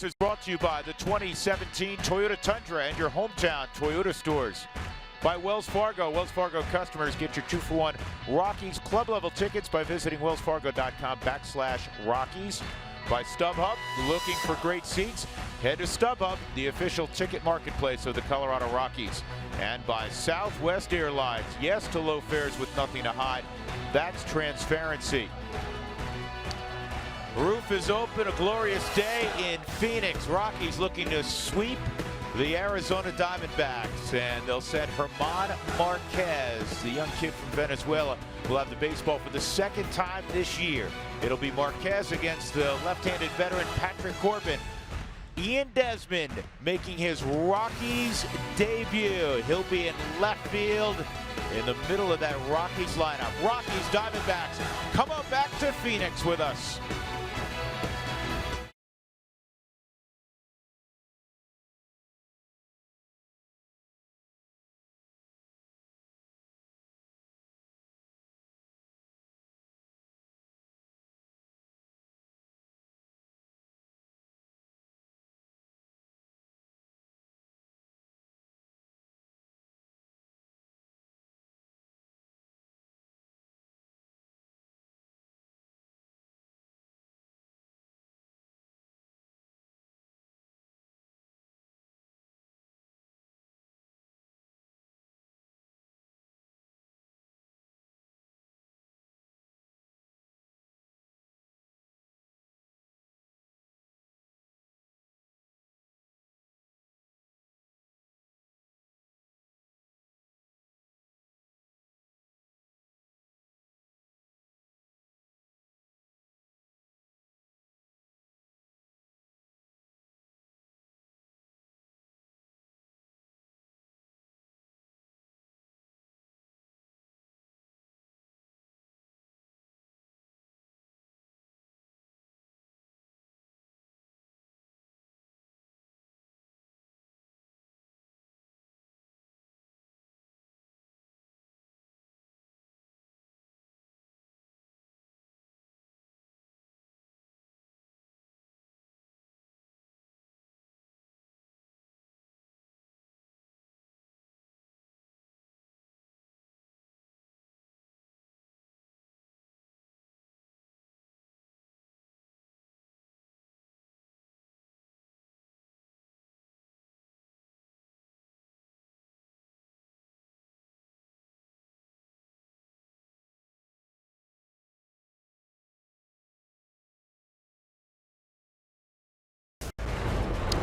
Is brought to you by the 2017 Toyota Tundra and your hometown Toyota stores. By Wells Fargo. Wells Fargo customers get your 2-for-1 Rockies club level tickets by visiting wellsfargo.com/Rockies. By StubHub, looking for great seats? Head to StubHub, the official ticket marketplace of the Colorado Rockies. And by Southwest Airlines. Yes to low fares with nothing to hide. That's transparency. Roof is open, a glorious day in Phoenix. Rockies looking to sweep the Arizona Diamondbacks, and they'll send German Marquez, the young kid from Venezuela, will have the baseball for the second time this year. It'll be Marquez against the left-handed veteran Patrick Corbin. Ian Desmond making his Rockies debut. He'll be in left field in the middle of that Rockies lineup. Rockies, Diamondbacks, come on back to Phoenix with us.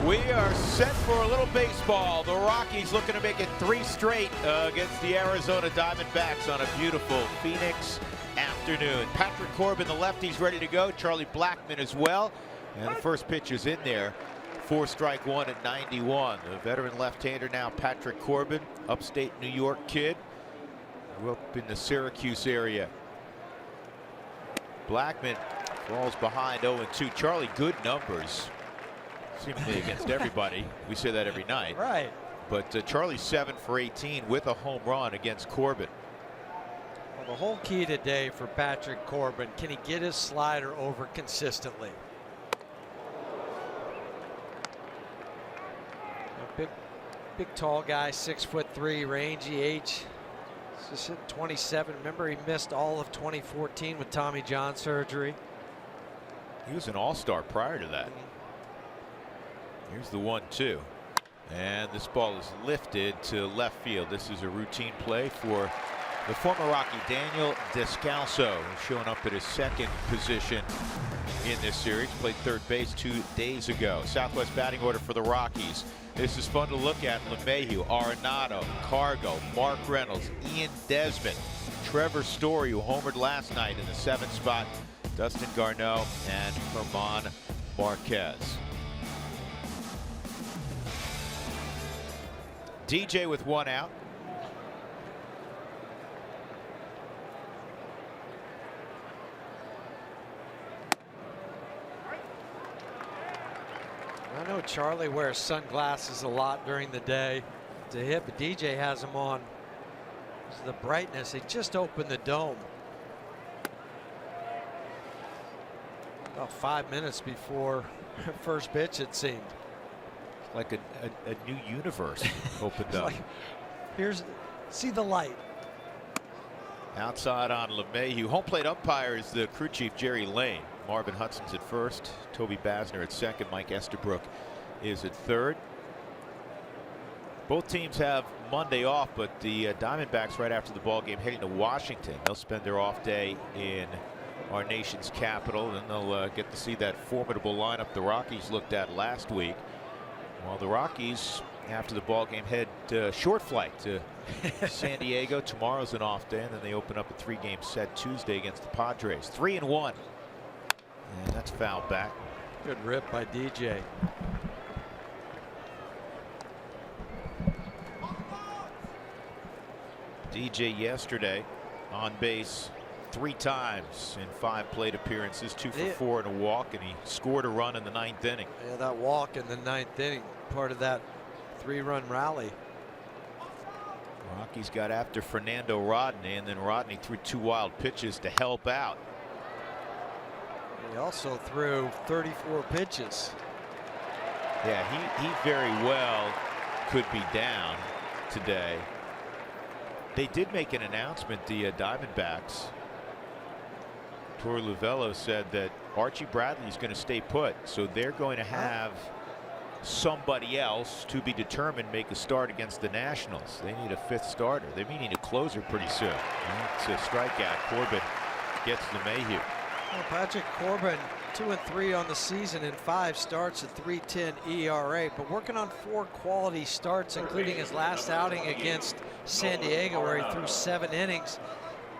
We are set for a little baseball. The Rockies looking to make it 3 straight against the Arizona Diamondbacks on a beautiful Phoenix afternoon. Patrick Corbin, the lefty's ready to go. Charlie Blackmon as well. And the first pitch is in there. 4-strike-1 at 91. The veteran left-hander now, Patrick Corbin, upstate New York kid. Grew up in the Syracuse area. Blackmon falls behind 0-2. Charlie, good numbers. Seemingly against everybody. We say that every night. Right. But Charlie's 7 for 18 with a home run against Corbin. Well, the whole key today for Patrick Corbin, can he get his slider over consistently? A big tall guy, 6'3", rangy age. Just hit 27. Remember, he missed all of 2014 with Tommy John surgery. He was an all-star prior to that. Here's the 1-2. And this ball is lifted to left field. This is a routine play for the former Rocky, Daniel Descalso, showing up at his second position in this series. Played third base 2 days ago. Southwest batting order for the Rockies. This is fun to look at. LeMahieu, Arenado, Cargo, Mark Reynolds, Ian Desmond, Trevor Story, who homered last night in the 7th spot, Dustin Garneau, and German Marquez. DJ with 1 out. I know Charlie wears sunglasses a lot during the day to hit, but DJ has them on. It's the brightness. They just opened the dome. About 5 minutes before first pitch, it seemed. Like a new universe opened up. Like, see the light. Outside on LeMahieu. Home plate umpire is the crew chief, Jerry Lane. Marvin Hudson's at first. Toby Basner at second. Mike Estabrook is at third. Both teams have Monday off, but the Diamondbacks right after the ball game heading to Washington. They'll spend their off day in our nation's capital, and they'll get to see that formidable lineup the Rockies looked at last week. While the Rockies, after the ball game, head short flight to San Diego. Tomorrow's an off day, and then they open up a 3-game set Tuesday against the Padres. 3-1. And that's fouled back. Good rip by DJ. DJ yesterday on base 3 times in 5 plate appearances, 2 for 4 and a walk, and he scored a run in the 9th inning. Yeah, that walk in the 9th inning, part of that 3-run rally. Rockies got after Fernando Rodney, and then Rodney threw 2 wild pitches to help out. He also threw 34 pitches. Yeah, he very well could be down today. They did make an announcement, the Diamondbacks. Torey Lovullo said that Archie Bradley is going to stay put, so they're going to have somebody else to be determined make a start against the Nationals. They need a 5th starter. They may need a closer pretty soon. It's a strikeout. Corbin gets LeMahieu. Well, Patrick Corbin 2-3 on the season in 5 starts at .310 ERA, but working on 4 quality starts, including his last outing against San Diego, where he threw 7 innings,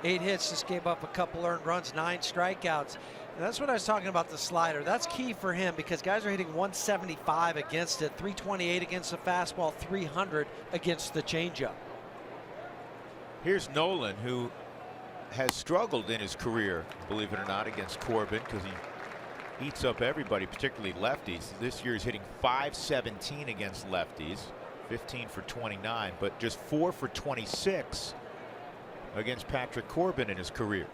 8 hits, just gave up a couple earned runs, 9 strikeouts. And that's what I was talking about, the slider. That's key for him because guys are hitting 175 against it, 328 against the fastball, 300 against the changeup. Here's Nolan, who has struggled in his career, believe it or not, against Corbin because he eats up everybody, particularly lefties. This year he's hitting .517 against lefties, 15 for 29, but just 4 for 26 against Patrick Corbin in his career.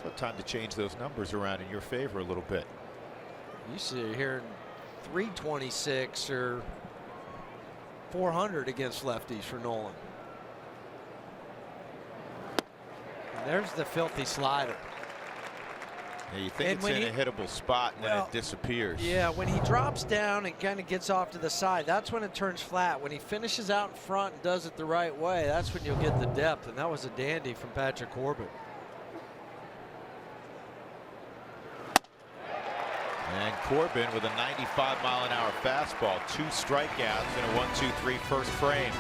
So time to change those numbers around in your favor a little bit. You see here 326 or 400 against lefties for Nolan. And there's the filthy slider. Yeah, you think it's in a hittable spot, and then it disappears. Yeah, when he drops down and kind of gets off to the side, that's when it turns flat. When he finishes out in front and does it the right way, that's when you'll get the depth, and that was a dandy from Patrick Corbin. And Corbin with a 95-mile-an-hour fastball, 2 strikeouts in a 1-2-3 first frame.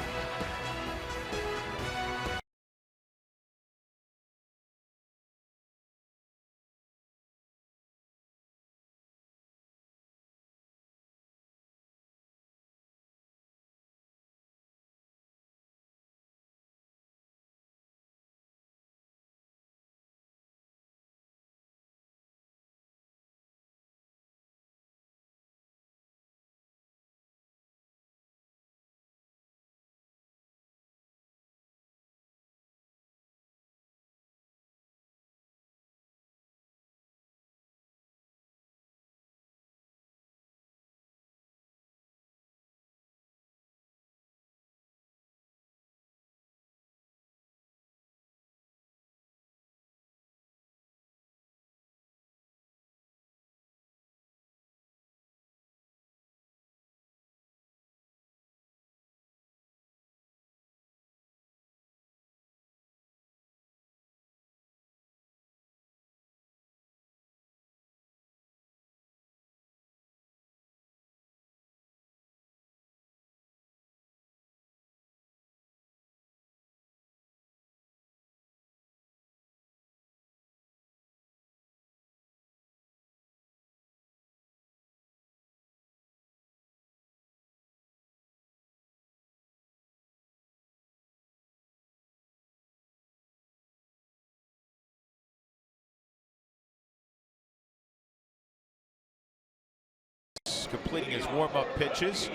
Completing his warm-up pitches.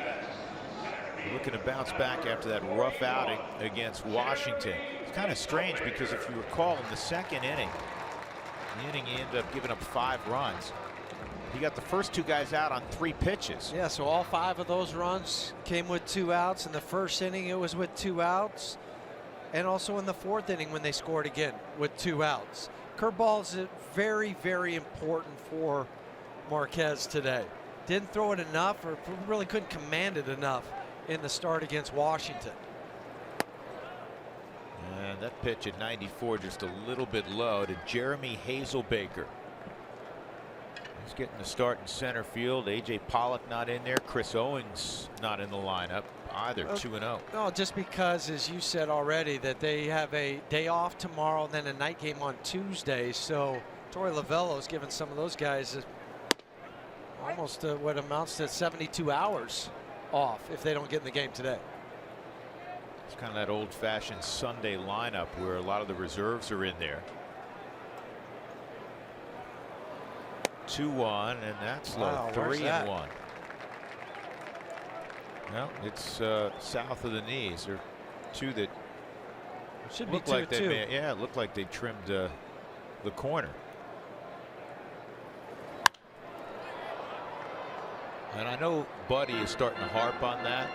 Looking to bounce back after that rough outing against Washington. It's kind of strange because if you recall in the 2nd inning, The inning, he ended up giving up 5 runs. He got the first 2 guys out on 3 pitches. Yeah, so all 5 of those runs came with 2 outs. In the first inning, it was with 2 outs. And also in the 4th inning when they scored again with 2 outs. Curveball is very, very important for Marquez today. Didn't throw it enough, or really couldn't command it enough in the start against Washington. And that pitch at 94 just a little bit low to Jeremy Hazelbaker. He's getting the start in center field. A.J. Pollock not in there. Chris Owings not in the lineup either. 2-0. No, just because, as you said already, that they have a day off tomorrow and then a night game on Tuesday. So Torey Lovullo's given some of those guys almost what amounts to 72 hours off if they don't get in the game today. It's kind of that old-fashioned Sunday lineup where a lot of the reserves are in there. 2-1, and that's low. Wow, 3-1. Well, it's south of the knees. There are 2 that should look be like 2-2. it looked like they trimmed the corner. And I know Buddy is starting to harp on that.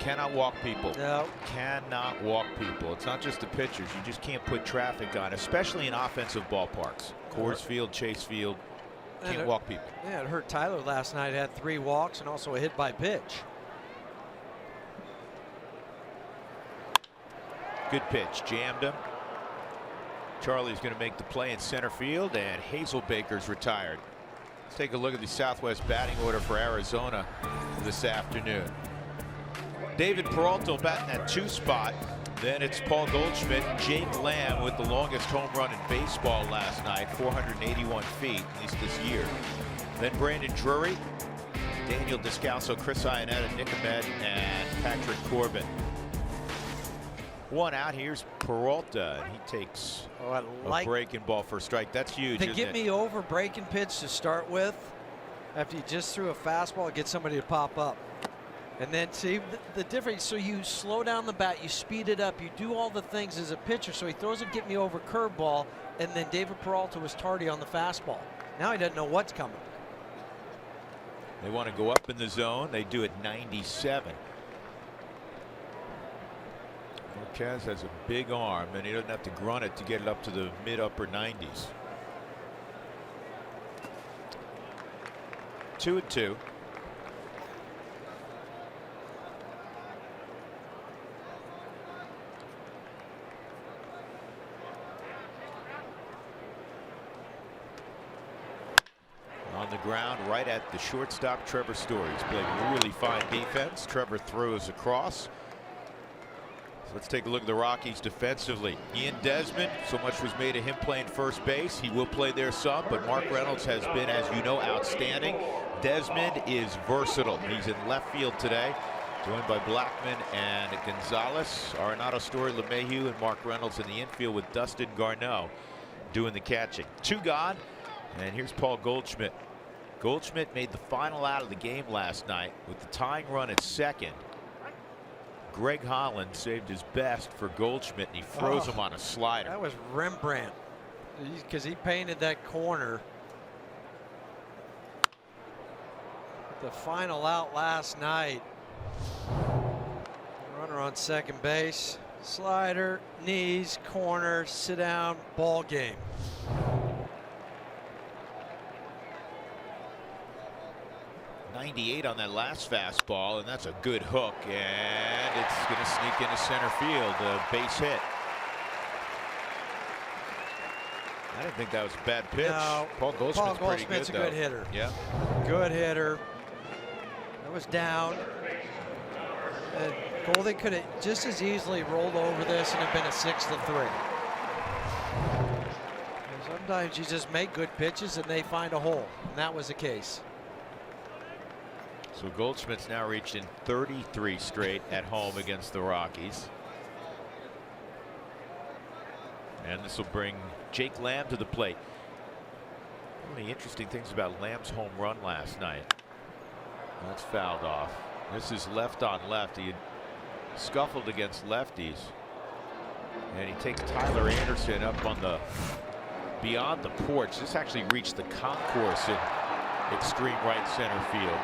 Cannot walk people. No. Cannot walk people. It's not just the pitchers. You just can't put traffic on, especially in offensive ballparks. Coors Field, Chase Field. Can't walk people. Yeah, it hurt Tyler last night. Had 3 walks and also a hit by pitch. Good pitch. Jammed him. Charlie's going to make the play in center field, and Hazelbaker's retired. Let's take a look at the Southwest batting order for Arizona this afternoon. David Peralta batting that 2 spot. Then it's Paul Goldschmidt, Jake Lamb with the longest home run in baseball last night, 481 feet, at least this year. Then Brandon Drury, Daniel Descalso, Chris Iannetta, Nick Ahmed, and Patrick Corbin. 1 out. Here's Peralta, and he takes a breaking ball for a strike. That's huge. The get me over breaking pitch to start with, after you just threw a fastball, get somebody to pop up. And then see the difference. So you slow down the bat, you speed it up, you do all the things as a pitcher. So he throws a get me over curveball, and then David Peralta was tardy on the fastball. Now he doesn't know what's coming. They want to go up in the zone. They do at 97. Marquez has a big arm, and he doesn't have to grunt it to get it up to the mid-upper 90s. 2-2. On the ground right at the shortstop, Trevor Story. He's playing really fine defense. Trevor throws across. So let's take a look at the Rockies defensively. Ian Desmond, so much was made of him playing first base. He will play there some, but Mark Reynolds has been, as you know, outstanding. Desmond is versatile. He's in left field today, joined by Blackman and Gonzalez, Arenado, Story, LeMahieu, and Mark Reynolds in the infield with Dustin Garneau doing the catching. 2 gone. And here's Paul Goldschmidt. Goldschmidt made the final out of the game last night with the tying run at second. Greg Holland saved his best for Goldschmidt, and he froze him on a slider. That was Rembrandt, because he painted that corner. The final out last night. Runner on second base. Slider, knees, corner, sit down, ball game. .98 on that last fastball, and that's a good hook, and it's going to sneak into center field. A base hit. I didn't think that was a bad pitch. No, Paul Goldschmidt's pretty good, a good hitter. Yeah. Good hitter. That was down. Goldie could have just as easily rolled over this and have been a 6-3. Sometimes you just make good pitches and they find a hole, and that was the case. So Goldschmidt's now reached in 33 straight at home against the Rockies. And this will bring Jake Lamb to the plate. One of the interesting things about Lamb's home run last night. That's fouled off. This is left on left. He had scuffled against lefties. And he takes Tyler Anderson up on the beyond the porch. This actually reached the concourse in extreme right center field.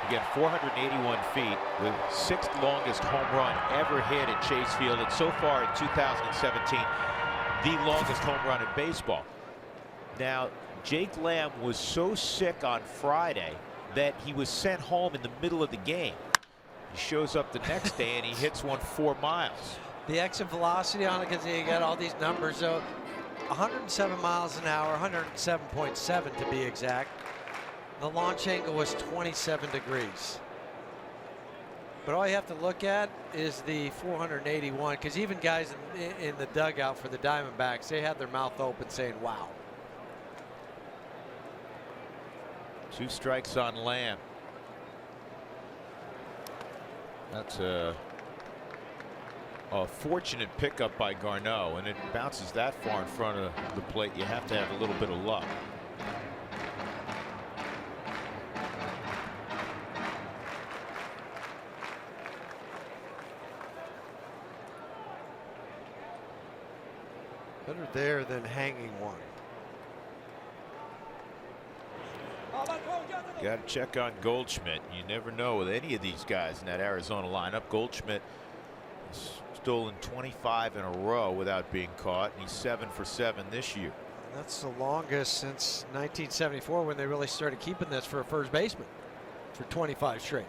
Again, 481 feet, the 6th longest home run ever hit at Chase Field, and so far in 2017, the longest home run in baseball. Now, Jake Lamb was so sick on Friday that he was sent home in the middle of the game. He shows up the next day and he hits one 4 miles. The exit velocity on it, because you got all these numbers. So 107 miles an hour, 107.7 to be exact. The launch angle was 27 degrees. But all you have to look at is the 481, because even guys in the dugout for the Diamondbacks, they had their mouth open saying, wow. 2 strikes on Lamb. That's a fortunate pickup by Garneau, and it bounces that far in front of the plate. You have to have a little bit of luck. Better there than hanging one. Got to check on Goldschmidt. You never know with any of these guys in that Arizona lineup. Goldschmidt has stolen 25 in a row without being caught, and he's 7 for 7 this year. That's the longest since 1974, when they really started keeping this for a first baseman for 25 straight.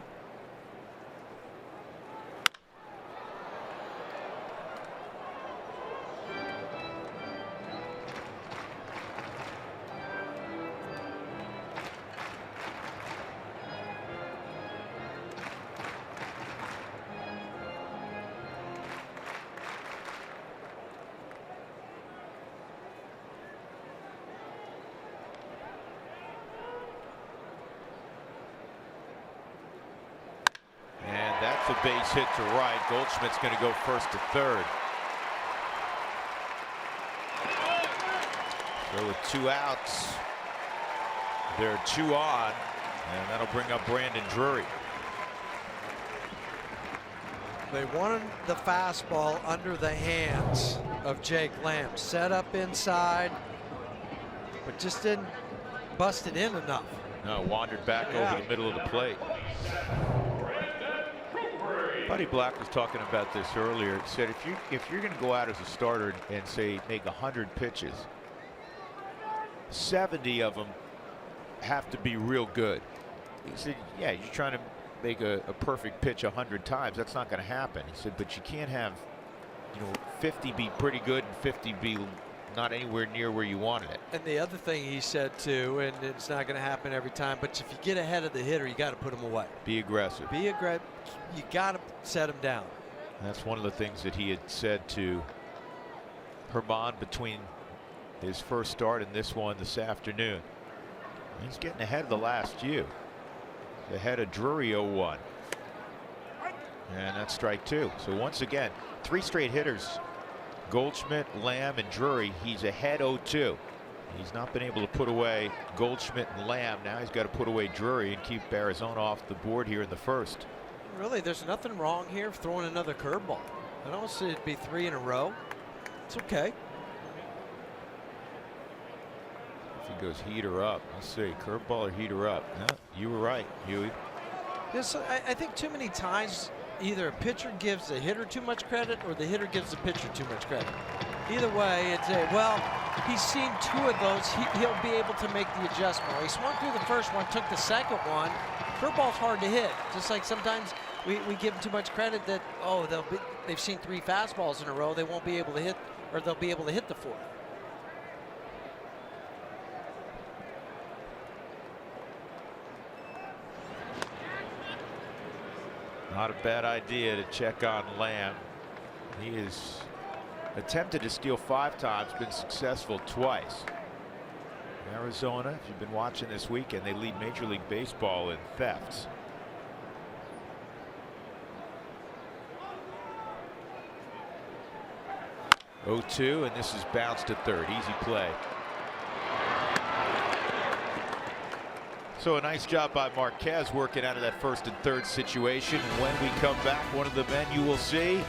A base hit to right. Goldschmidt's going to go first to third. So with 2 outs, there are 2 on, and that'll bring up Brandon Drury. They wanted the fastball under the hands of Jake Lamb. Set up inside, but just didn't bust it in enough. No, wandered back over the middle of the plate. Buddy Black was talking about this earlier. He said if you're going to go out as a starter and say make 100 pitches, 70 of them have to be real good. He said, yeah, you're trying to make a perfect pitch 100 times. That's not going to happen. He said, but you can't have 50 be pretty good and 50 be not anywhere near where you wanted it. And the other thing he said too, and it's not going to happen every time, but if you get ahead of the hitter, you got to put him away. Be aggressive. Be aggressive. You got to set him down. That's one of the things that he had said to Herman between his first start and this one this afternoon. He's getting ahead of the last few. He's ahead of Drury 0-1. And that's strike 2. So once again, 3 straight hitters. Goldschmidt, Lamb, and Drury. He's ahead 0-2. He's not been able to put away Goldschmidt and Lamb. Now he's got to put away Drury and keep Arizona off the board here in the first. Really, there's nothing wrong here throwing another curveball. I don't see it'd be 3 in a row. It's okay. If he goes heater up, let's see, curveball or heater up. No, you were right, Huey. Yes, I think too many times either a pitcher gives the hitter too much credit or the hitter gives the pitcher too much credit. Either way, it's well, he's seen 2 of those. He'll be able to make the adjustment. He swung through the first one, took the second one. Curveball's hard to hit. Just like sometimes we give them too much credit that, oh, they've seen 3 fastballs in a row. They won't be able to hit, or they'll be able to hit the 4th. Not a bad idea to check on Lamb. He has attempted to steal 5 times, been successful twice. Arizona, if you've been watching this weekend, they lead Major League Baseball in thefts. (0-2), and this is bounced to third. Easy play. So a nice job by Marquez working out of that first and third situation. When we come back, one of the men you will see,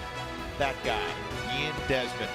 that guy, Ian Desmond.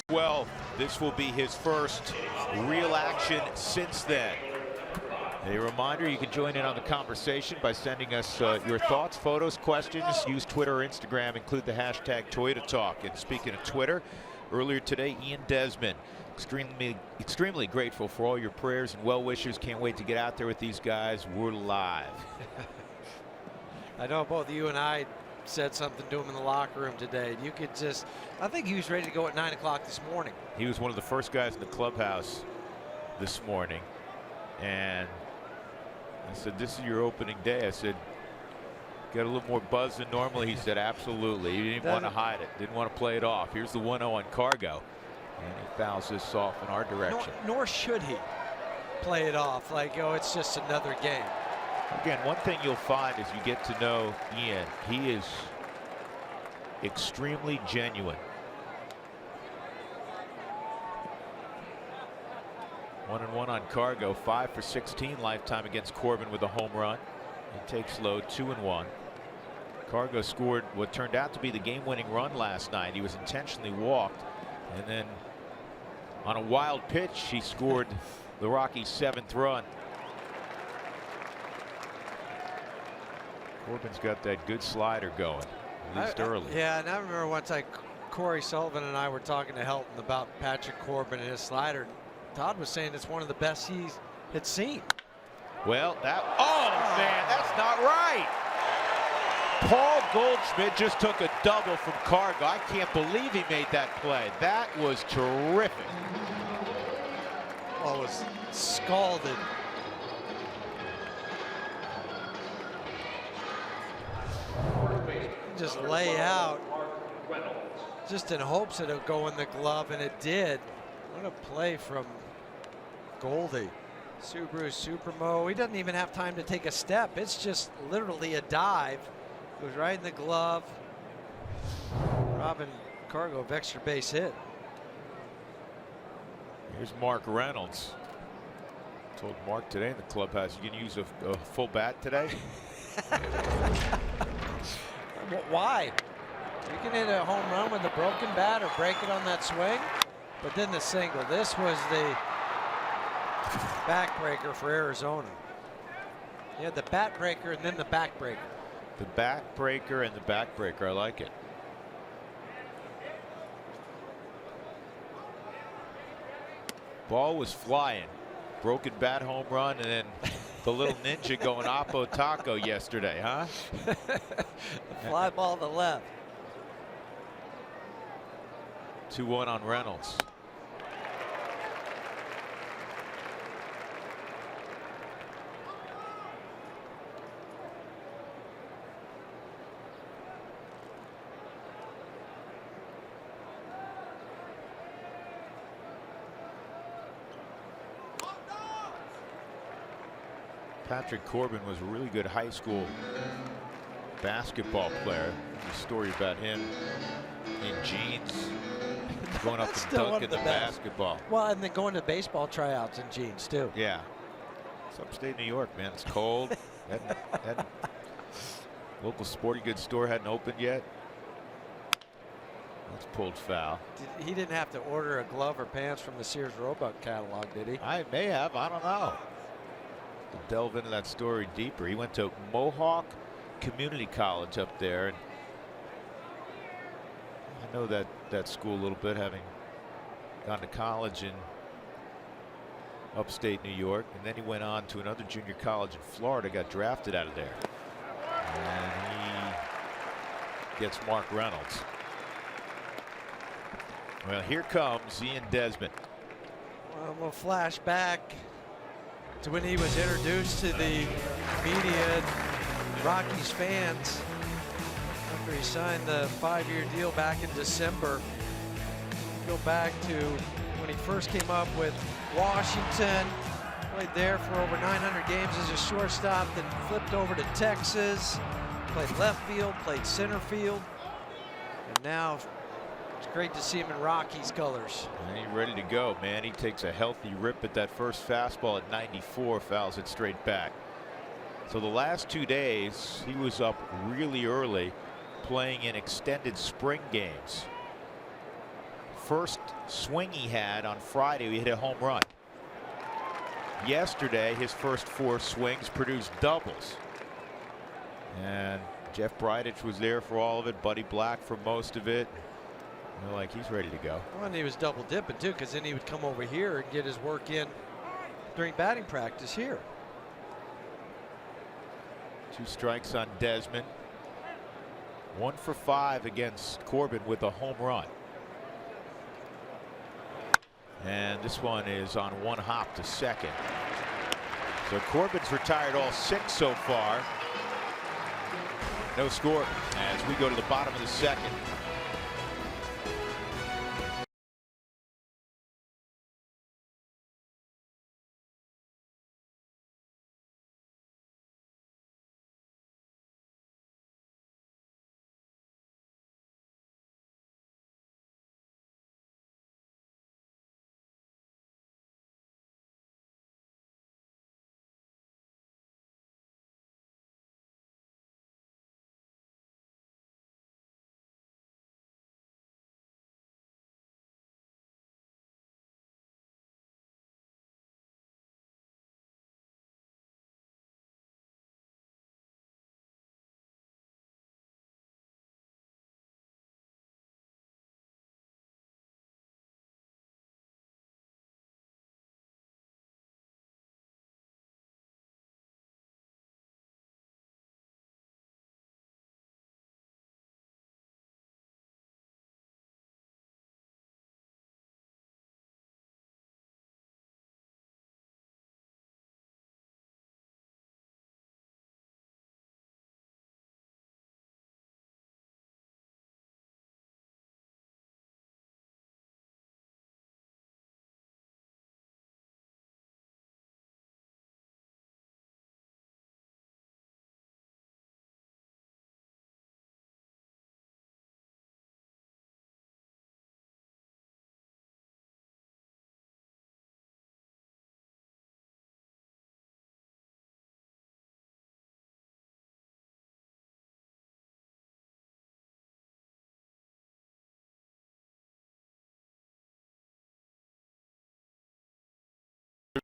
12. This will be his first real action since then. A reminder, you can join in on the conversation by sending us your thoughts, photos, questions. Use Twitter or Instagram. Include the hashtag Toyota Talk. And speaking of Twitter, earlier today, Ian Desmond, extremely grateful for all your prayers and well wishes. Can't wait to get out there with these guys. We're live. I know both you and I said something to him in the locker room today. You could just, I think he was ready to go at 9 o'clock this morning. He was one of the first guys in the clubhouse this morning. And I said, this is your opening day. I said, got a little more buzz than normal. He said, absolutely. He didn't want to hide it. Didn't want to play it off. Here's the 1-0 on Cargo. And he fouls this off in our direction. Nor should he play it off like, oh, it's just another game. Again, one thing you'll find as you get to know Ian, he is extremely genuine. 1-1 on Cargo, 5 for 16 lifetime against Corbin with a home run. He takes low, 2-1. Cargo scored what turned out to be the game-winning run last night. He was intentionally walked, and then on a wild pitch, he scored the Rockies' 7th run. Corbin's got that good slider going, at least early. Yeah, and I remember one time Corey Sullivan and I were talking to Helton about Patrick Corbin and his slider. Todd was saying it's one of the best he had seen. Well, man, that's not right. Paul Goldschmidt just took a double from Cargo. I can't believe he made that play. That was terrific. Oh, it was scalded. Just lay out, just in hopes that it'll go in the glove, and it did. What a play from Goldie. Subaru Supremo. He doesn't even have time to take a step. It's just literally a dive. Goes right in the glove. Robin Cargo of extra base hit. Here's Mark Reynolds. Told Mark today in the clubhouse, you can use a full bat today. Why? You can hit a home run with a broken bat or break it on that swing, but then the single. This was the backbreaker for Arizona. You had the bat breaker and then the backbreaker. The backbreaker and the backbreaker. I like it. Ball was flying. Broken bat home run, and then the little ninja going oppo taco yesterday, huh? Fly ball to the left. 2-1 on Reynolds. Patrick Corbin was a really good high school basketball player. There's a story about him in jeans going up and dunking the basketball. Well, and then going to baseball tryouts in jeans too. Yeah. It's upstate New York, man. It's cold. Local sporting goods store hadn't opened yet. That's pulled foul. He didn't have to order a glove or pants from the Sears Roebuck catalog, did he? I may have. I don't know. To delve into that story deeper, he went to Mohawk Community College up there, and I know that school a little bit, having gone to college in upstate New York, and then he went on to another junior college in Florida, got drafted out of there, and he gets Mark Reynolds. Well, here comes Ian Desmond. Well, we'll flash back to when he was introduced to the media and Rockies fans after he signed the 5-year deal back in December. Go back to when he first came up with Washington, played there for over 900 games as a shortstop, then flipped over to Texas, played left field, played center field, and now it's great to see him in Rockies colors. And he's ready to go, man. He takes a healthy rip at that first fastball at 94, fouls it straight back. So the last 2 days, he was up really early, playing in extended spring games. first swing he had on Friday, he hit a home run. Yesterday, his first 4 swings produced doubles. And Jeff Bridich was there for all of it. Buddy Black for most of it. You know, like he's ready to go. Well, and he was double dipping too, because then he would come over here and get his work in during batting practice here. 2 strikes on Desmond. 1 for 5 against Corbin with a home run. And this one is on 1 hop to second. So Corbin's retired all 6 so far. No score as we go to the bottom of the second.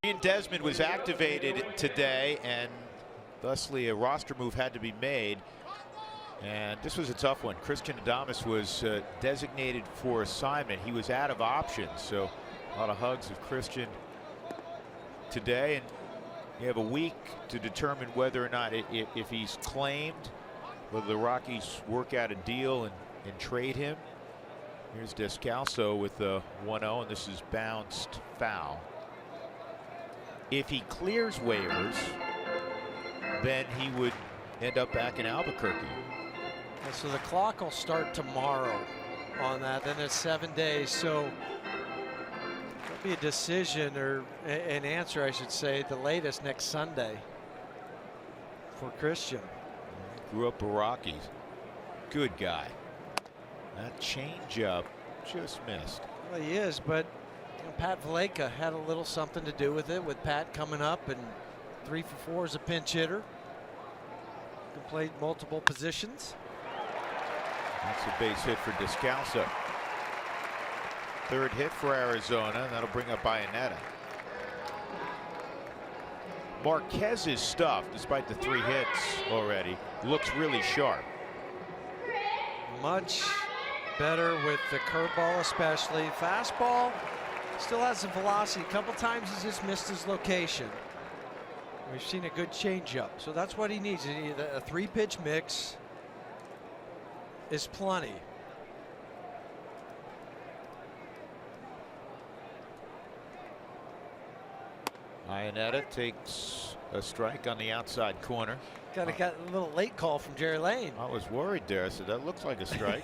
Ian Desmond was activated today, and thusly a roster move had to be made. And this was a tough one. Christian Adames was designated for assignment. He was out of options, so a lot of hugs of Christian today. And you have a week to determine whether or not, if he's claimed, whether the Rockies work out a deal and trade him. Here's Descalso with the 1-0, and this is bounced foul. If he clears waivers, then he would end up back in Albuquerque. And so the clock will start tomorrow on that. Then it's 7 days. So there'll be a decision, or an answer, I should say, at the latest next Sunday for Christian. Grew up a Rockies. Good guy. That changeup just missed. Well, he is, but you know, Pat Valaika had a little something to do with it, with Pat coming up and 3 for 4 as a pinch hitter. Can play multiple positions. That's a base hit for Descalso. 3rd hit for Arizona. That'll bring up Iannetta. Marquez's stuff, despite the 3 hits already, looks really sharp. Much better with the curveball, especially. Fastball still has some velocity. A couple times he's just missed his location. We've seen a good changeup, so that's what he needs. A 3-pitch mix is plenty. Iannetta takes a strike on the outside corner. Got a little late call from Jerry Lane. I was worried there. I said, that looks like a strike.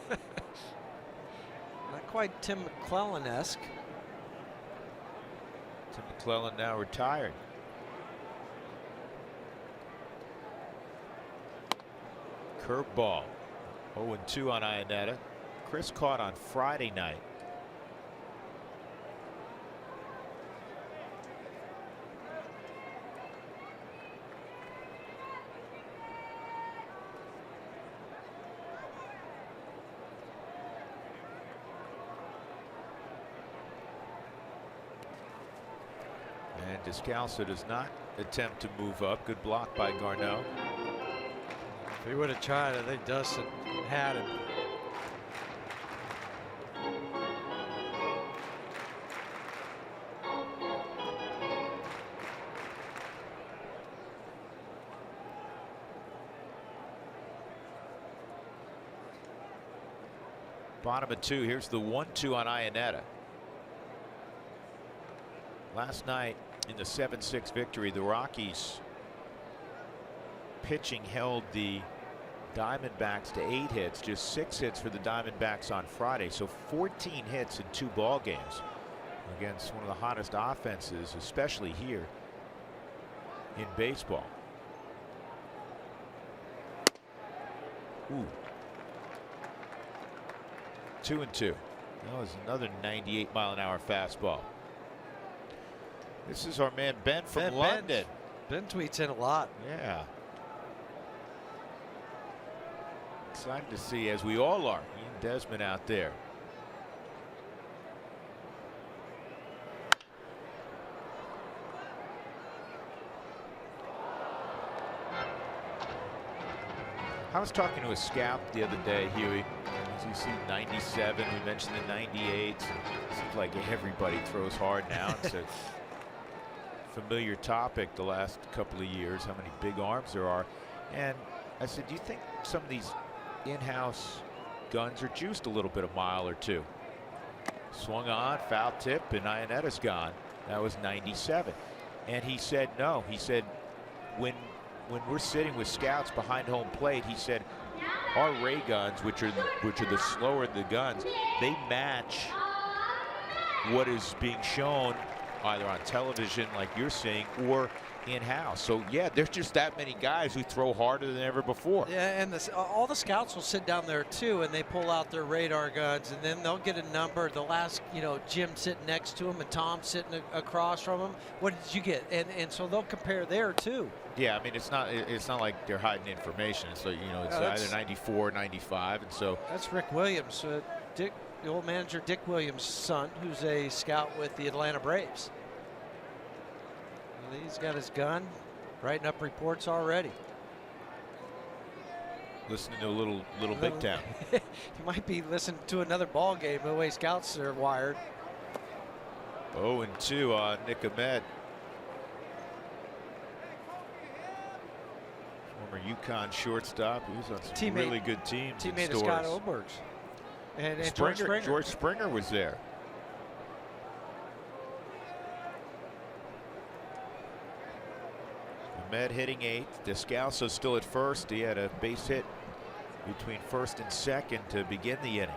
Not quite Tim McClellan-esque. Tim McClellan now retired. Curveball. 0-2 on Iannetta. Chris caught on Friday night. And Descalso does not attempt to move up. Good block by Garneau. If he would have tried, I think Dustin had him. Bottom of 2. Here's the 1-2 on Iannetta. Last night in the 7-6 victory, the Rockies pitching held the Diamondbacks to 8 hits, just 6 hits for the Diamondbacks on Friday. So 14 hits in 2 ball games against one of the hottest offenses, especially here in baseball. Ooh. 2-2. That was another 98-mile-an-hour fastball. This is our man Ben from London. Ben tweets in a lot. Yeah. Excited to see, as we all are, Ian Desmond out there. I was talking to a scout the other day, Huey. As you see 97, we mentioned the 98. It seems like everybody throws hard now. It's a familiar topic the last couple of years, how many big arms there are. And I said, do you think some of these in-house guns are juiced a little bit, a mile or two? Swung on, foul tip, and Iannetta's gone. That was 97. And he said no. He said when we're sitting with scouts behind home plate, he said our ray guns, which are the slower the guns, they match what is being shown either on television like you're seeing or in-house. So yeah, there's just that many guys who throw harder than ever before. Yeah, and all the scouts will sit down there too, and they pull out their radar guns, and then they'll get a number. They'll ask, you know, Jim sitting next to him and Tom sitting across from him, what did you get? And so they'll compare there too. Yeah, I mean, it's not like they're hiding information. So, you know, it's either 94 or 95, and so that's Rick Williams, the old manager Dick Williams' son, who's a scout with the Atlanta Braves. And he's got his gun, writing up reports already. Listening to a little Big Town. You might be listening to another ball game the way scouts are wired. 0-2 on Nick Ahmed. Former UConn shortstop. He was on some really good teams. Teammate of Scott Oberg's. And George Springer was there. Ahmed hitting 8th. Descalso still at first. He had a base hit between first and second to begin the inning.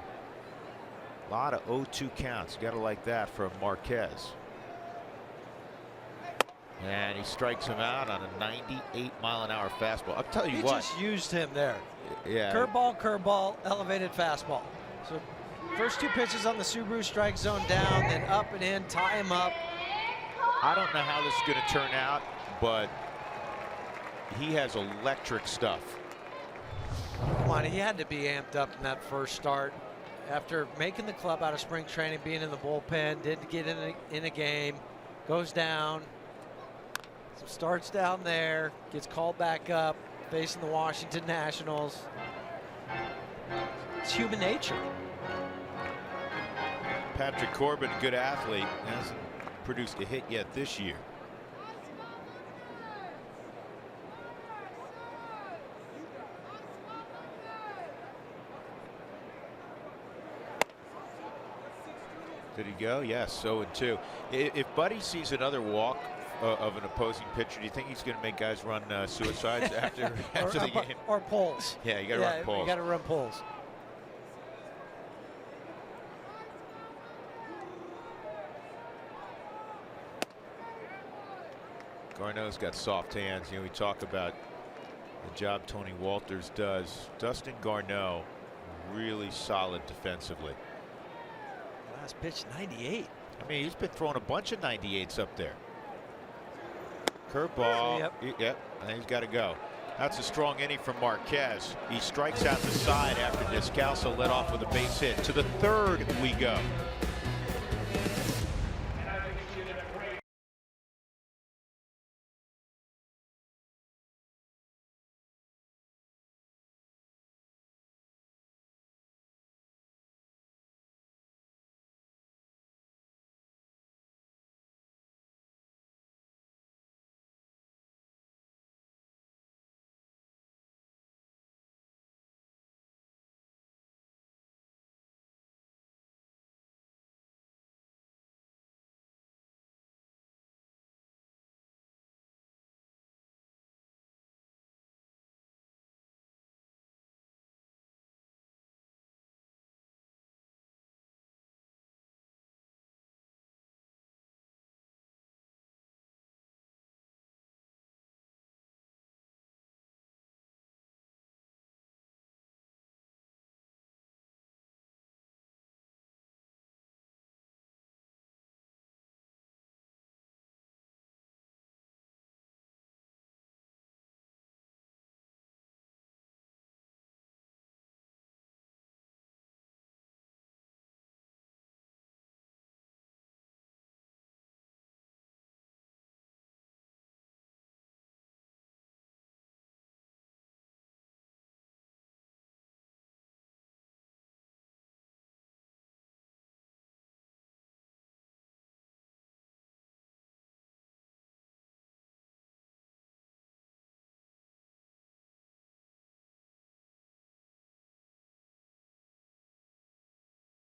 A lot of 0-2 counts. You got to like that from Marquez. And he strikes him out on a 98-mile-an-hour fastball. I'll tell you what. He just used him there. Yeah. Curveball, elevated fastball. So first 2 pitches on the Subaru strike zone down, then up and in, tie him up. I don't know how this is going to turn out, but he has electric stuff. Come on, he had to be amped up in that first start. After making the club out of spring training, being in the bullpen, didn't get in a game, goes down. So starts down there, gets called back up, facing the Washington Nationals. It's human nature. Patrick Corbin, good athlete, hasn't produced a hit yet this year. Did he go? Yes, 0-2. If Buddy sees another walk of an opposing pitcher, do you think he's going to make guys run suicides after the game? Or pulls. Yeah, you got to run pulls. You got to run pulls. Garneau's got soft hands. You know, we talk about the job Tony Walters does. Dustin Garneau, really solid defensively. Last pitch, 98. I mean, he's been throwing a bunch of 98s up there. Curveball. Yep. And he's got to go. That's a strong inning from Marquez. He strikes out the side after Descalso led off with a base hit. To the 3rd we go.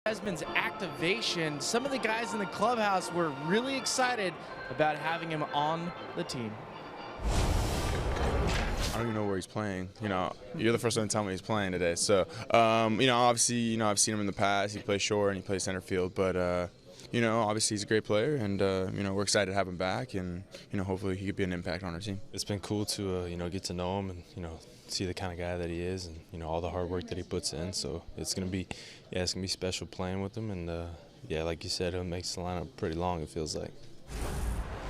Desmond's activation, some of the guys in the clubhouse were really excited about having him on the team. I don't even know where he's playing. You know, you're the first one to tell me he's playing today. So, you know, obviously, you know, I've seen him in the past. He plays short and he plays center field. But, you know, obviously he's a great player, and you know, we're excited to have him back, and you know, hopefully he could be an impact on our team. It's been cool to you know, get to know him and you know, see the kind of guy that he is, and you know, all the hard work that he puts in. So it's gonna be special playing with him, and yeah, like you said, it makes the lineup pretty long. It feels like.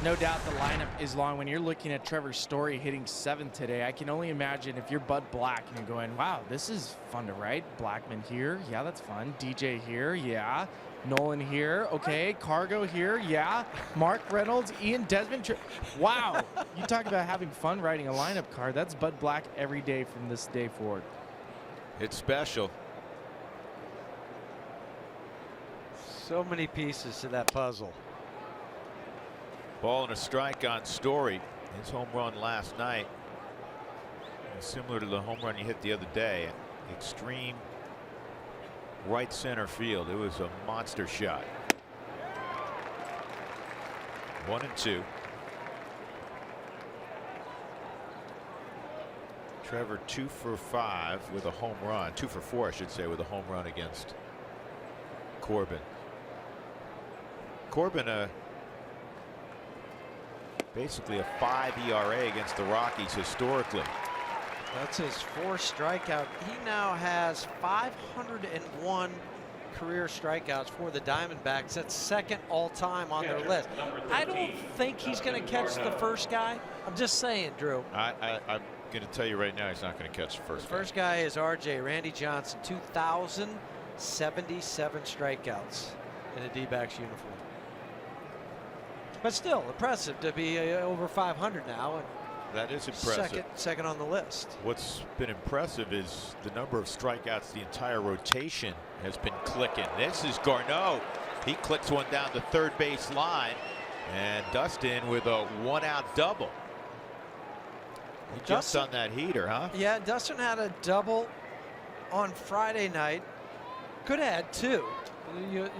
No doubt the lineup is long. When you're looking at Trevor Story hitting 7th today, I can only imagine if you're Bud Black and you're going, wow, this is fun to write. Blackman here, yeah, that's fun. DJ here, yeah. Nolan here, okay. Cargo here, yeah. Mark Reynolds, Ian Desmond. Wow, you talk about having fun writing a lineup card. That's Bud Black every day from this day forward. It's special. So many pieces to that puzzle. Ball and a strike on Story. His home run last night, similar to the home run he hit the other day. Extreme right center field. It was a monster shot. 1-2. Trevor 2 for 5 with a home run. 2 for 4, I should say, with a home run against Corbin. Corbin, basically a 5 ERA against the Rockies historically. That's his 4th strikeout. He now has 501 career strikeouts for the Diamondbacks. That's 2nd all-time on their list. I don't think he's going to catch the first guy. I'm just saying, Drew. I'm going to tell you right now, he's not going to catch the first guy. First guy is RJ, Randy Johnson, 2,077 strikeouts in a D-backs uniform. But still impressive to be over 500 now. And that is impressive. Second on the list. What's been impressive is the number of strikeouts the entire rotation has been clicking. This is Garneau. He clicks one down the third base line, and Dustin with a 1-out double. He jumped on that heater, huh? Yeah, Dustin had a double on Friday night. Could have had 2.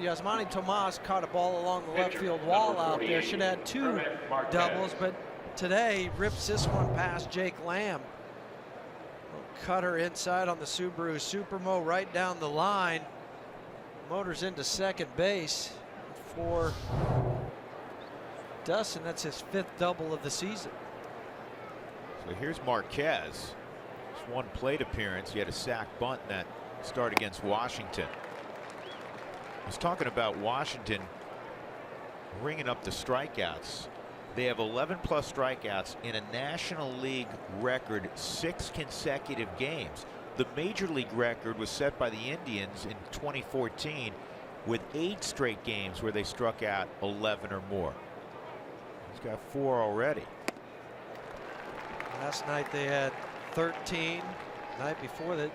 Yasmani Tomas caught a ball along the left field wall out there. Should have had 2 doubles, but today rips this one past Jake Lamb. Cutter inside on the Subaru Supermo right down the line. Motors into second base for Dustin. That's his 5th double of the season. So here's Marquez. Just 1 plate appearance. He had a sac bunt in that start against Washington. I was talking about Washington ringing up the strikeouts. They have 11+ strikeouts in a National League record 6 consecutive games. The Major League record was set by the Indians in 2014 with 8 straight games where they struck out 11 or more. He's got 4 already. Last night they had 13. The night before that,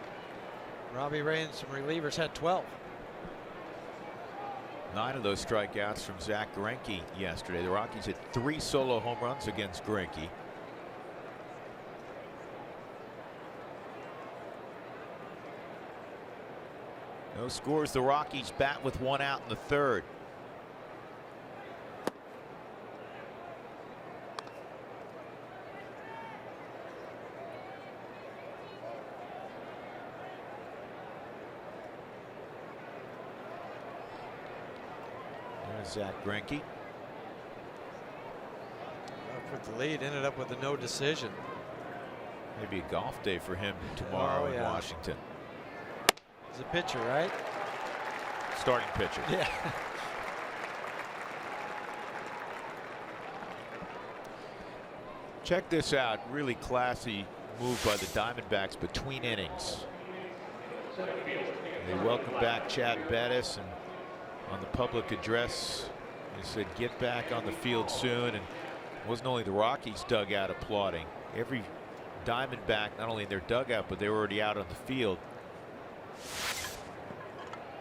Robbie Ray and some relievers had 12. 9 of those strikeouts from Zach Greinke yesterday. The Rockies hit 3 solo home runs against Greinke. No scores. The Rockies bat with 1 out in the 3rd. Zach Greinke. Up with the lead, ended up with a no decision. Maybe a golf day for him tomorrow in Washington. He's a pitcher, right? Starting pitcher. Yeah. Check this out. Really classy move by the Diamondbacks between innings. They welcome back Chad Bettis, and on the public address they said get back on the field soon. And it wasn't only the Rockies dugout applauding. Every Diamondback, not only in their dugout, but they were already out on the field,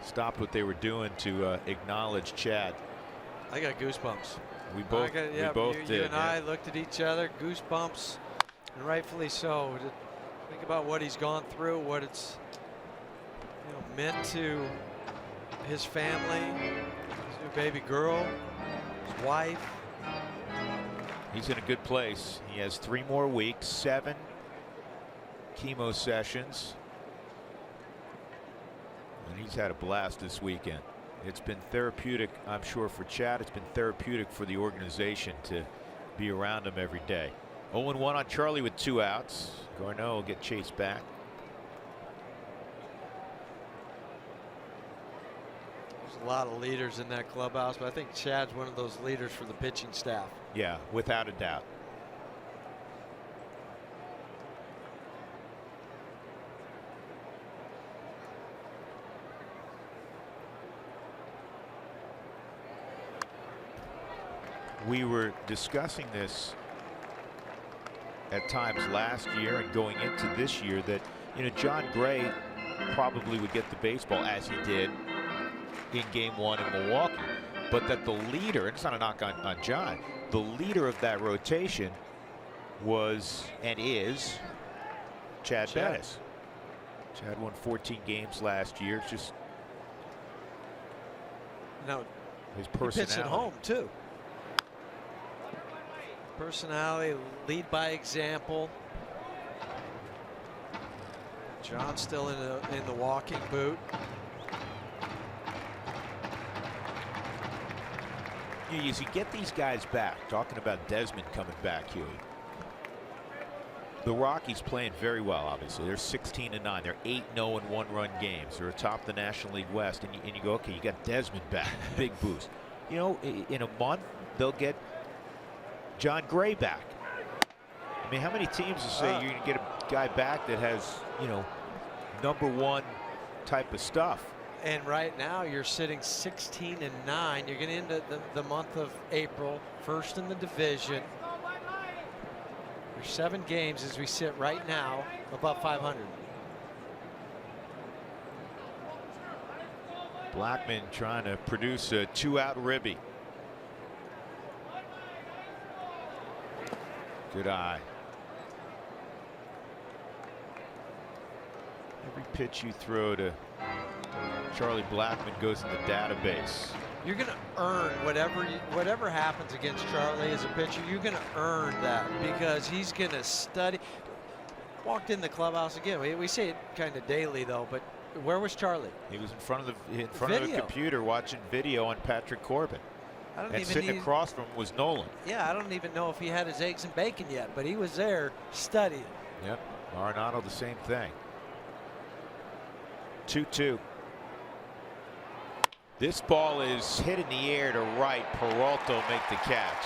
stopped what they were doing to acknowledge Chad. I got goosebumps. We both did. You and I looked at each other, goosebumps, and rightfully so. Think about what he's gone through, what it's meant to his family, his new baby girl, his wife. He's in a good place. He has 3 more weeks, 7 chemo sessions. And he's had a blast this weekend. It's been therapeutic, I'm sure, for Chad. It's been therapeutic for the organization to be around him every day. 0-1 on Charlie with 2 outs. Garneau will get chased back. There's a lot of leaders in that clubhouse, but I think Chad's one of those leaders for the pitching staff. Yeah, without a doubt. We were discussing this at times last year and going into this year that, you know, John Gray probably would get the baseball as he did in game 1 in Milwaukee, but that the leader, and it's not a knock on John, the leader of that rotation was and is Chad Bettis. Chad won 14 games last year. It's just now his he personality. pitched at home too. Personality, lead by example. John's still in the walking boot. You get these guys back. Talking about Desmond coming back, Huey. The Rockies playing very well, obviously. They're 16-9. They're 8-0 in 1-run games. They're atop the National League West. And you go, okay, you got Desmond back. Big boost. You know, in a month, they'll get John Gray back. I mean, how many teams will say you're going to get a guy back that has, you know, #1 type of stuff? And right now you're sitting 16-9. You're going to end the month of April, first in the division. You're 7 games as we sit right now above 500. Blackman trying to produce a 2-out ribby. Good eye. Every pitch you throw to Charlie Blackman goes in the database. You're going to earn whatever happens against Charlie as a pitcher. You're going to earn that because he's going to study. Walked in the clubhouse again. We say it kind of daily though, but where was Charlie? He was in front of the computer watching video on Patrick Corbin. And sitting across from him was Nolan. Yeah, I don't even know if he had his eggs and bacon yet, but he was there studying. Yep. Arenado, the same thing. 2-2. This ball is hit in the air to right. Peralta make the catch.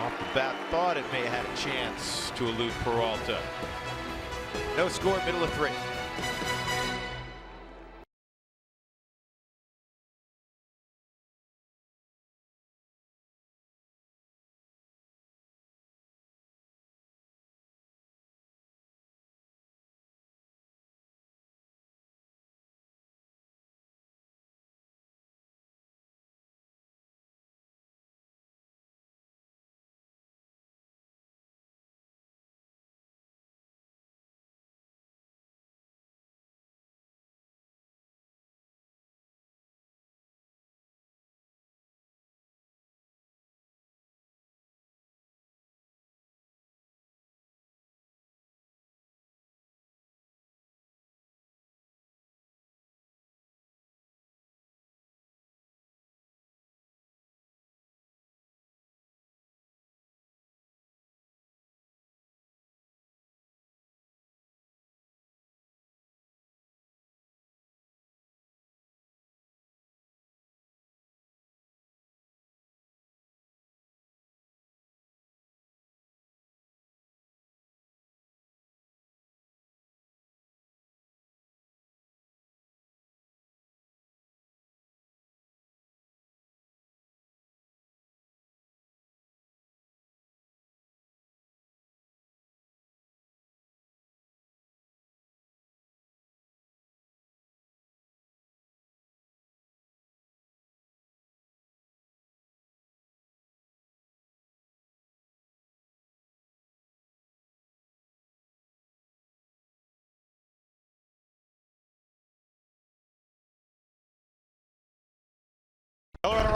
Off the bat, thought it may have had a chance to elude Peralta. No score, middle of 3.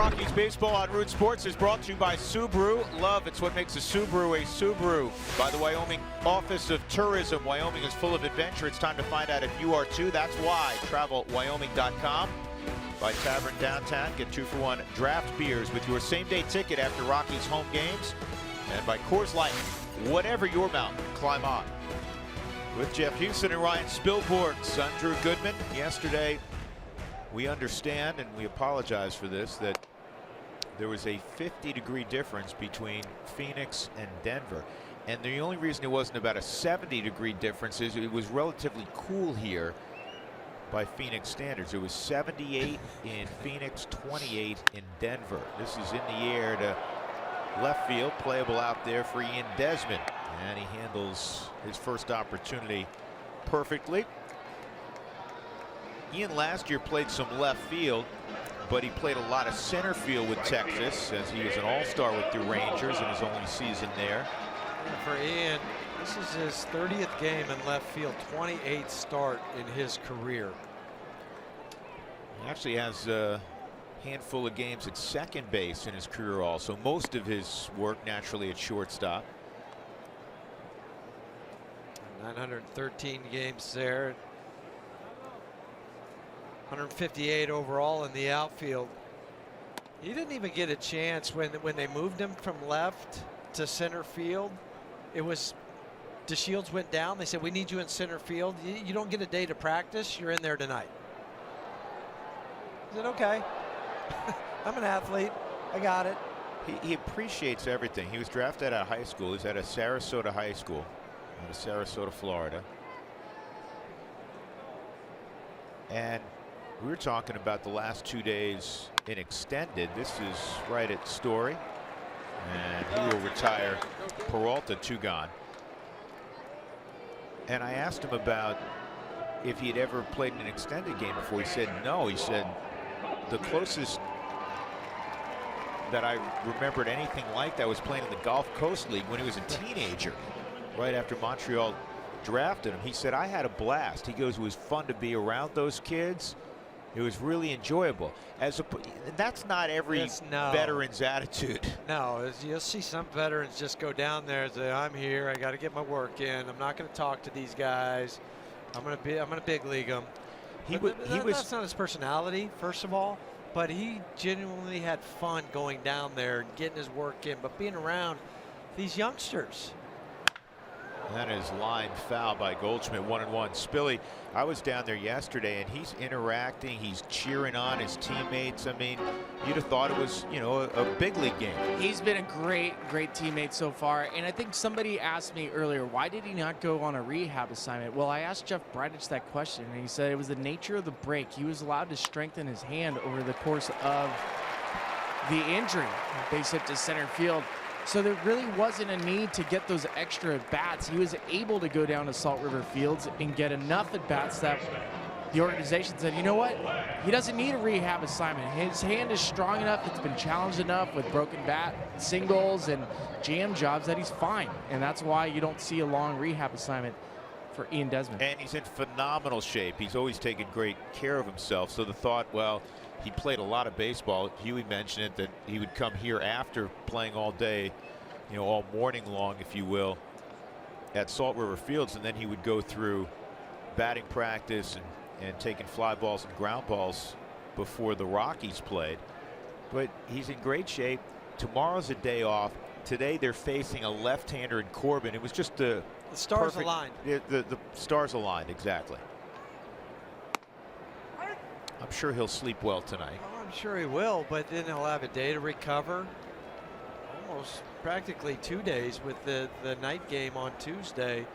Rockies baseball on Root Sports is brought to you by Subaru. Love, it's what makes a Subaru a Subaru. By the Wyoming Office of Tourism. Wyoming is full of adventure. It's time to find out if you are too. That's why. TravelWyoming.com. By Tavern Downtown. Get 2-for-1 draft beers with your same-day ticket after Rockies home games. And by Coors Light. Whatever your mountain, climb on. With Jeff Houston and Ryan Spilborghs, I'm Drew Goodman. Yesterday, we understand, and we apologize for this, that there was a 50-degree difference between Phoenix and Denver. And the only reason it wasn't about a 70-degree difference is it was relatively cool here by Phoenix standards. It was 78 in Phoenix, 28 in Denver. This is in the air to left field, playable out there for Ian Desmond. And he handles his first opportunity perfectly. Ian last year played some left field, but he played a lot of center field with Texas, as he was an all-star with the Rangers in his only season there. And for Ian, this is his 30th game in left field, 28th start in his career. He actually has a handful of games at second base in his career also. Most of his work naturally at shortstop. 913 games there. 158 overall in the outfield. He didn't even get a chance when they moved him from left to center field. It was DeShields went down. They said, we need you in center field. You don't get a day to practice. You're in there tonight. He said, okay. I'm an athlete. I got it. He appreciates everything. He was drafted out of high school. He's at a Sarasota high school out of Sarasota, Florida. And we were talking about the last 2 days in extended. This is right at Story. And he will retire Peralta, 2 gone. And I asked him about if he had ever played in an extended game before. He said no. He said the closest that I remembered anything like that was playing in the Gulf Coast League when he was a teenager, right after Montreal drafted him. He said, I had a blast. He goes, it was fun to be around those kids. It was really enjoyable. That's not every veteran's attitude. No, you'll see some veterans just go down there and say, I'm here. I got to get my work in. I'm not going to talk to these guys. I'm going to big league them. That's not his personality, first of all. But he genuinely had fun going down there and getting his work in. But being around these youngsters. That is line foul by Goldschmidt, 1-1. Spilly, I was down there yesterday and he's interacting, he's cheering on his teammates. I mean, you'd have thought it was, you know, a big league game. He's been a great teammate so far. And I think somebody asked me earlier, why did he not go on a rehab assignment? Well, I asked Jeff Bridich that question and he said it was the nature of the break. He was allowed to strengthen his hand over the course of the injury. Base hit to center field. So there really wasn't a need to get those extra at-bats. He was able to go down to Salt River Fields and get enough at-bats that the organization said, you know what? He doesn't need a rehab assignment. His hand is strong enough. It's been challenged enough with broken bat, singles, and jam jobs that he's fine. And that's why you don't see a long rehab assignment for Ian Desmond. And he's in phenomenal shape. He's always taken great care of himself. So the thought, well, he played a lot of baseball. Huey mentioned it, that he would come here after playing all day, you know, all morning long, if you will, at Salt River Fields, and then he would go through batting practice and taking fly balls and ground balls before the Rockies played. But he's in great shape. Tomorrow's a day off. Today they're facing a left-hander in Corbin. It was just the stars aligned. The stars aligned, exactly. I'm sure he'll sleep well tonight. Oh, I'm sure he will, but then he'll have a day to recover. Almost practically 2 days with the night game on Tuesday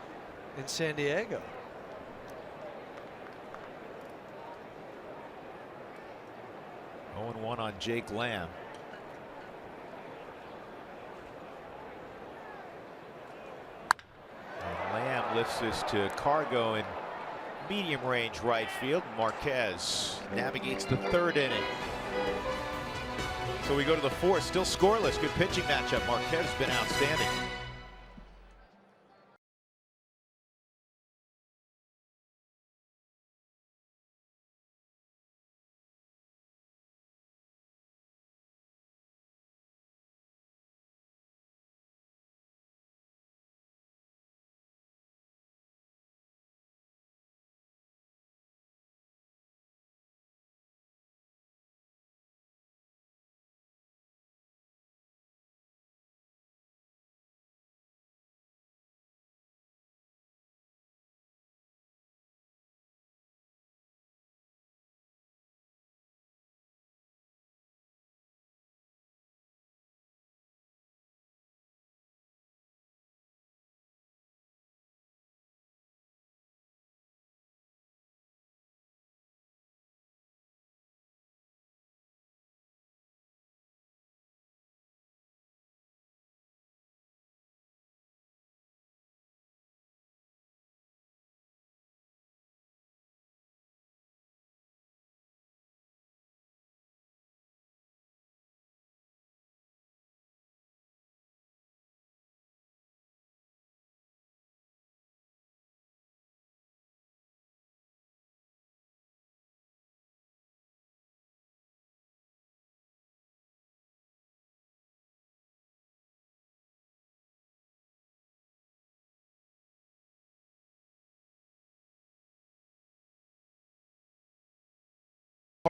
in San Diego. One on Jake Lamb. And Lamb lifts this to Cargo in medium range right field. Marquez navigates the 3rd inning. So we go to the 4th, still scoreless. Good pitching matchup. Marquez has been outstanding.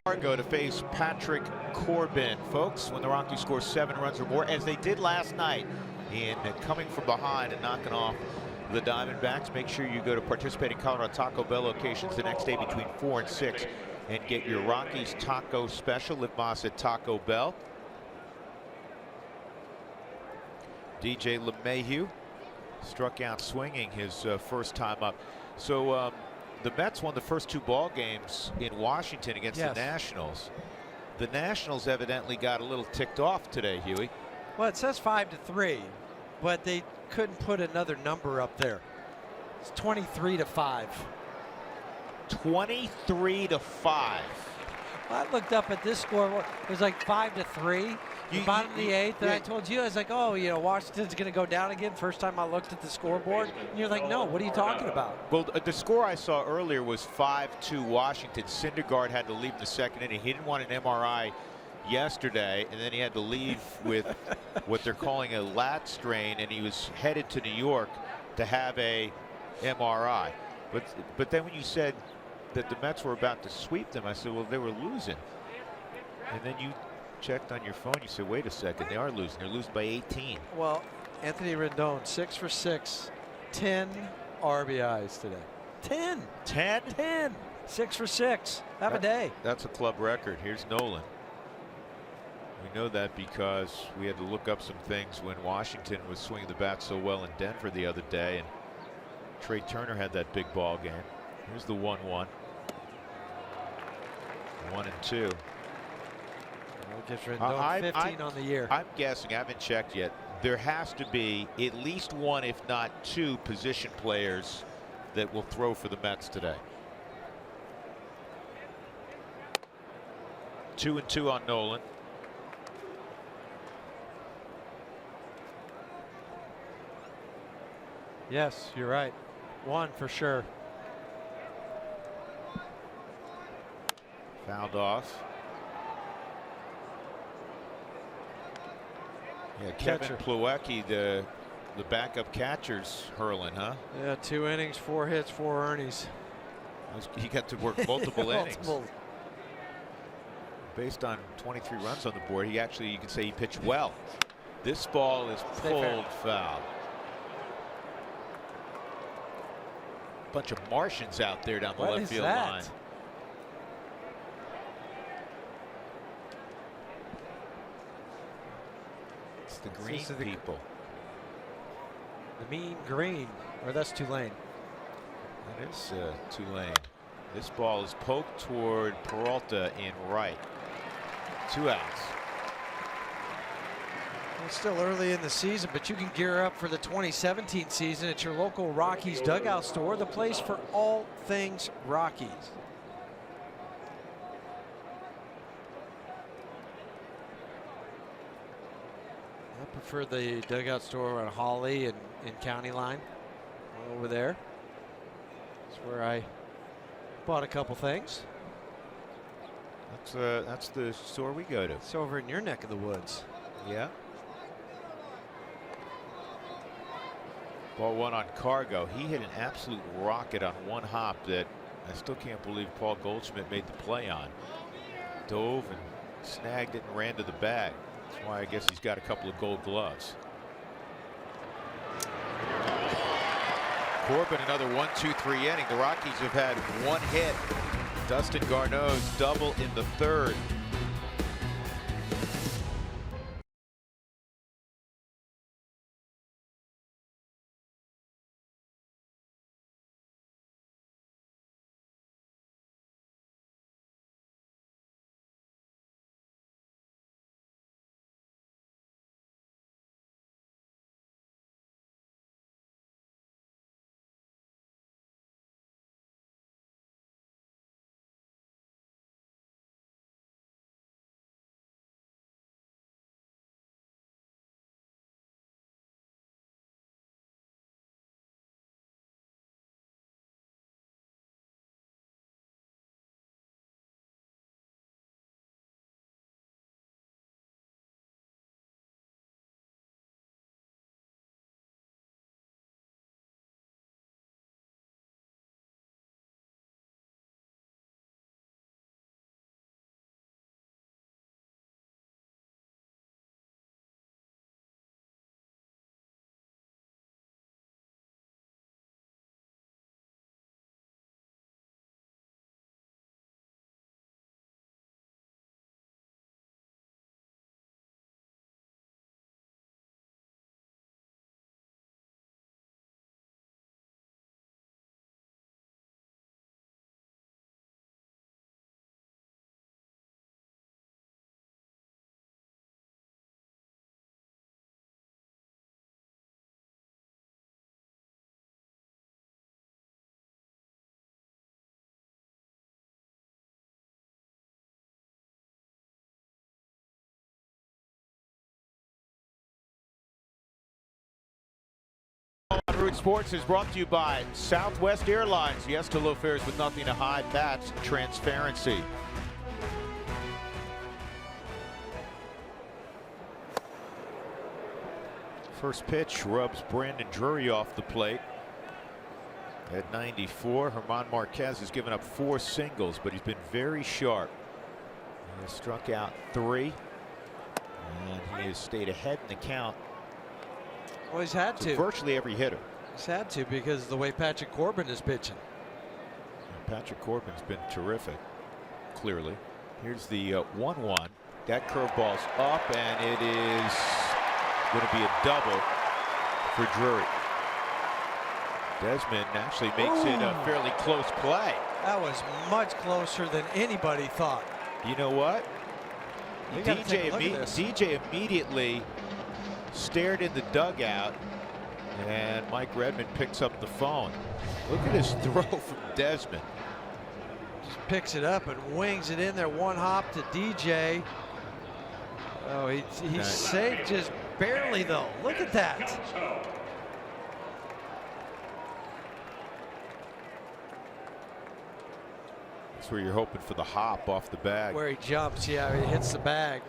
Cargo to face Patrick Corbin. Folks, when the Rockies score 7 runs or more, as they did last night in coming from behind and knocking off the Diamondbacks, make sure you go to participating Colorado Taco Bell locations the next day between 4 and 6 and get your Rockies taco special. Live Moss at Taco Bell. DJ LeMahieu struck out swinging his first time up. So the Mets won the first 2 ball games in Washington against the Nationals. The Nationals evidently got a little ticked off today, Huey. Well, it says 5-3, but they couldn't put another number up there. It's 23-5. 23-5. Well, I looked up at this score. It was like 5-3. Bottom of the 8th, and I told you, I was like, oh, you know, Washington's going to go down again. First time I looked at the scoreboard, and you're like, no, what are you talking about? Well, the score I saw earlier was 5-2 Washington. Syndergaard had to leave in the second inning. He didn't want an MRI yesterday, and then he had to leave with what they're calling a lat strain, and he was headed to New York to have a MRI. But then when you said that the Mets were about to sweep them, I said, well, they were losing. And then you checked on your phone, you said, wait a second, they are losing. They're losing by 18. Well, Anthony Rendon, 6 for 6, 10 RBIs today. 10. 10? 10. 6 for 6. Have a day. That's a club record. Here's Nolan. We know that because we had to look up some things when Washington was swinging the bat so well in Denver the other day, and Trey Turner had that big ball game. Here's the 1-1. 1 and 2. Gives Rendon 15 on the year. I'm guessing, I haven't checked yet, there has to be at least 1, if not 2, position players that will throw for the Mets today. 2 and 2 on Nolan. Yes, you're right. 1 for sure. Fouled off. Yeah, Kevin Plawecki, the backup catcher's hurling, huh? Yeah, 2 innings, 4 hits, 4 earnings. He got to work multiple innings. Multiple. Based on 23 runs on the board, he actually, you can say he pitched well. This ball is pulled foul. Bunch of Martians out there down the left field line. It's the green people. The mean green, or that's Tulane. That is Tulane. This ball is poked toward Peralta in right. 2 outs. It's still early in the season, but you can gear up for the 2017 season at your local Rockies dugout store, the place for all things Rockies. I prefer the dugout store on Holly and in County Line over there. That's where I bought a couple things. That's the store we go to. It's over in your neck of the woods. Yeah. Ball 1 on Cargo. He hit an absolute rocket on 1 hop that I still can't believe Paul Goldschmidt made the play on. Dove and snagged it and ran to the bag. That's why I guess he's got a couple of gold gloves. Corbin, another 1-2-3 inning. The Rockies have had 1 hit. Dustin Garneau's double in the 3rd. Root Sports is brought to you by Southwest Airlines. Yes to low fares with nothing to hide. That's transparency. First pitch rubs Brandon Drury off the plate. At 94, German Marquez has given up 4 singles, but he's been very sharp. He has struck out 3, and he has stayed ahead in the count. Well, he's had to. Virtually every hitter. He's had to because of the way Patrick Corbin is pitching. And Patrick Corbin's been terrific, clearly. Here's the 1-1. That curveball's up, and it is going to be a double for Drury. Desmond actually makes it a fairly close play. That was much closer than anybody thought. You know what? DJ immediately stared in the dugout, and Mike Redmond picks up the phone. Look at his throw from Desmond. Just picks it up and wings it in there. One hop to DJ. Oh, he's safe just barely, though. Look at that. That's where you're hoping for the hop off the bag. Where he jumps, yeah, he hits the bag.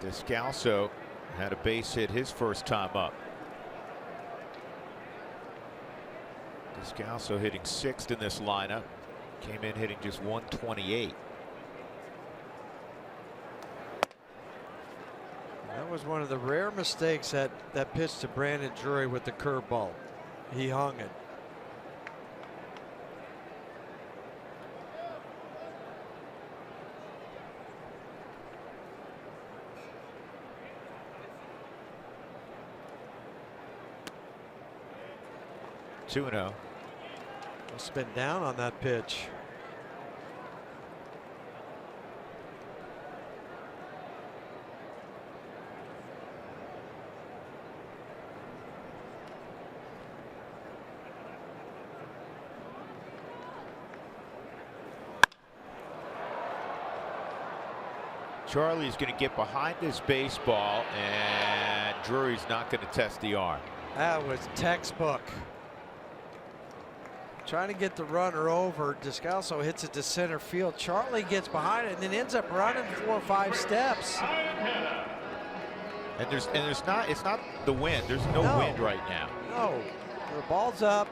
Descalso had a base hit his first time up. Descalso hitting 6th in this lineup. Came in hitting just 128. That was one of the rare mistakes that pitch to Brandon Drury with the curveball. He hung it. Two-0. Must have been down on that pitch. Charlie's going to get behind his baseball, and Drury's not going to test the arm. That was textbook. Trying to get the runner over. Descalso hits it to center field. Charlie gets behind it and then ends up running 4 or 5 steps. And it's not the wind. There's no wind right now. No, the ball's up.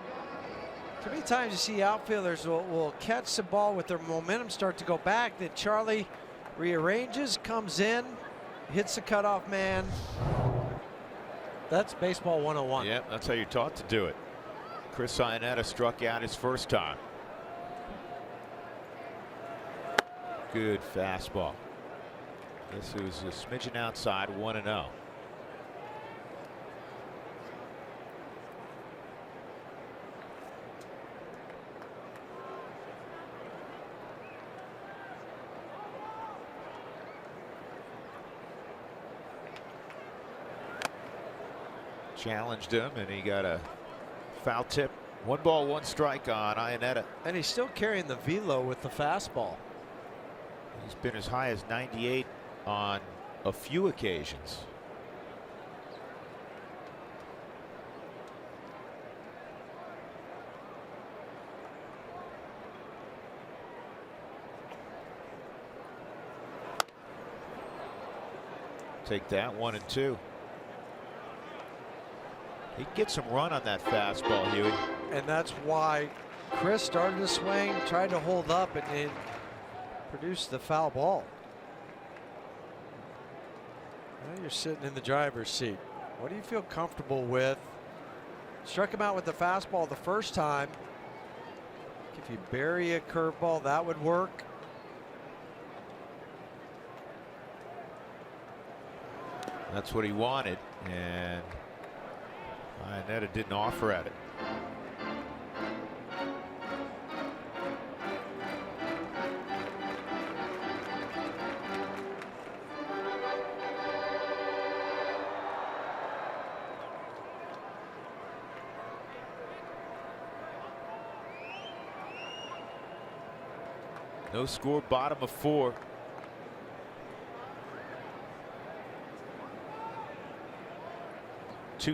Too many times you see outfielders will catch the ball with their momentum start to go back. Then Charlie rearranges, comes in, hits the cutoff man. That's baseball 101. Yep, that's how you're taught to do it. Chris Iannetta struck out his first time. Good fastball. This was a smidgen outside, 1-0. Challenged him, and he got a foul tip. 1 ball, 1 strike on Iannetta. And he's still carrying the velo with the fastball. He's been as high as 98 on a few occasions. Take that, 1-2. He can get some run on that fastball, Huey. And that's why Chris started to swing, tried to hold up, and then produced the foul ball. Now you're sitting in the driver's seat. What do you feel comfortable with? Struck him out with the fastball the first time. If you bury a curveball, that would work. That's what he wanted, and Iannetta didn't offer at it. No score, bottom of 4.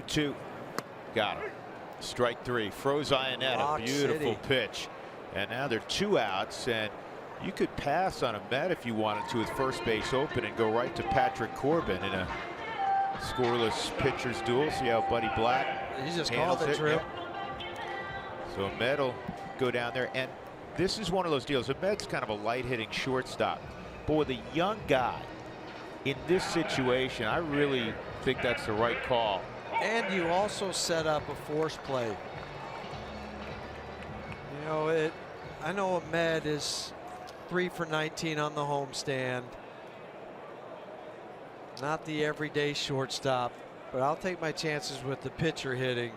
Two. Got him. Strike 3. Froze Ionetta. Rock Beautiful City. pitch. And now they're 2 outs, and you could pass on a Met if you wanted to with first base open and go right to Patrick Corbin in a scoreless pitcher's duel. See how Buddy Black He just handles called it, Drew. Yep. So Met will go down there, and this is one of those deals. Ahmed's kind of a light-hitting shortstop, but with a young guy in this situation, I really think that's the right call. And you also set up a force play. You know, I know Ahmed is 3 for 19 on the homestand. Not the everyday shortstop, but I'll take my chances with the pitcher hitting,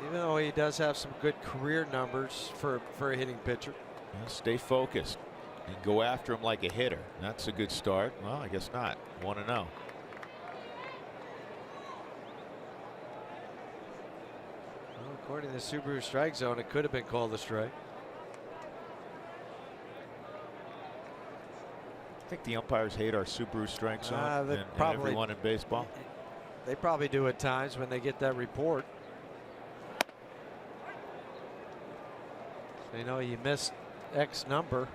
even though he does have some good career numbers for a hitting pitcher. Well, stay focused and go after him like a hitter. That's a good start. Well, I guess not. 1-0. Well, according to the Subaru strike zone, it could have been called a strike. I think the umpires hate our Subaru strike zone and everyone in baseball. They probably do at times when they get that report. They know you missed X number.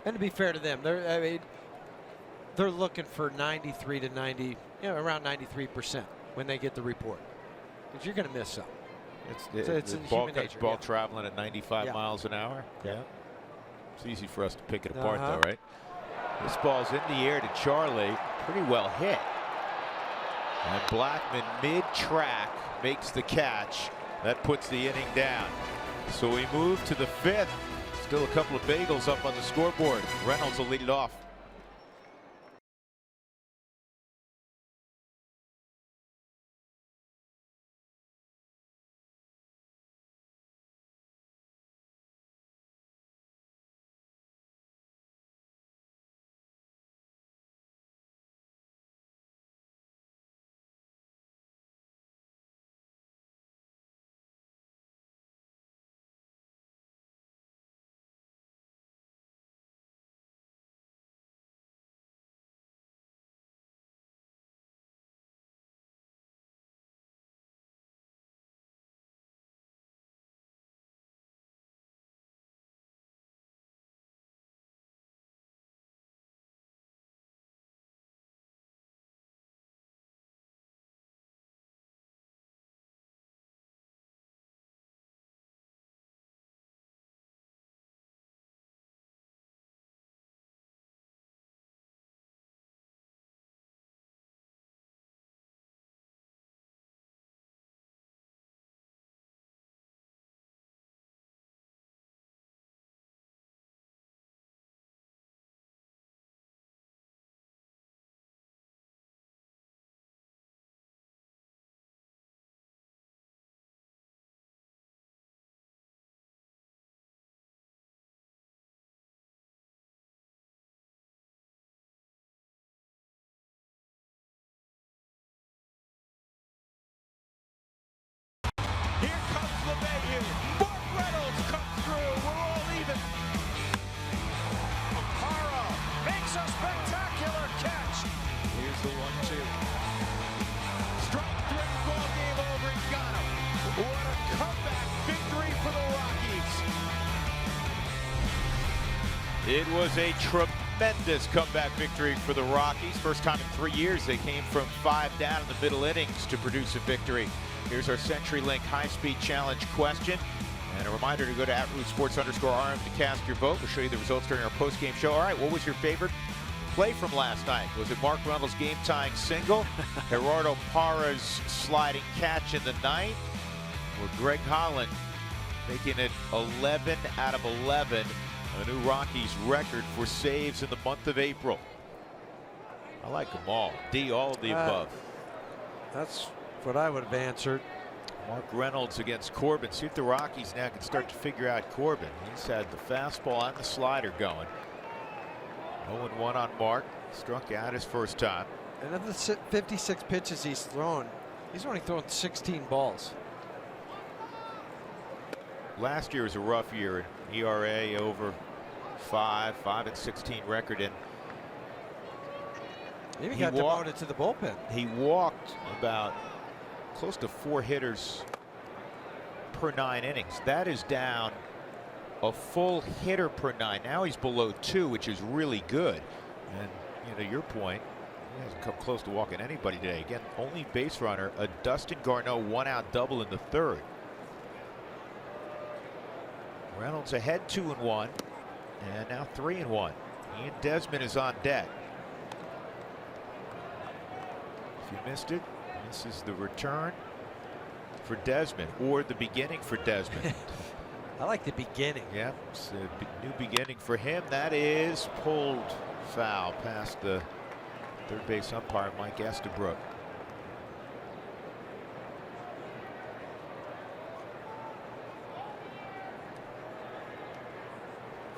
And to be fair to them, they're looking for 93 to 90, you know, around 93% when they get the report. Because you're going to miss some. It's in human nature. Ball traveling at 95 miles an hour. Yeah. It's easy for us to pick it apart, though, right? This ball's in the air to Charlie. Pretty well hit. And Blackman mid-track makes the catch. That puts the inning down. So we move to the 5th. Still a couple of bagels up on the scoreboard. Reynolds will lead it off. It was a tremendous comeback victory for the Rockies. First time in 3 years they came from 5 down in the middle innings to produce a victory. Here's our CenturyLink high-speed challenge question. And a reminder to go to @RootSports_RM to cast your vote. We'll show you the results during our post-game show. All right, what was your favorite play from last night? Was it Mark Reynolds' game-tying single, Gerardo Parra's sliding catch in the ninth, or Greg Holland making it 11 out of 11, a new Rockies record for saves in the month of April? I like them all. D, all of the above. That's what I would have answered. Mark Reynolds against Corbin. See if the Rockies now can start to figure out Corbin. He's had the fastball and the slider going. 0-1 on Mark. Struck out his first time. And of the 56 pitches he's thrown, he's only thrown 16 balls. Last year was a rough year. ERA over 5, 5-16 record, and he got demoted to the bullpen. He walked about close to 4 hitters per 9 innings. That is down a full hitter per 9. Now he's below 2, which is really good. And you know, your point, he hasn't come close to walking anybody today. Again, only base runner, a Dustin Garneau 1-out double in the 3rd. Reynolds ahead 2-1, and now 3-1. Ian Desmond is on deck. If you missed it, this is the return for Desmond, or the beginning for Desmond. I like the beginning. Yeah, it's a new beginning for him. That is pulled foul past the third base umpire, Mike Estabrook.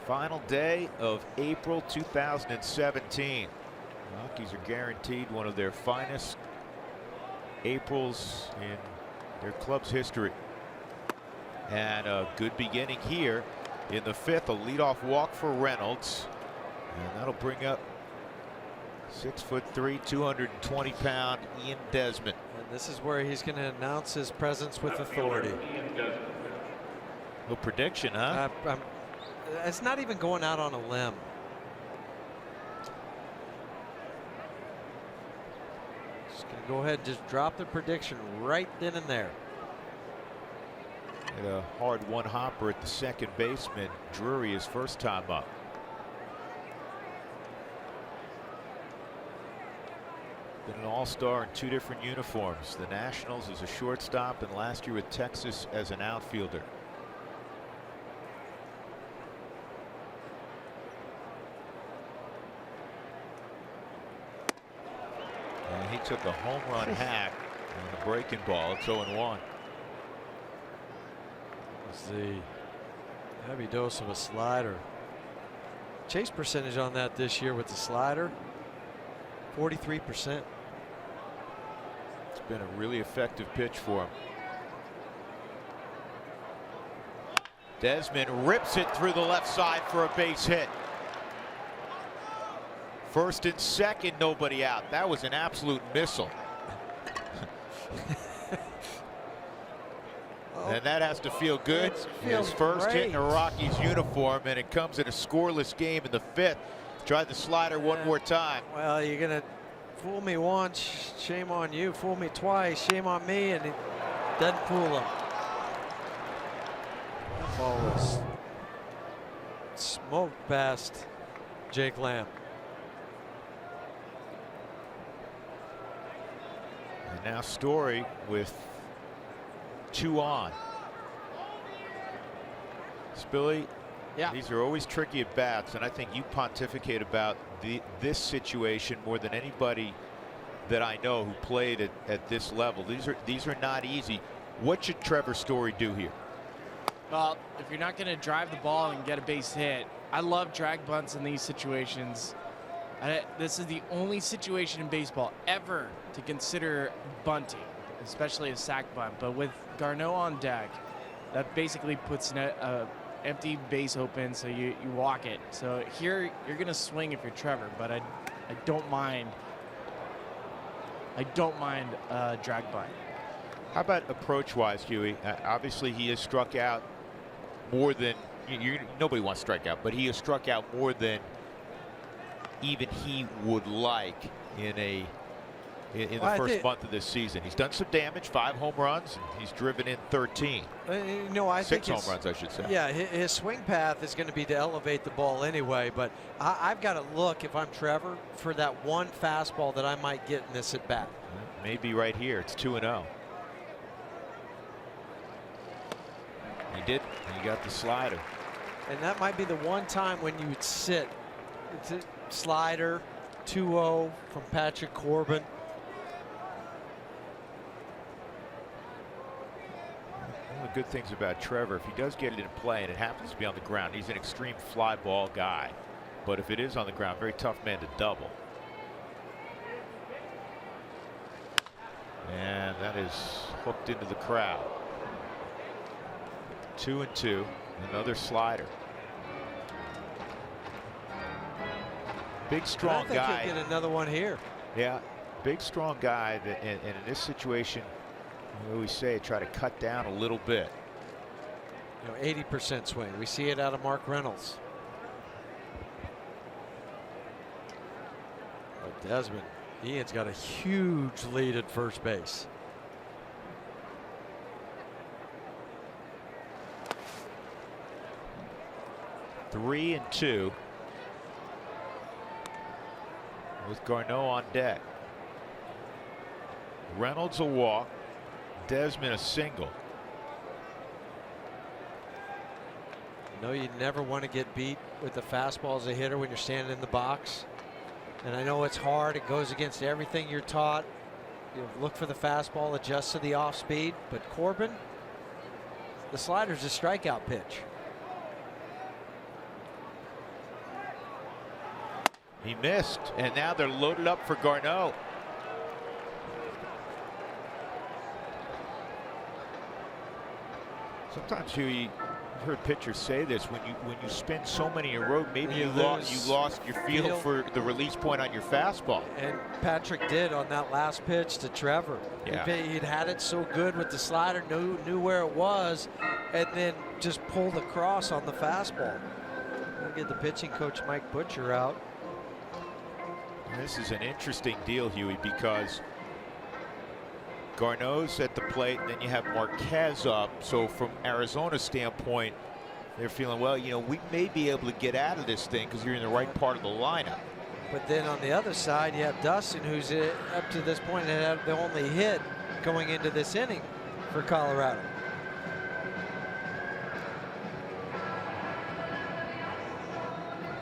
Final day of April 2017. Rockies are guaranteed one of their finest Aprils in their club's history. And a good beginning here in the 5th. A leadoff walk for Reynolds. And that'll bring up 6'3", 220-pound Ian Desmond. And this is where he's going to announce his presence with authority. No prediction, huh? It's not even going out on a limb. Just going to go ahead and just drop the prediction right then and there. And a hard one-hopper at the second baseman. Drury his first time up. Been an all-star in 2 different uniforms. The Nationals as a shortstop, and last year with Texas as an outfielder. And he took a home run hack on the breaking ball. It's 0-1. It's the heavy dose of a slider. Chase percentage on that this year with the slider, 43%. It's been a really effective pitch for him. Desmond rips it through the left side for a base hit. First and second, nobody out. That was an absolute missile. And that has to feel good. His first hit in a Rockies uniform, and it comes in a scoreless game in the 5th. Try the slider one more time. Well, you're going to fool me once, shame on you. Fool me twice, shame on me, and it doesn't fool him. That ball was smoked past Jake Lamb. And now Story with 2 on. Spilly, yeah, these are always tricky at bats, and I think you pontificate about this situation more than anybody that I know who played at this level. These are not easy. What should Trevor Story do here? Well, if you're not going to drive the ball and get a base hit, I love drag bunts in these situations. This is the only situation in baseball ever to consider bunting, especially a sac bunt. But with Garneau on deck, that basically puts a empty base open, so you walk it. So here you're going to swing if you're Trevor, but I don't mind. I don't mind drag bunt. How about approach-wise, Huey? Obviously, he has struck out more than nobody wants to strike out, but he has struck out more than even he would like in the first month of this season. He's done some damage, 5 home runs, and he's driven in 13. I 6 think home runs, I should say. Yeah, his swing path is going to be to elevate the ball anyway, but I've got to look, if I'm Trevor, for that one fastball that I might get in this at bat. Maybe right here. It's 2-0. He did. He got the slider. And that might be the one time when you would sit. It's a slider, 2-0 from Patrick Corbin. One of the good things about Trevor, if he does get it in play and it happens to be on the ground, he's an extreme fly ball guy. But if it is on the ground, very tough man to double. And that is hooked into the crowd. 2-2. Another slider. Big, strong guy. I think he'll get another one here. Yeah, big, strong guy. And in this situation, We always say try to cut down a little bit. You know, 80% swing. We see it out of Mark Reynolds. But Desmond, Ian's got a huge lead at first base. Three and two with Garneau on deck. Reynolds a walk, Desmond a single. You know, you never want to get beat with the fastball as a hitter when you're standing in the box. And I know it's hard. It goes against everything you're taught. You look for the fastball, adjust to the off speed. But Corbin, the slider's a strikeout pitch. He missed, and now they're loaded up for Garneau. Sometimes you heard pitchers say this, when you spin so many in a row, maybe you lost your feel for the release point on your fastball. And Patrick did on that last pitch to Trevor. Yeah. He'd had it so good with the slider, knew where it was, and then just pulled across on the fastball. We'll get the pitching coach Mike Butcher out. This is an interesting deal, Huey, because Garneau's at the plate, and then you have Marquez up. So from Arizona's standpoint, they're feeling, well, you know, we may be able to get out of this thing because you're in the right part of the lineup. But then on the other side, you have Dustin, who's up to this point had the only hit going into this inning for Colorado.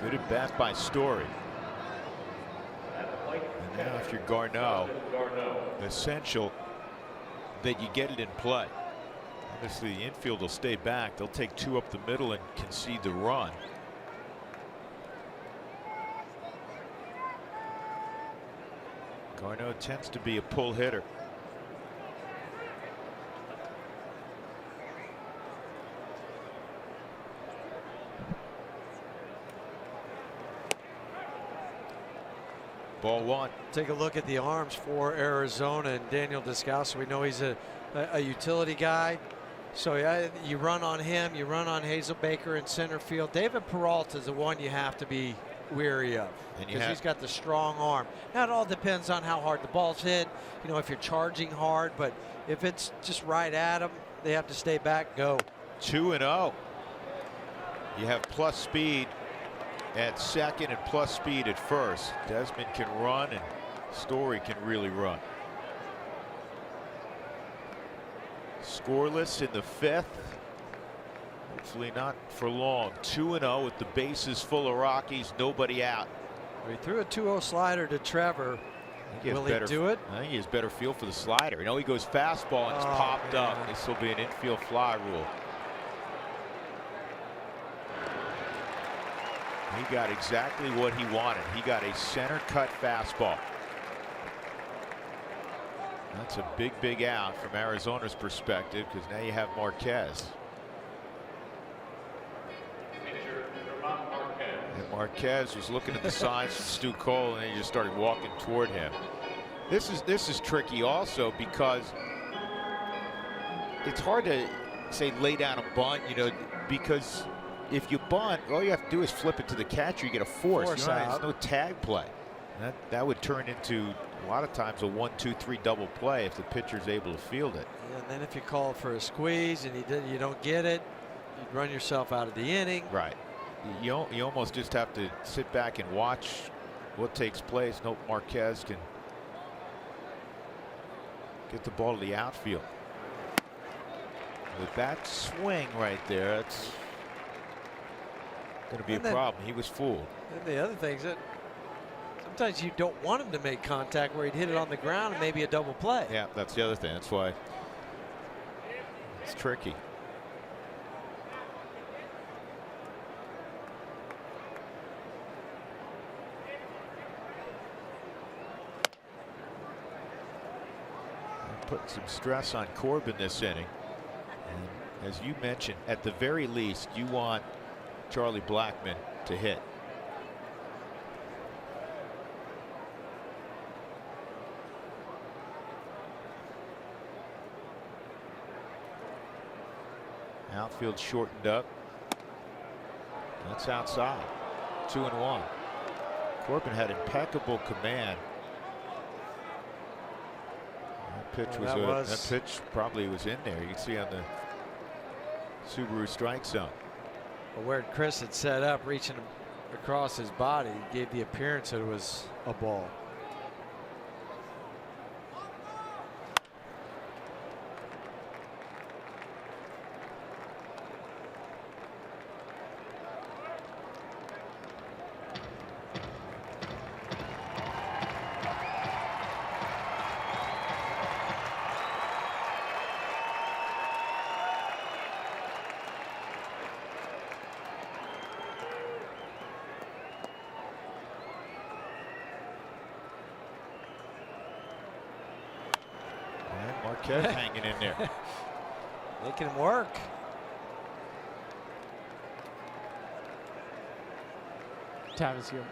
Good at bat by Story. And now if you're Garneau, essential that you get it in play. Obviously the infield will stay back. They'll take two up the middle and concede the run. Garneau tends to be a pull hitter. Ball one. Take a look at the arms for Arizona and Daniel Descalso. We know he's a utility guy. So yeah, you run on him, you run on Hazel Baker in center field. David Peralta is the one you have to be weary of because he's got the strong arm. Now it all depends on how hard the ball's hit. You know, if you're charging hard, but if it's just right at him, they have to stay back, go. 2-0. You have plus speed at second and plus speed at first. Desmond can run and Story can really run. Scoreless in the fifth. Hopefully not for long. 2-0 with the bases full of Rockies, nobody out. He threw a 2-0 slider to Trevor. Will he do it? I think he has better feel for the slider. You know, he goes fastball and it's popped up. This will be an infield fly rule. He got exactly what he wanted. He got a center cut fastball. That's a big out from Arizona's perspective because now you have Marquez. And Marquez was looking at the signs from Stu Cole and he just started walking toward him. This is tricky also because it's hard to say lay down a bunt, you know, because if you bunt, all you have to do is flip it to the catcher. You get a force. You know, there's no tag play. That would turn into a lot of times a 1-2-3 double play if the pitcher's able to field it. Yeah, and then if you call for a squeeze and you don't get it, you'd run yourself out of the inning. Right. You almost just have to sit back and watch what takes place. Nope, Marquez can get the ball to the outfield. With that swing right there, it's going to be a problem. He was fooled. And the other thing is that sometimes you don't want him to make contact where he'd hit it on the ground and maybe a double play. Yeah, that's the other thing. That's why it's tricky. Putting some stress on Corbin this inning. And as you mentioned, at the very least, you want Charlie Blackmon to hit. Outfield shortened up. That's outside. 2-1. Corbin had impeccable command. That pitch probably was in there. You can see on the Subaru strike zone. Well, where Chris had set up, reaching across his body, gave the appearance that it was a ball. Marquez hanging in there. Making him work. Tavis here.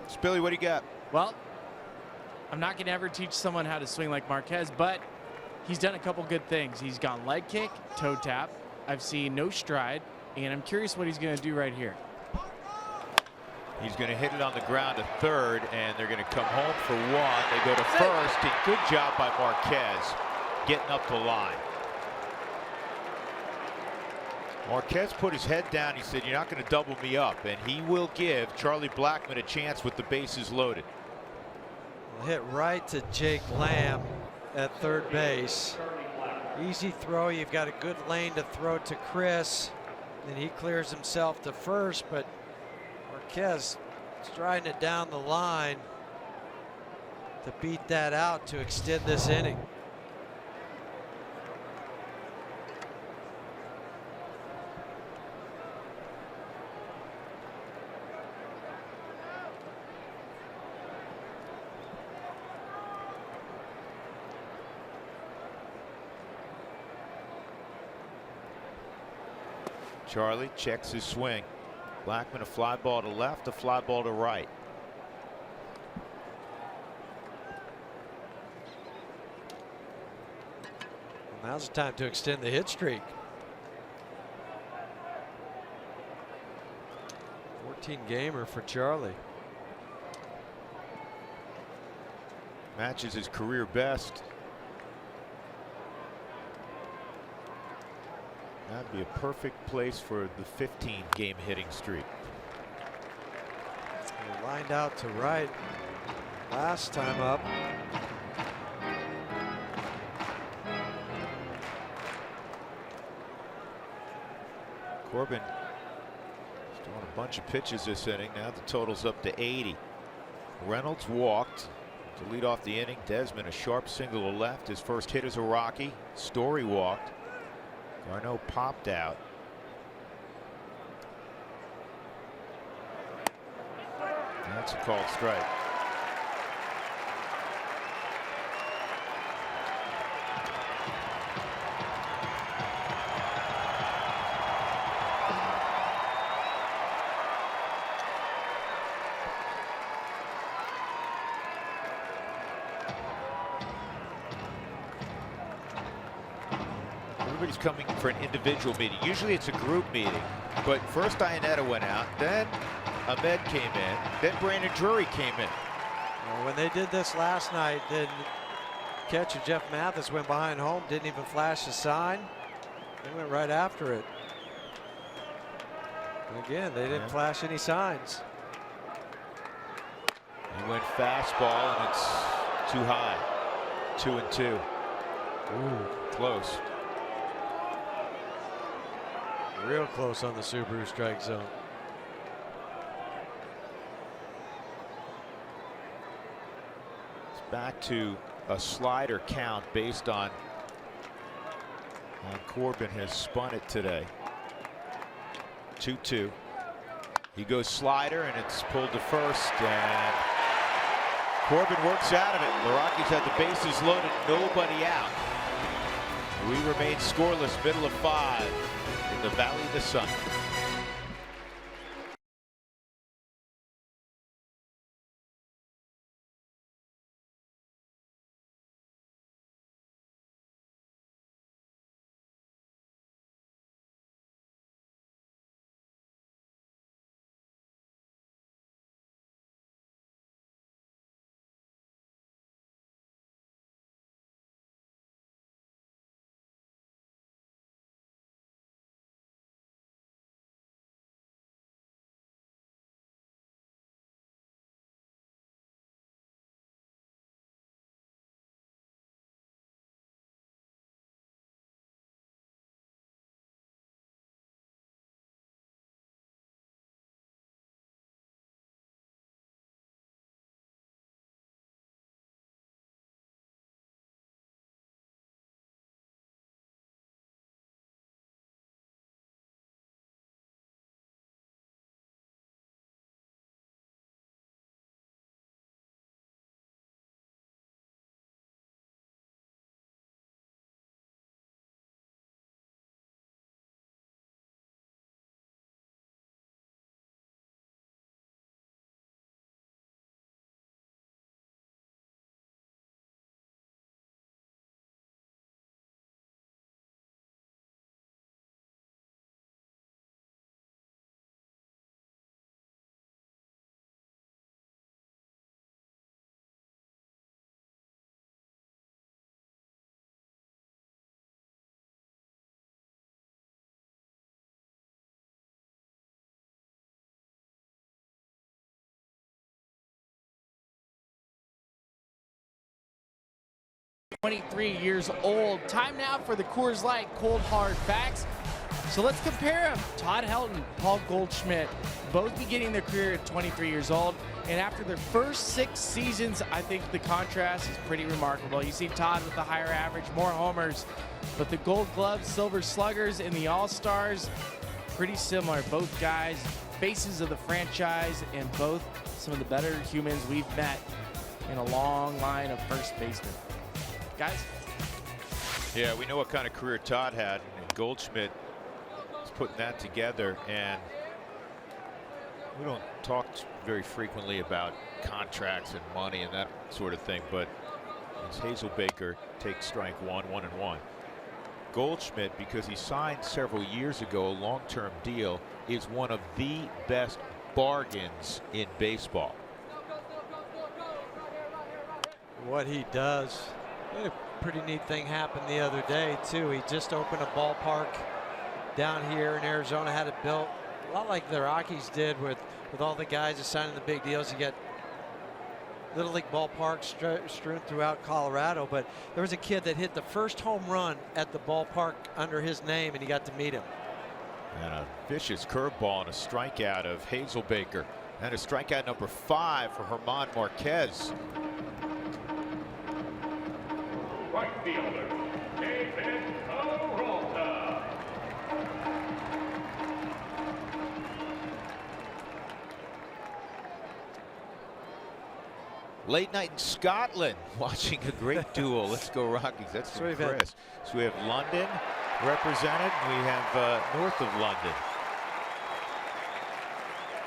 Spilly, what do you got? Well, I'm not going to ever teach someone how to swing like Marquez, but he's done a couple good things. He's gone leg kick, toe tap. I've seen no stride, and I'm curious what he's going to do right here. He's going to hit it on the ground to third, and they're going to come home for one. They go to first, and good job by Marquez getting up the line. Marquez put his head down. He said, "You're not going to double me up," and he will give Charlie Blackmon a chance with the bases loaded. Hit right to Jake Lamb at third base. Easy throw. You've got a good lane to throw to Chris. Then he clears himself to first, but Marquez striding it down the line to beat that out to extend this inning. Charlie checks his swing. Blackmon a fly ball to left, a fly ball to right. Now's the time to extend the hit streak. 14 gamer for Charlie. Matches his career best. That'd be a perfect place for the 15-game hitting streak. He lined out to right last time up. Corbin is throwing a bunch of pitches this inning. Now the total's up to 80. Reynolds walked to lead off the inning. Desmond a sharp single to left. His first hit as a Rocky. Story walked. Garneau popped out. That's a called strike. Everybody's coming for an individual meeting. Usually it's a group meeting, but first Ionetta went out, then Ahmed came in, then Brandon Drury came in. Well, when they did this last night, then catcher Jeff Mathis went behind home, didn't even flash the sign. They went right after it. And again, they didn't flash any signs. He went fastball, and it's too high. 2-2. Ooh, close. Real close on the Subaru strike zone. It's back to a slider count based on how Corbin has spun it today. 2-2. He goes slider, and it's pulled to first, and Corbin works out of it. The Rockies had the bases loaded, nobody out. We remain scoreless, middle of 5 in the Valley of the Sun. 23 years old. Time now for the Coors Light Cold Hard Facts. So let's compare them. Todd Helton, Paul Goldschmidt, both beginning their career at 23 years old. And after their first 6 seasons, I think the contrast is pretty remarkable. You see Todd with the higher average, more homers, but the Gold Gloves, Silver Sluggers, and the All-Stars, pretty similar. Both guys, faces of the franchise, and both some of the better humans we've met in a long line of first basemen. Guys? Yeah, we know what kind of career Todd had, and Goldschmidt is putting that together, and we don't talk very frequently about contracts and money and that sort of thing, but as Hazelbaker takes strike one and one. Goldschmidt, because he signed several years ago a long-term deal, is one of the best bargains in baseball. What he does, he had a pretty neat thing happen the other day too. He just opened a ballpark down here in Arizona, had it built a lot like the Rockies did with all the guys signing the big deals. You get Little League ballparks strewn throughout Colorado, but there was a kid that hit the first home run at the ballpark under his name, and he got to meet him. And a vicious curveball and a strikeout of Hazelbaker. And a strikeout number 5 for German Marquez. Right fielder, David Peralta. Late night in Scotland, watching a great duel. Let's go Rockies. That's from Chris. So we have London represented, and we have north of London.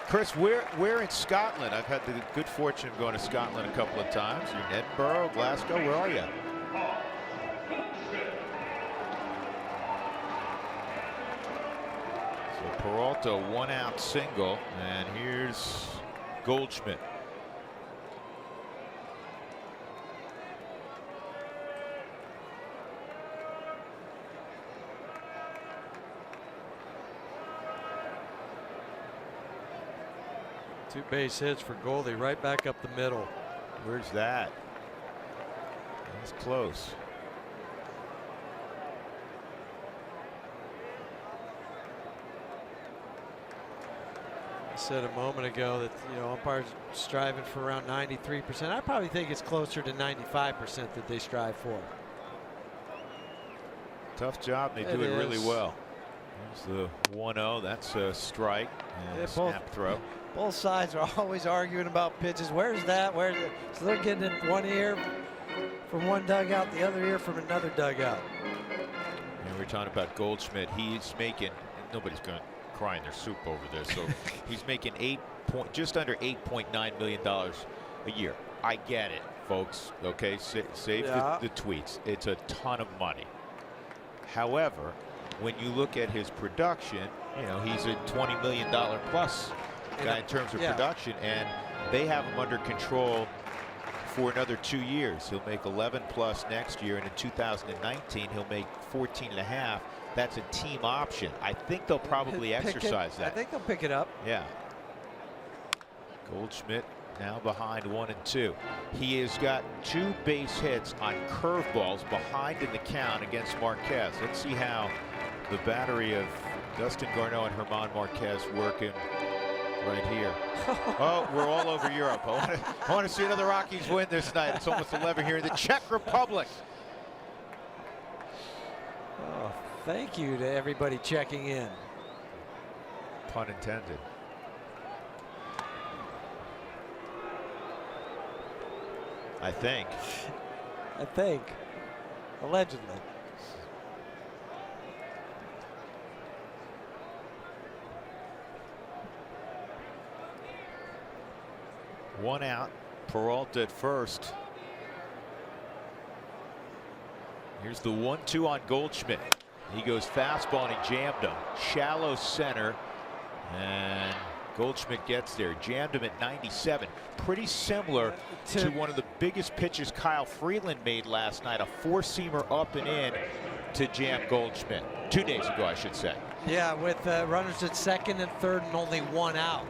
Chris, where in Scotland? I've had the good fortune of going to Scotland a couple of times. You're in Edinburgh, Glasgow. Where are you? So Peralta, 1-out single, and here's Goldschmidt. Two base hits for Goldie, right back up the middle. Where's that? That's close. I said a moment ago that, you know, umpires striving for around 93%. I probably think it's closer to 95% that they strive for. Tough job. They do it really well. There's the 1-0. That's a strike and a snap throw. Both sides are always arguing about pitches. Where's that? Where's it? So they're getting in one ear from one dugout, the other ear from another dugout. And we're talking about Goldschmidt. He's making, nobody's going to cry in their soup over this. So he's making just under $8.9 million a year. I get it, folks. Okay, save the tweets. It's a ton of money. However, when you look at his production, you know, he's a $20 million plus guy in terms of production, and they have him under control for another 2 years. He'll make 11 plus next year, and in 2019 he'll make 14.5. That's a team option. I think they'll probably exercise that. I think they'll pick it up. Yeah. Goldschmidt now behind 1 and 2. He has got 2 base hits on curveballs behind in the count against Marquez. Let's see how the battery of Dustin Garneau and German Marquez working right here. Oh, we're all over Europe. I want to see another Rockies win this night. It's almost 11 here in the Czech Republic. Oh, thank you to everybody checking in. Pun intended. I think. Allegedly. One out. Peralta at first. Here's the 1-2 on Goldschmidt. He goes fastball and he jammed him. Shallow center. And Goldschmidt gets there. Jammed him at 97. Pretty similar to one of the biggest pitches Kyle Freeland made last night. A 4-seamer up and in to jam Goldschmidt. 2 days ago, I should say. Yeah, with runners at second and third and only 1 out.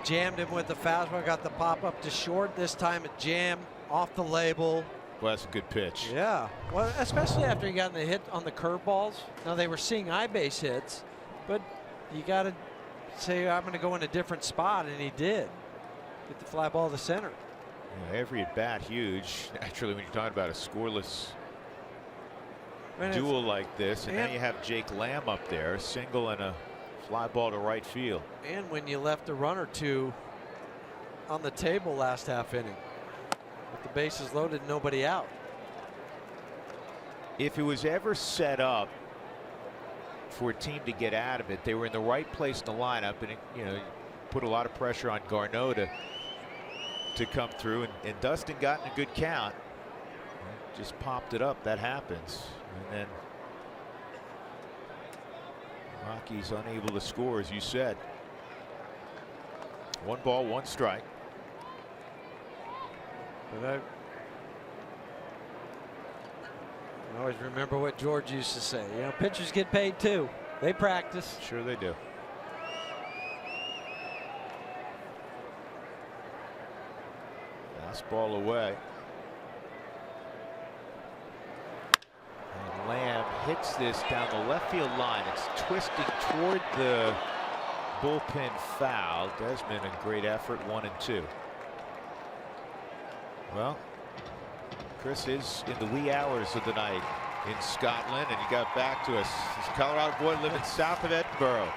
Jammed him with the fastball, got the pop up to short. This time it jammed off the label. Well, that's a good pitch. Yeah, well, especially after he got the hit on the curveballs. Now they were seeing eye base hits, but you got to say I'm going to go in a different spot, and he did. Get the fly ball to center. Yeah, every at bat huge. Naturally, when you're talking about a scoreless duel like this, and now you have Jake Lamb up there, a single and a fly ball to right field. And when you left a run or two on the table last half inning, with the bases loaded, nobody out. If it was ever set up for a team to get out of it, they were in the right place in the lineup, and it, you know, put a lot of pressure on Garneau to come through, and Dustin got in a good count. Just popped it up. That happens, and then Rockies unable to score, as you said. 1 ball, 1 strike. But I always remember what George used to say. You know, pitchers get paid too. They practice. Sure they do. Fastball away. And Lamb hits this down the left field line. It's twisting toward the bullpen foul. Desmond, a great effort, 1 and 2. Well, Chris is in the wee hours of the night in Scotland, and he got back to us. He's a Colorado boy living south of Edinburgh.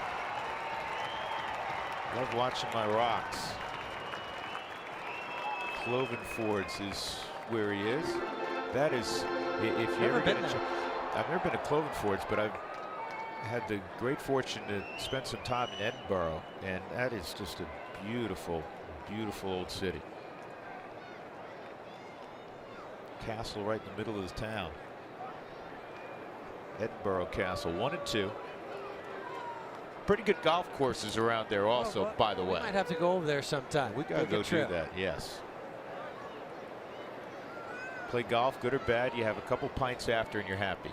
Love watching my Rocks. Clovenfords is where he is. That is, if you ever get a I've never been to Clovenfords, but I've had the great fortune to spend some time in Edinburgh, and that is just a beautiful, beautiful old city. Castle right in the middle of the town. Edinburgh Castle, 1 and 2. Pretty good golf courses around there also, by the way. We might have to go over there sometime. We gotta go do that, yes. Play golf, good or bad, you have a couple pints after and you're happy.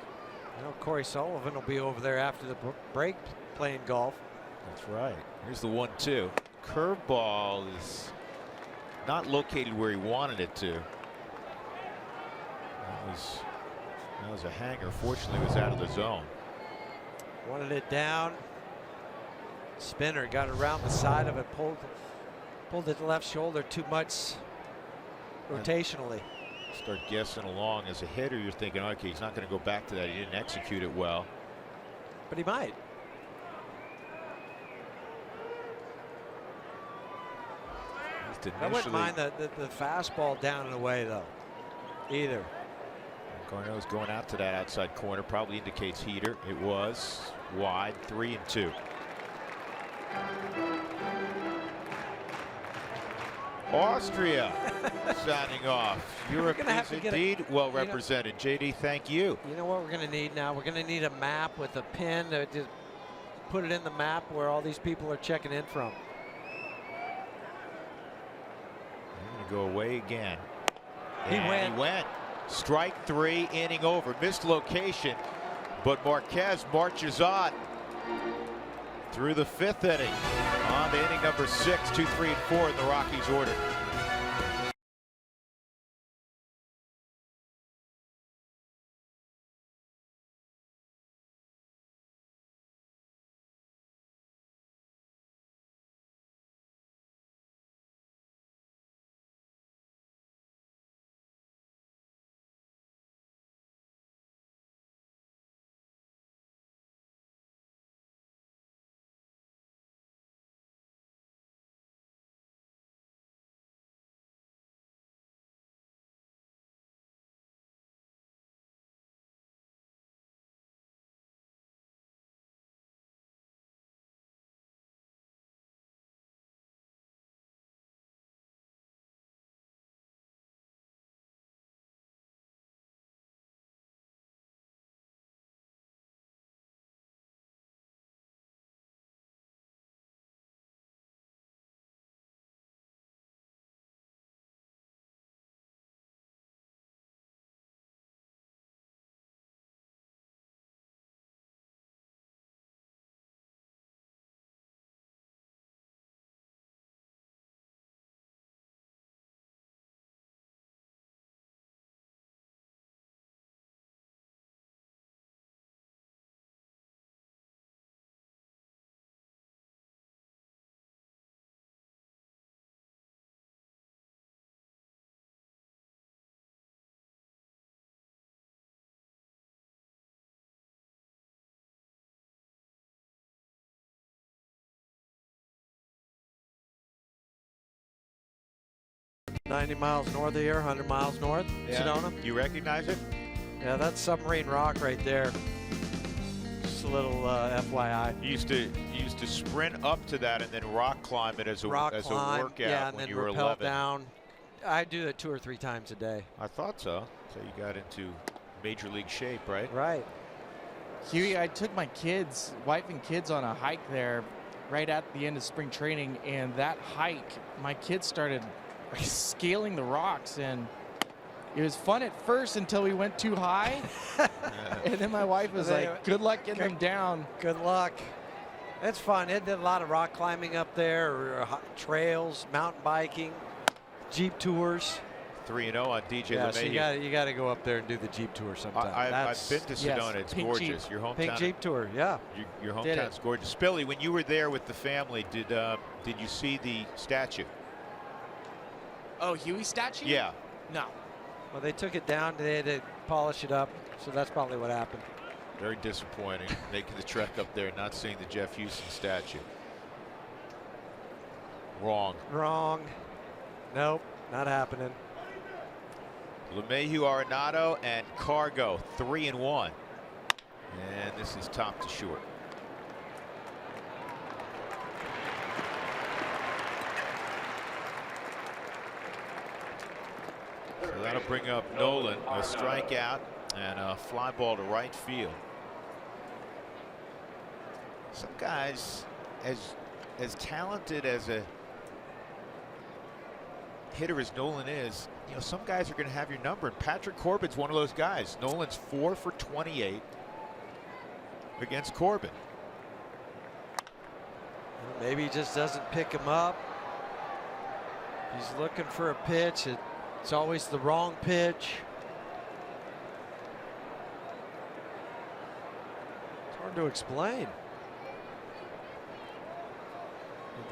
You know, Corey Sullivan will be over there after the break playing golf. That's right. Here's the 1-2. Curveball is not located where he wanted it to. That was a hanger. Fortunately, it was out of the zone. Wanted it down. Spinner got around the side of it, pulled it left shoulder too much rotationally. Start guessing along as a hitter. You're thinking, okay, he's not going to go back to that. He didn't execute it well. But he might. I wouldn't mind the fastball down and away, though, either. Garneau's going out to that outside corner. Probably indicates heater. It was wide, 3 and 2. Austria signing off. Europe is indeed well represented. JD, thank you. You know what we're going to need now? We're going to need a map with a pin to just put it in the map where all these people are checking in from. They're going to go away again. He went. Strike 3, inning over. Missed location, but Marquez marches on through the 5th inning. On to inning number 6, 2, 3, and 4 in the Rockies order. 90 miles north of here, 100 miles north, Sedona. You recognize it? Yeah, that's Submarine Rock right there. Just a little FYI. You used to sprint up to that and then rock climb it as a workout yeah, and when then you were rappel 11. down. I do that 2 or 3 times a day. I thought so. So you got into major league shape, right? Right. Huey, I took my kids, wife and kids, on a hike there right at the end of spring training, and that hike, my kids started scaling the rocks, and it was fun at first until we went too high. And then my wife was like, good luck getting them down. Good luck. It's fun. They did a lot of rock climbing up there, or trails, mountain biking, Jeep tours. 3-0 on DJ Yeah, so LeMahieu. you got to go up there and do the Jeep tour sometime. I've been to Sedona. It's Pink gorgeous. Jeep. Your hometown. Pink Jeep tour, yeah. Your Did hometown's it. gorgeous. Billy, when you were there with the family, did you see the statue? Oh, Huey statue? Yeah. No. Well, they took it down. They had to polish it up, so that's probably what happened. Very disappointing making the trek up there and not seeing the Jeff Houston statue. Wrong. Wrong. Nope, not happening. LeMahieu, Arenado, and Cargo, 3-1. And this is top to short. So that'll bring up Nolan, a strikeout and a fly ball to right field. Some guys, as talented as a hitter as Nolan is, you know, some guys are going to have your number, and Patrick Corbin's one of those guys. Nolan's 4 for 28 against Corbin. Maybe he just doesn't pick him up. He's looking for a pitch. It's always the wrong pitch. It's hard to explain.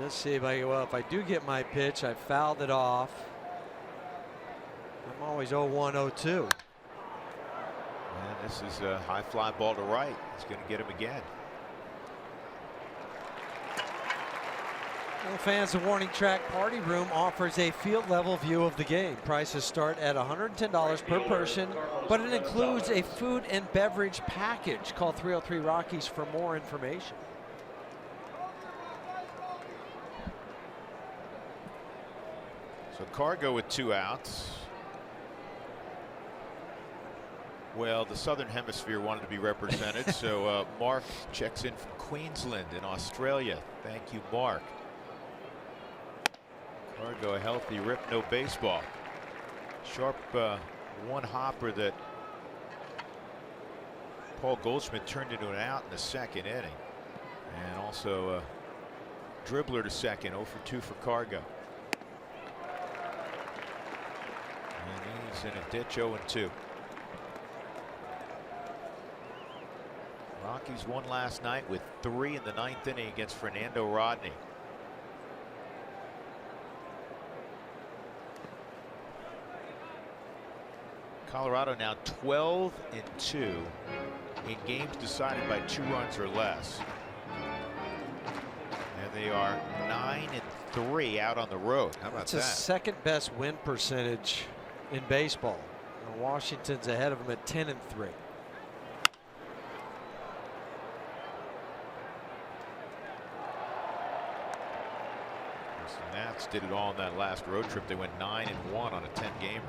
Let's see if I do get my pitch, I fouled it off. I'm always 0-1, 0-2. And this is a high fly ball to right. It's going to get him again. Well, fans, the Warning Track Party Room offers a field level view of the game. Prices start at $110 per person, but it includes a food and beverage package. Call 303 Rockies for more information. So Cargo with 2 outs. Well, the Southern Hemisphere wanted to be represented, so Mark checks in from Queensland in Australia. Thank you, Mark. Cargo, a healthy rip, no baseball. Sharp one hopper that Paul Goldschmidt turned into an out in the second inning. And also a dribbler to second, 0 for 2 for Cargo. And he's in a ditch, 0-2. Rockies won last night with 3 in the 9th inning against Fernando Rodney. Colorado now 12-2 in games decided by 2 runs or less. And they are 9-3 out on the road. How about That's that? his second best win percentage in baseball. Washington's ahead of him at 10-3. The Nats did it all on that last road trip. They went 9-1 on a 10-gamer.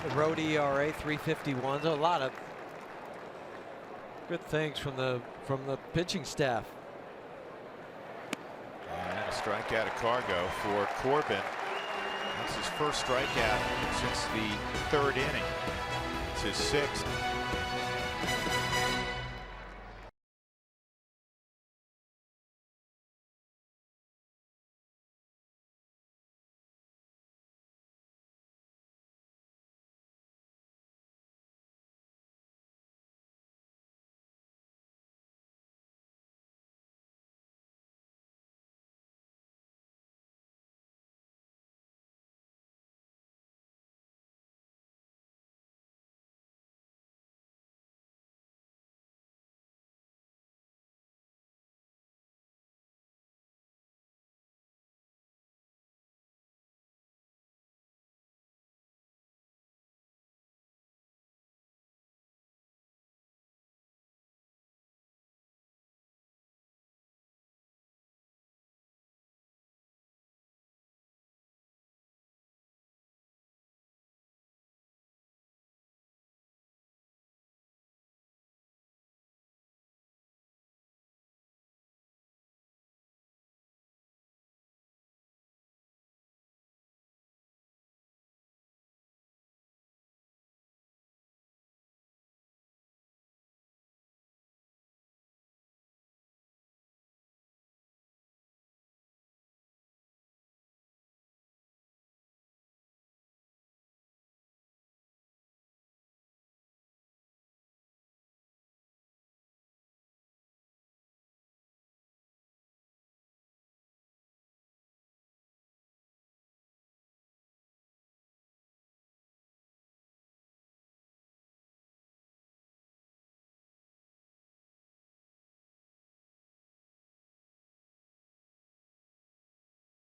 The road ERA 3.51. A lot of good things from the pitching staff. And a strikeout of Cargo for Corbin. That's his first strikeout since the 3rd inning. It's his 6th.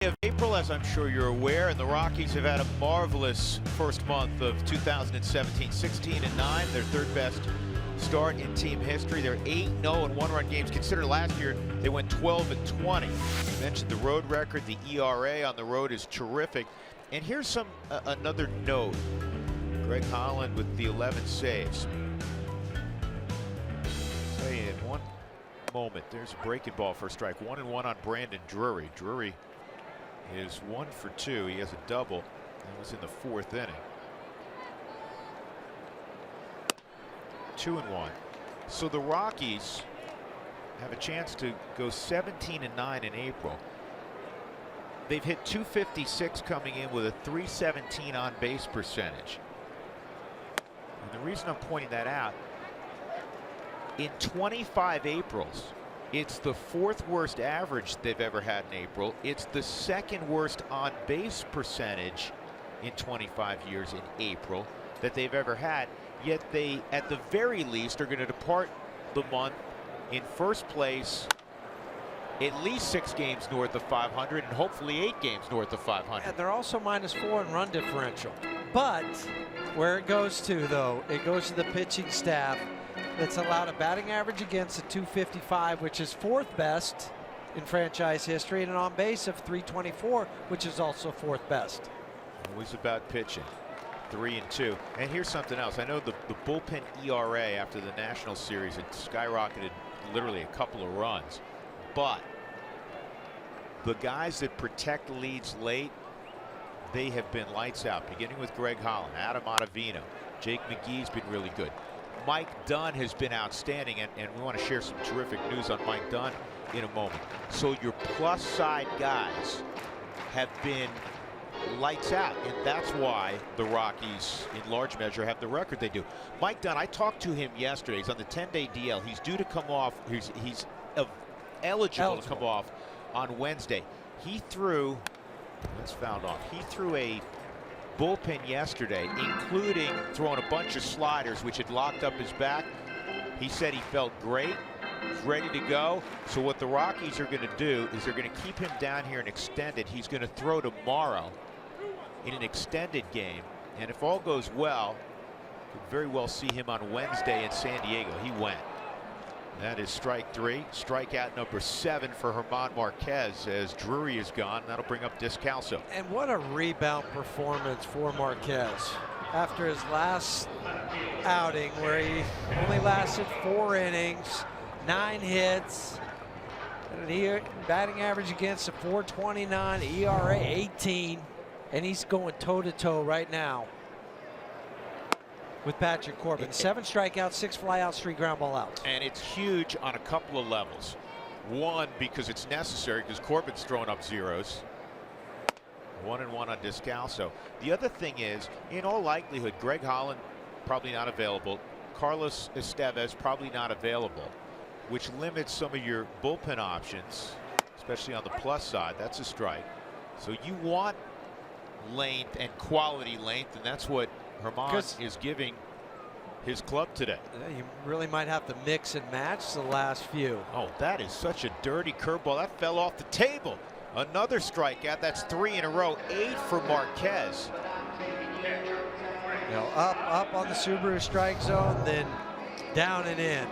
Of April, as I'm sure you're aware, and the Rockies have had a marvelous first month of 2017. 16-9, their third best start in team history. They're 8-0 in one-run games. Consider last year they went 12-20. You mentioned the road record. The ERA on the road is terrific. And here's another note. Greg Holland with the 11 saves. I'll tell you in one moment, there's a breaking ball for a strike. 1-1 on Brandon Drury. Drury is 1 for 2. He has a double. That was in the 4th inning. 2-1. So the Rockies have a chance to go 17-9 in April. They've hit .256 coming in with a .317 on base percentage. And the reason I'm pointing that out, in 25 Aprils, it's the 4th worst average they've ever had in April. It's the 2nd worst on base percentage in 25 years in April that they've ever had. Yet they, at the very least, are going to depart the month in first place, at least 6 games north of 500 and hopefully 8 games north of 500. And they're also -4 in run differential. But where it goes to, though, it goes to the pitching staff that's allowed a batting average against a .255, which is 4th best in franchise history, and an on base of .324, which is also 4th best. Always about pitching. 3-2. And here's something else. I know the bullpen ERA after the National Series had skyrocketed literally a couple of runs, but the guys that protect leads late, they have been lights out, beginning with Greg Holland, Adam Ottavino. Jake McGee's been really good. Mike Dunn has been outstanding, and we want to share some terrific news on Mike Dunn in a moment. So your plus side guys have been lights out, and that's why the Rockies in large measure have the record they do. Mike Dunn, I talked to him yesterday. He's on the 10-day DL. He's due to come off. He's eligible to come off on Wednesday. He threw, that's fouled off. He threw a bullpen yesterday, including throwing a bunch of sliders which had locked up his back. He said he felt great. He's ready to go. So what the Rockies are going to do is they're going to keep him down here and extend it. He's going to throw tomorrow in an extended game, and if all goes well, could very well see him on Wednesday in San Diego. He went. That is strike 3. Strikeout number 7 for German Marquez as Drury is gone. That'll bring up Descalso. And what a rebound performance for Marquez after his last outing, where he only lasted 4 innings, 9 hits, and an batting average against a .429, ERA 18, and he's going toe-to-toe right now with Patrick Corbin. 7 strikeouts, 6 flyouts, 3 ground ball outs. And it's huge on a couple of levels. One, because it's necessary, because Corbin's throwing up zeros. 1-1 on Descalso. The other thing is, in all likelihood, Greg Holland probably not available. Carlos Estevez probably not available, which limits some of your bullpen options, especially on the plus side. That's a strike. So you want length and quality length, and that's what German is giving his club today. You really might have to mix and match the last few. Oh, that is such a dirty curveball. That fell off the table. Another strikeout. That's 3 in a row. 8 for Marquez. You know, up on the Subaru strike zone, then down and in.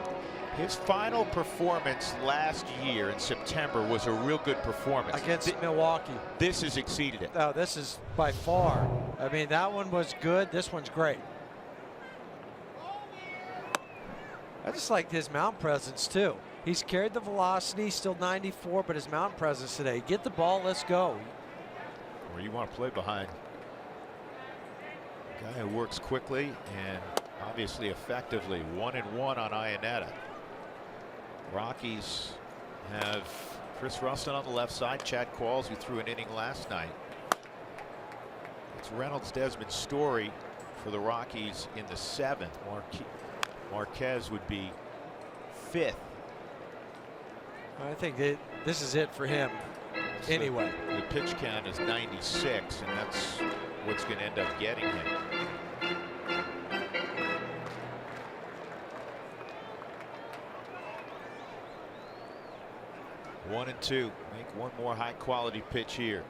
His final performance last year in September was a real good performance. Against Milwaukee. This has exceeded it. Oh, this is by far. I mean, that one was good. This one's great. I just liked his mound presence, too. He's carried the velocity, still 94, but his mound presence today. Get the ball, let's go. Where you want to play behind a guy who works quickly and obviously effectively. 1-1 on Iannetta. Rockies have Chris Rustin on the left side, Chad Qualls, who threw an inning last night. It's Reynolds, Desmond Story for the Rockies in the 7th. Marquez would be 5th. I think that this is it for him anyway. So the pitch count is 96, and that's what's going to end up getting him. One and 2. Make one more high quality pitch here.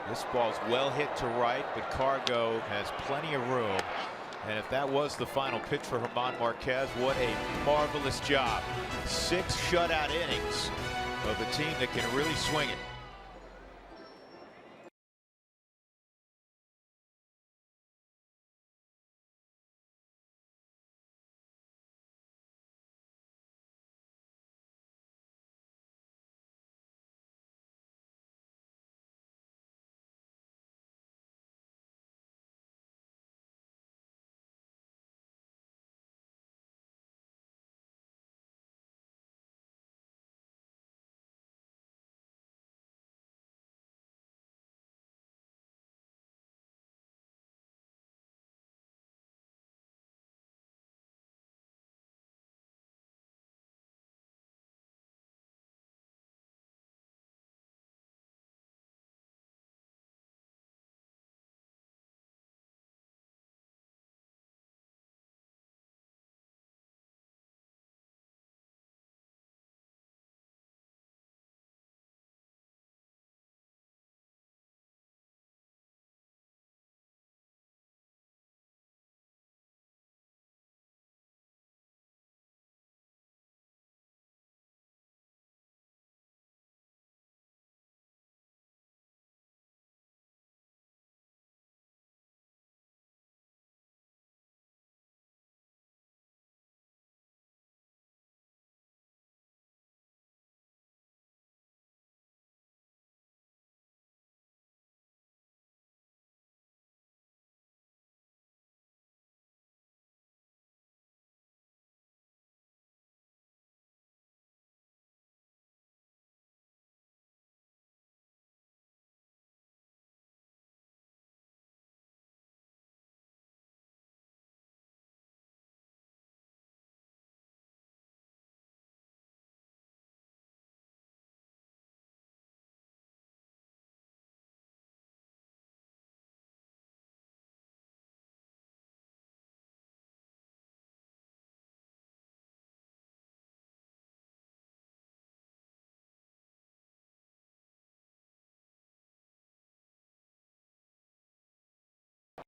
This ball's well hit to right, but Cargo has plenty of room. And if that was the final pitch for German Marquez, what a marvelous job. 6 shutout innings of a team that can really swing it.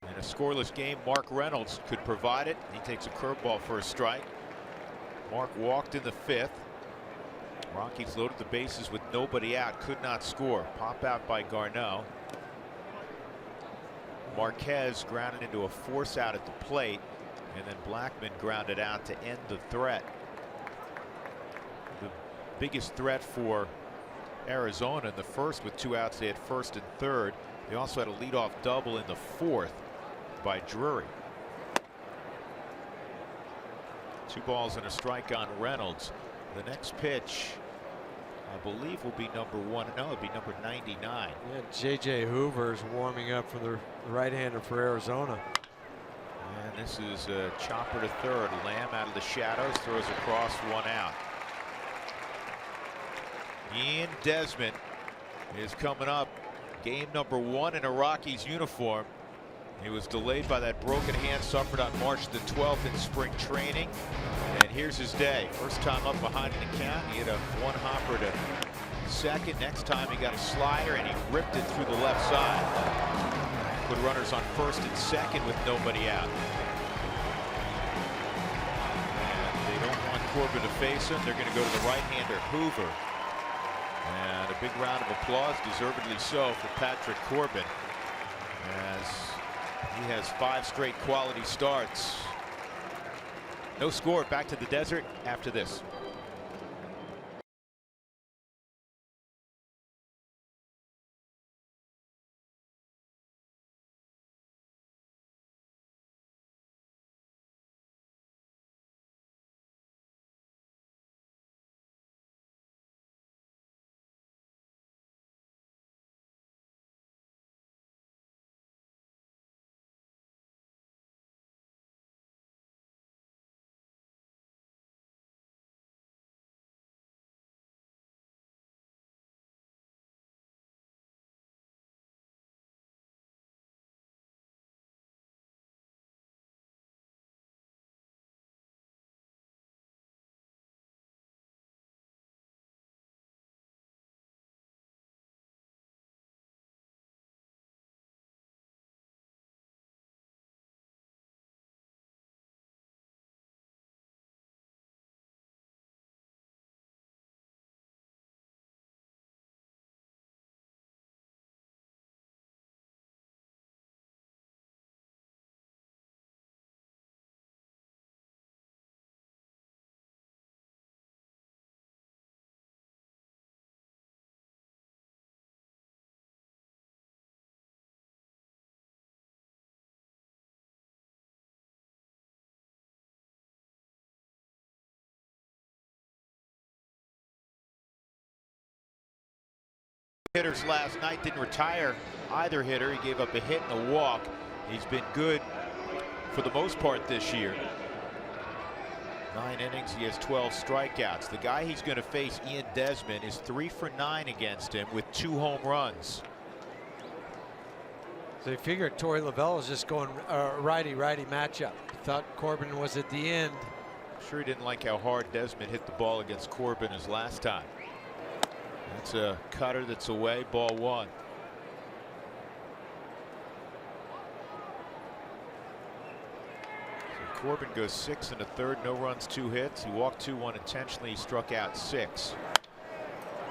In a scoreless game, Mark Reynolds could provide it. He takes a curveball for a strike. Mark walked in the 5th. Rockies loaded the bases with nobody out, could not score. Pop out by Garneau. Marquez grounded into a force out at the plate, and then Blackman grounded out to end the threat. The biggest threat for Arizona in the 1st with 2 outs. They had 1st and 3rd. They also had a leadoff double in the 4th by Drury. 2 balls and a strike on Reynolds. The next pitch, I believe, will be number 1. No, it'll be number 99. Yeah, J.J. Hoover's warming up for the right-hander for Arizona. And this is a chopper to 3rd. Lamb out of the shadows, throws across, 1 out. Ian Desmond is coming up. Game number 1 in a Rockies uniform. He was delayed by that broken hand suffered on March the 12th in spring training. And here's his day. First time up behind an account. He hit a 1-hopper to 2nd. Next time he got a slider and he ripped it through the left side. Put runners on 1st and 2nd with nobody out. And they don't want Corbin to face him. They're going to go to the right-hander Hoover. And a big round of applause, deservedly so, for Patrick Corbin, as he has 5 straight quality starts. No score. Back to the desert after this. hitters last night, didn't retire either hitter. He gave up a hit and a walk. He's been good for the most part this year. 9 innings, he has 12 strikeouts. The guy he's going to face, Ian Desmond, is 3 for 9 against him with 2 home runs. So you figure Torey Lovullo is just going righty-righty matchup. Thought Corbin was at the end. I'm sure he didn't like how hard Desmond hit the ball against Corbin his last time. That's a cutter that's away, ball 1. So Corbin goes 6 1/3, no runs, 2 hits. He walked 2, 1 intentionally. He struck out 6.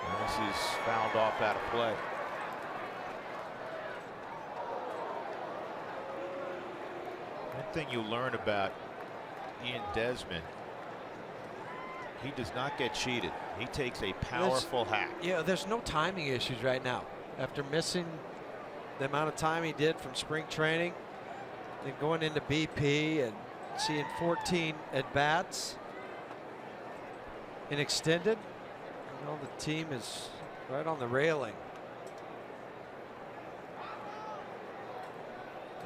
And this is fouled off out of play. One thing you learn about Ian Desmond, he does not get cheated. He takes a powerful hack. Yeah, there's no timing issues right now. After missing the amount of time he did from spring training, then going into BP and seeing 14 at-bats in extended, you know, the team is right on the railing.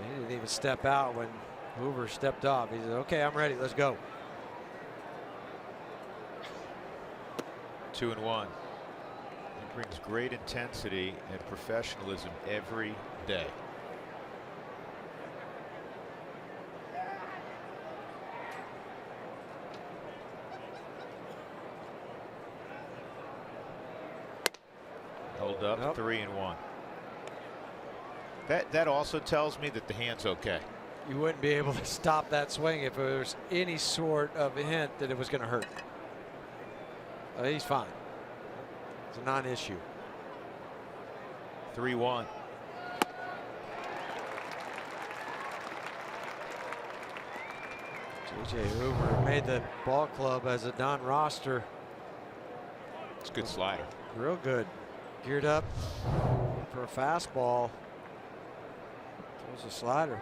He didn't even step out when Hoover stepped off. He said, okay, I'm ready, let's go. 2 and 1. He brings great intensity and professionalism every day. Hold up. Nope. 3 and 1. That also tells me that the hand's okay. You wouldn't be able to stop that swing if there was any sort of a hint that it was going to hurt. He's fine. It's a non-issue. 3-1. J.J. Hoover made the ball club as a non-roster. It's a good slider. Real good. Geared up for a fastball. There's a slider.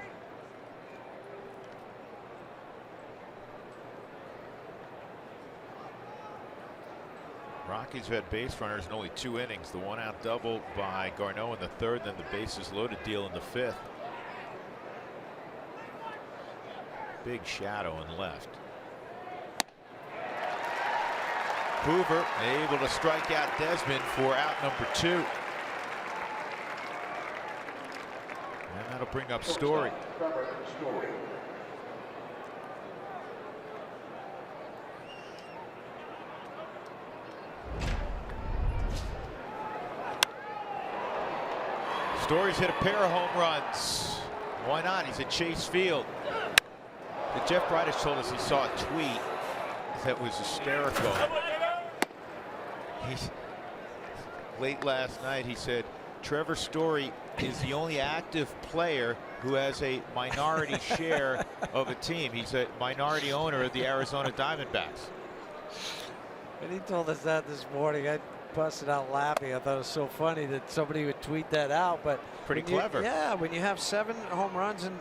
Rockies have had base runners in only 2 innings. The 1-out double by Garneau in the 3rd, then the bases loaded deal in the 5th. Big shadow in left. Hoover able to strike out Desmond for out number 2. And that'll bring up Story. Story's hit a pair of home runs. Why not? He's at Chase Field. Jeff Bridich told us he saw a tweet that was hysterical. Late last night he said Trevor Story is the only active player who has a minority share of a team. He's a minority owner of the Arizona Diamondbacks. And he told us that this morning. I busted out laughing. I thought it was so funny that somebody would tweet that out. But pretty clever. Yeah, when you have 7 home runs in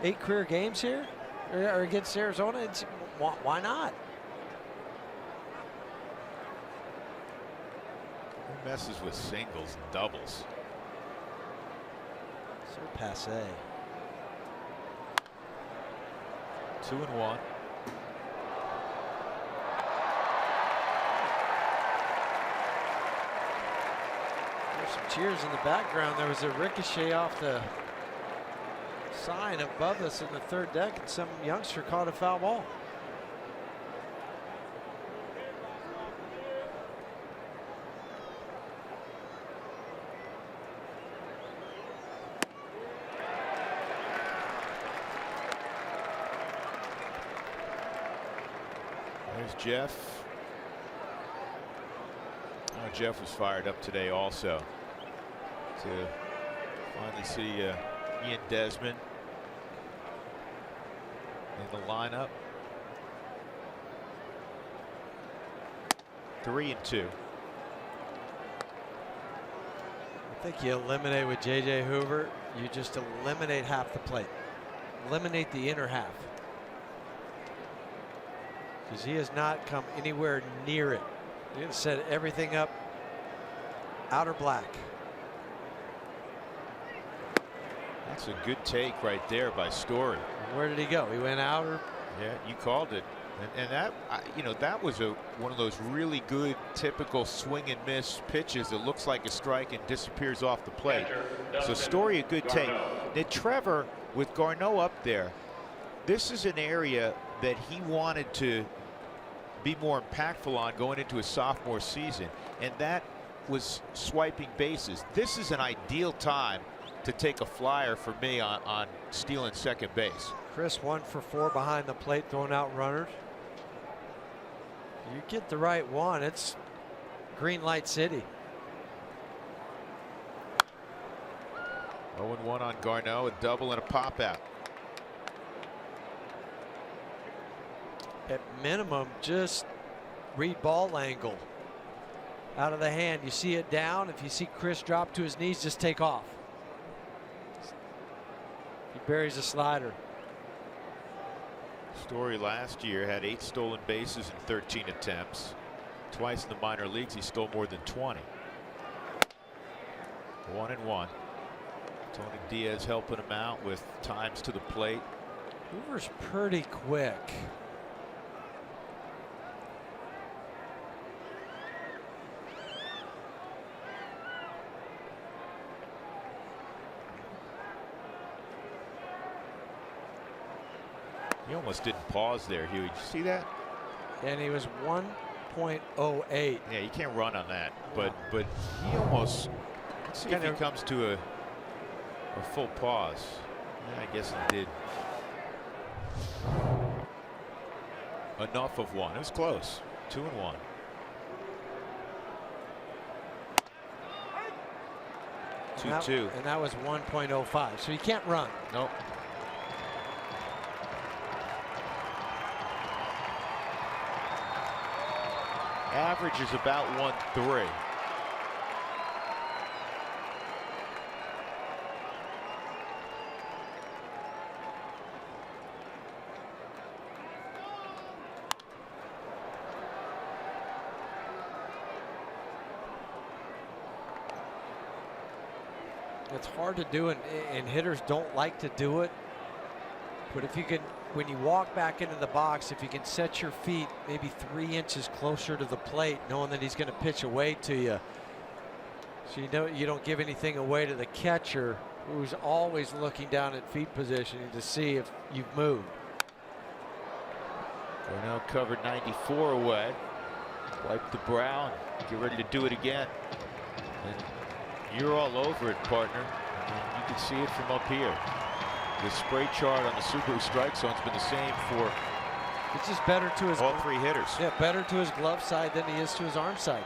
8 career games here or against Arizona, it's, why not? Who messes with singles and doubles? So passe. 2 and 1. There's some cheers in the background. There was a ricochet off the sign above us in the 3rd deck, and some youngster caught a foul ball. There's Jeff. Oh, Jeff was fired up today also to finally see Ian Desmond in the lineup. 3 and 2. I think you eliminate with J.J. Hoover. You just eliminate half the plate. Eliminate the inner half. Because he has not come anywhere near it. You're going to set everything up outer black. That's a good take right there by Story. Where did he go? He went out, or? Yeah, you called it. And that, you know, that was one of those really good, typical swing and miss pitches that looks like a strike and disappears off the plate. So Story, a good take. Now Trevor, with Garneau up there, this is an area that he wanted to be more impactful on going into his sophomore season, and that was swiping bases. This is an ideal time to take a flyer for me on stealing second base. Chris 1 for 4 behind the plate, throwing out runners. You get the right one, it's green light city. 0-1 on Garneau, a double and a pop out. At minimum, just read ball angle. Out of the hand, you see it down. If you see Chris drop to his knees, just take off. He buries a slider. Story last year had 8 stolen bases in 13 attempts. Twice in the minor leagues, he stole more than 20. 1-1. Tony Diaz helping him out with times to the plate. Hoover's pretty quick. He almost didn't pause there, Huey. Did you see that? And he was 1.08. Yeah, you can't run on that. But he almost. Let's see if he comes to a full pause. Yeah, I guess he did. Enough of one. It was close. 2-1. And that was 1.05. So you can't run. Nope. Average is about 1.3. It's hard to do, and hitters don't like to do it. But if you can, when you walk back into the box, if you can set your feet maybe 3 inches closer to the plate, knowing that he's going to pitch away to you, so you know you don't give anything away to the catcher, who's always looking down at feet positioning to see if you've moved. Garneau covered 94 away. Wipe the brow and get ready to do it again. And you're all over it, partner. And you can see it from up here. The spray chart on the Subaru strike zone has been the same for it's just better to his all 3 hitters. Yeah, better to his glove side than he is to his arm side.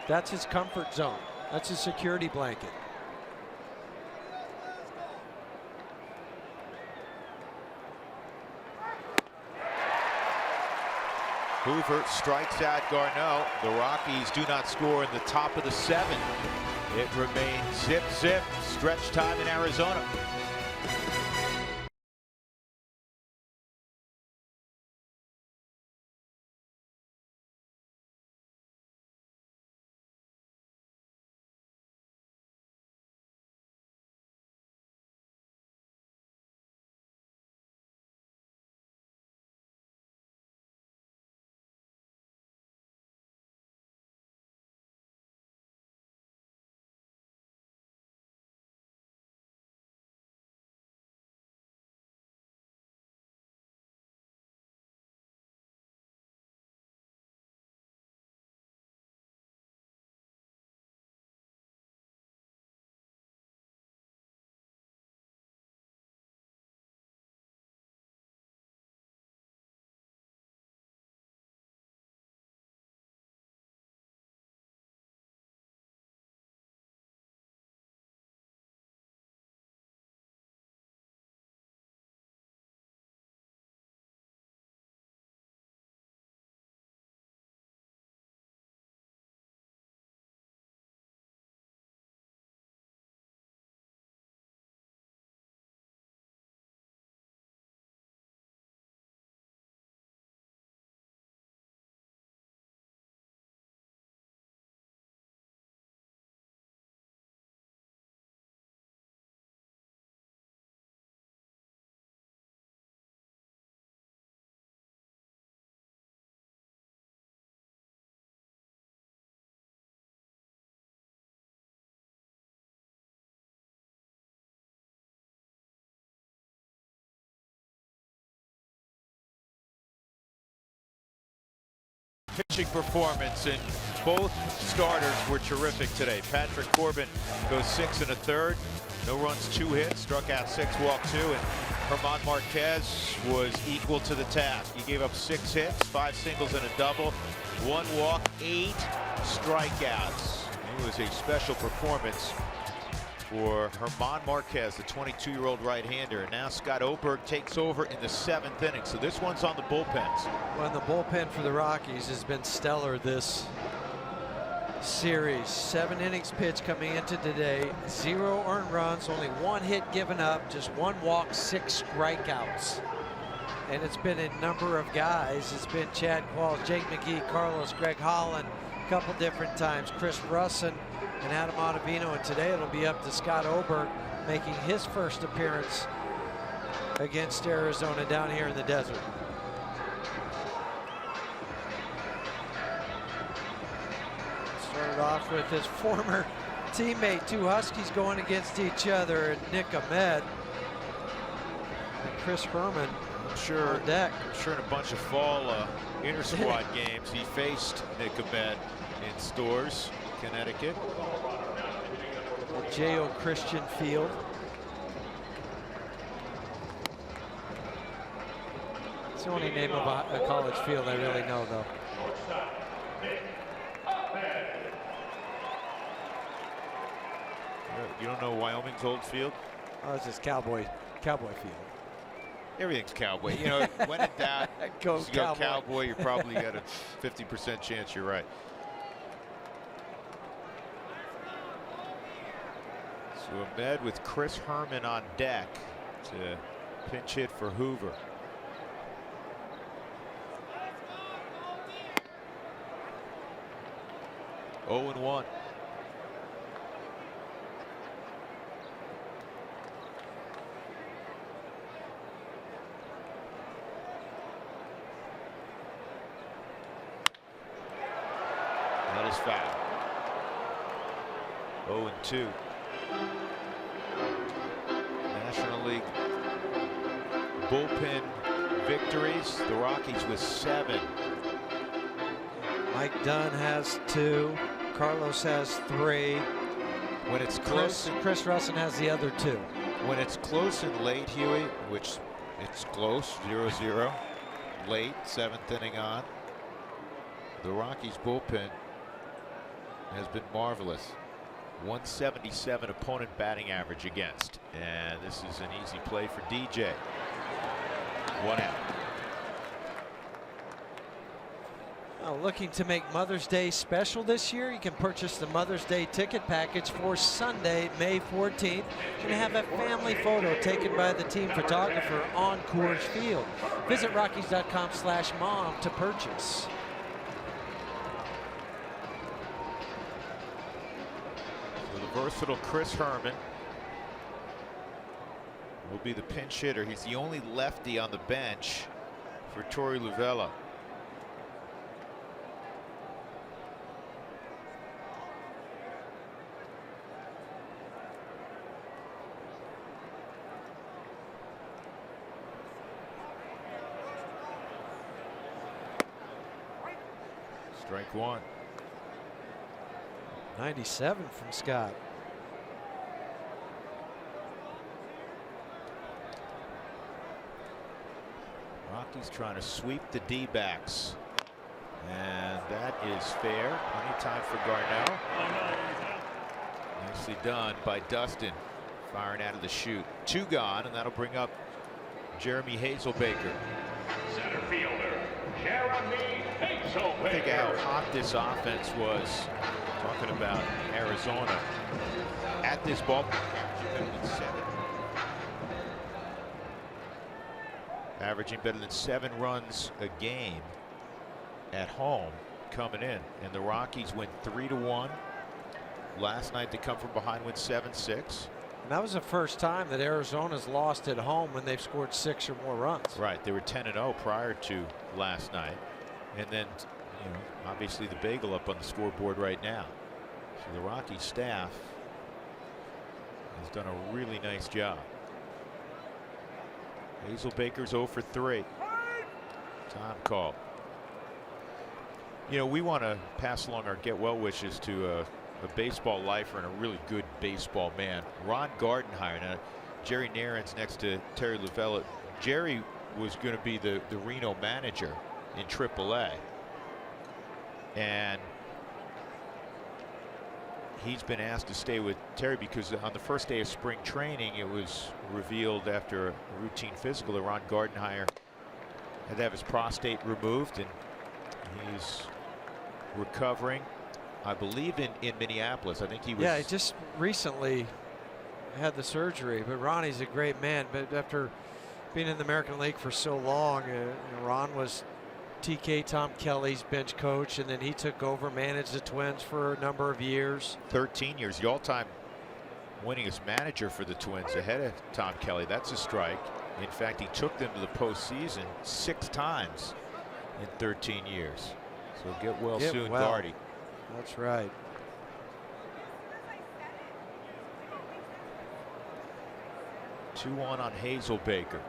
That's his comfort zone. That's his security blanket. Hoover strikes out Garneau. The Rockies do not score in the top of the 7th. It remains zip, stretch time in Arizona. Pitching performance, and both starters were terrific today. Patrick Corbin goes 6 1/3, no runs, 2 hits, struck out 6, walked 2, and German Marquez was equal to the task. He gave up 6 hits, 5 singles and a double, 1 walk, 8 strikeouts. It was a special performance for German Marquez, the 22-year-old right-hander. And now Scott Oberg takes over in the 7th inning. So this one's on the bullpens. Well, the bullpen for the Rockies has been stellar this series. 7 innings pitched coming into today. 0 earned runs, only 1 hit given up, just 1 walk, 6 strikeouts. And it's been a number of guys. It's been Chad Qualls, Jake McGee, Carlos, Greg Holland, a couple different times, Chris Russin, and Adam Ottavino, and today it'll be up to Scott Oberg making his first appearance against Arizona down here in the desert. Started off with his former teammate, 2 Huskies going against each other, and Nick Ahmed and Chris Herman Sure, on deck. I'm sure in a bunch of fall inter-squad games he faced Nick Ahmed in Stores, Connecticut. J.O. Christian Field. It's the only name of a college field I really know, though. You don't know Wyoming's old field? Oh, it's just Cowboy Field. Everything's Cowboy. You know, when in doubt, Go you go Cowboy. Cowboy, you probably got a 50% chance you're right. So Ahmed with Chris Herman on deck to pinch hit for Hoover. Oh and 1. That is foul. 0 and 2. National League bullpen victories. The Rockies with 7. Mike Dunn has 2. Carlos has 3. When it's close, Chris Russin has the other 2. when it's close and late, Huey, which it's close, 0-0, late, 7th inning on. The Rockies bullpen has been marvelous. 177 opponent batting average against, and this is an easy play for DJ. 1 out. Looking to make Mother's Day special this year, you can purchase the Mother's Day ticket package for Sunday, May 14th, and have a family photo taken by the team photographer on Coors Field. Visit Rockies.com/mom to purchase. So the versatile Chris Herman will be the pinch hitter. He's the only lefty on the bench for Torey Lovullo. Strike 1. 97 from Scott. Rockies trying to sweep the D-backs, and that is fair. Plenty of time for Garnell. Nicely done by Dustin, firing out of the chute. 2 gone, and that'll bring up Jeremy Hazelbaker. Center fielder, Jeremy Hazelbaker. Think how hot this offense was. Talking about Arizona at this ball. Averaging better than 7 runs a game at home coming in, and the Rockies win 3-1 last night. To come from behind, win 7-6. And that was the first time that Arizona's lost at home when they've scored 6 or more runs. Right, they were 10-0 prior to last night, and then obviously the bagel up on the scoreboard right now. So the Rocky staff has done a really nice job. Hazelbaker's 0 for 3. Time call. You know, we want to pass along our get well wishes to a baseball lifer and a really good baseball man, Ron Gardenhire. Now, Jerry Naren's next to Terry Lavella. Jerry was going to be the Reno manager in AAA, and he's been asked to stay with Terry because on the first day of spring training, it was revealed after a routine physical that Ron Gardenhire had to have his prostate removed, and he's recovering, I believe, in Minneapolis. I think he was. Yeah, he just recently had the surgery. But Ronnie's a great man. But after being in the American League for so long, Ron was TK Tom Kelly's bench coach, and then he took over, managed the Twins for a number of years. 13 years, the all-time winningest manager for the Twins, ahead of Tom Kelly. That's a strike. In fact, he took them to the postseason 6 times in 13 years. So get well soon, Gardy. That's right. Two on Hazelbaker.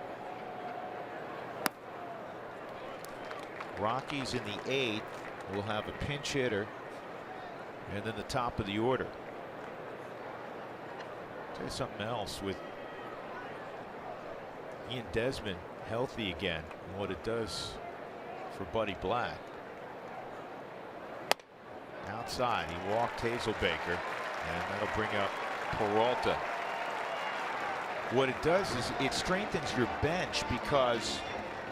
Rockies in the 8th will have a pinch hitter, and then the top of the order. Tell you something else with Ian Desmond healthy again, and what it does for Buddy Black. Outside, he walked Hazelbaker, and that'll bring up Peralta. What it does is it strengthens your bench, because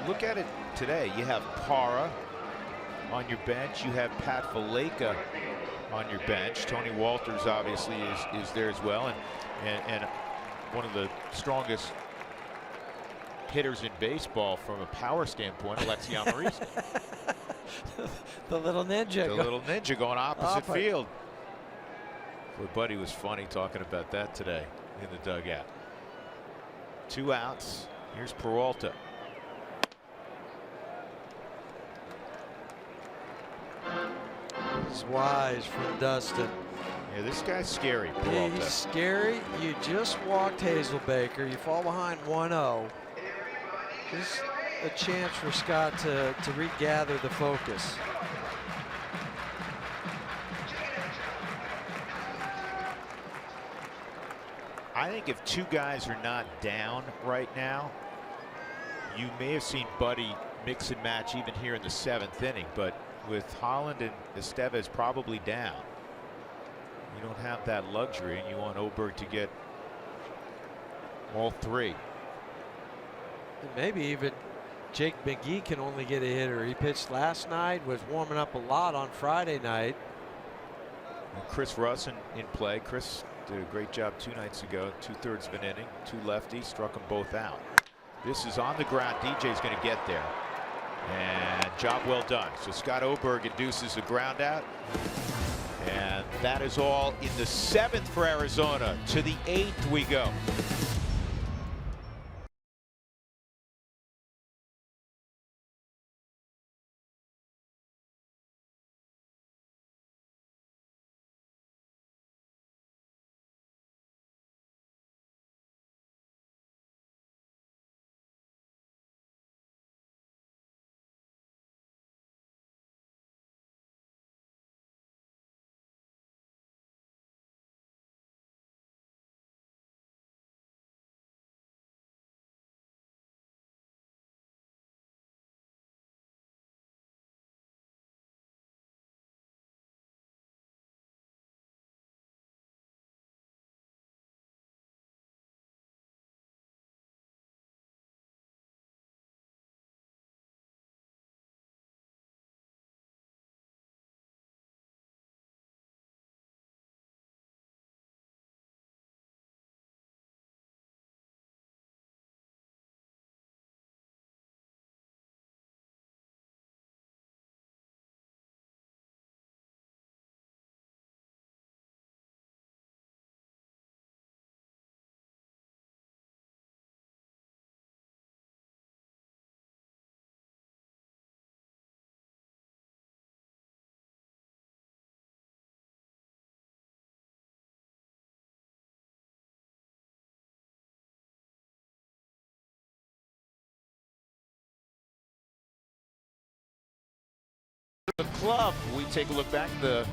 look at it today. You have Parra on your bench. You have Pat Valaika on your bench. Tony Walters obviously is there as well, and one of the strongest hitters in baseball from a power standpoint, Alexi Amarista. The little ninja. The little ninja going opposite field. Boy, Buddy was funny talking about that today in the dugout. 2 outs. Here's Peralta. He's wise from Dustin. Yeah, this guy's scary, Peralta. He's scary. You just walked Hazelbaker. You fall behind 1-0. Just a chance for Scott to regather the focus. I think if 2 guys are not down right now, you may have seen Buddy mix and match even here in the 7th inning, but with Holland and Estevez probably down, you don't have that luxury, and you want Oberg to get all 3. And maybe even Jake McGee can only get a hitter. He pitched last night, was warming up a lot on Friday night. And Chris Russ in play. Chris did a great job 2 nights ago, 2/3 of an inning, 2 lefties, struck them both out. This is on the ground. DJ's going to get there, and job well done. So Scott Oberg induces a ground out, and that is all in the 7th for Arizona. To the 8th we go. The club, we take a look back at the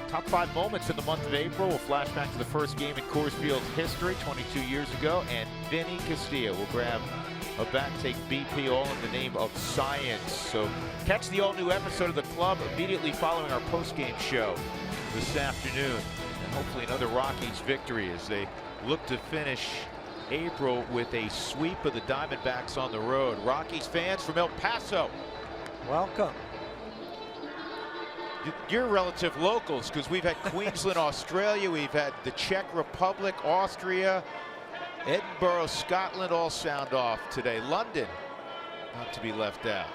top 5 moments in the month of April. We'll flash back to the first game in Coors Field history 22 years ago, and Vinny Castilla will grab a bat, take BP, all in the name of science. So catch the all-new episode of the club immediately following our post-game show this afternoon, and hopefully another Rockies victory as they look to finish April with a sweep of the Diamondbacks on the road. Rockies fans from El Paso, welcome. You're relative locals, because we've had Queensland, Australia, we've had the Czech Republic, Austria, Edinburgh, Scotland all sound off today. London, not to be left out.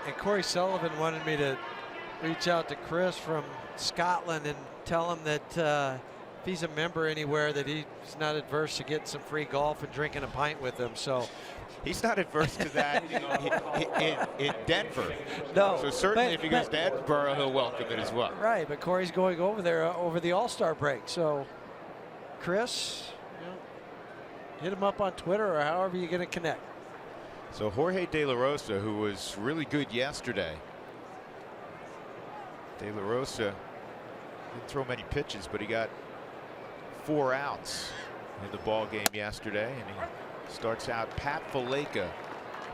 And Corey Sullivan wanted me to reach out to Chris from Scotland and tell him that if he's a member anywhere, that he's not adverse to getting some free golf and drinking a pint with them. So he's not adverse to that in Denver. No. So certainly if he goes to Edinburgh, he'll welcome it as well. Right, but Corey's going over there over the All-Star break. So Chris, hit him up on Twitter or however you're going to connect. So Jorge De La Rosa, who was really good yesterday. De La Rosa didn't throw many pitches, but he got 4 outs in the ball game yesterday, and he starts out Pat Valaika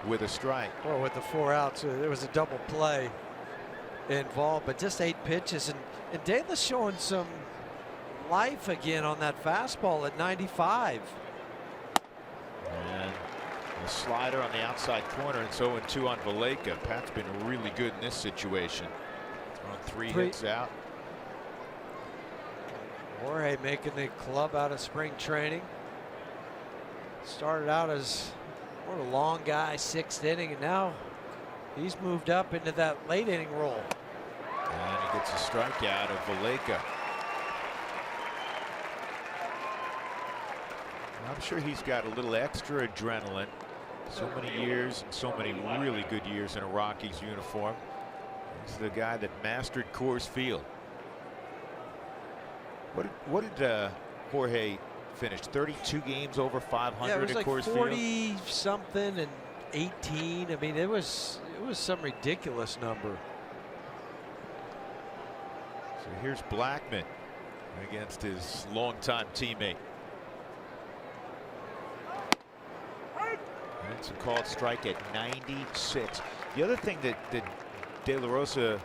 with a strike. Well, with the 4 outs, there was a double play involved, but just 8 pitches, and De La's showing some life again on that fastball at 95. And a slider on the outside corner, and 0-2 on Valaika. Pat's been really good in this situation. Throwing 3 hits out. Jorge making the club out of spring training. Started out as more of a long guy, 6th inning, and now he's moved up into that late inning role. And he gets a strikeout of Valaika. I'm sure he's got a little extra adrenaline. So many years and so many really good years in a Rockies uniform. He's the guy that mastered Coors Field. What did Jorge finish? 32 games over 500 yeah, it was at like Coors 40 Field? something and 18. I mean, it was some ridiculous number. So here's Blackman against his longtime teammate. It's a called strike at 96. The other thing that De La Rosa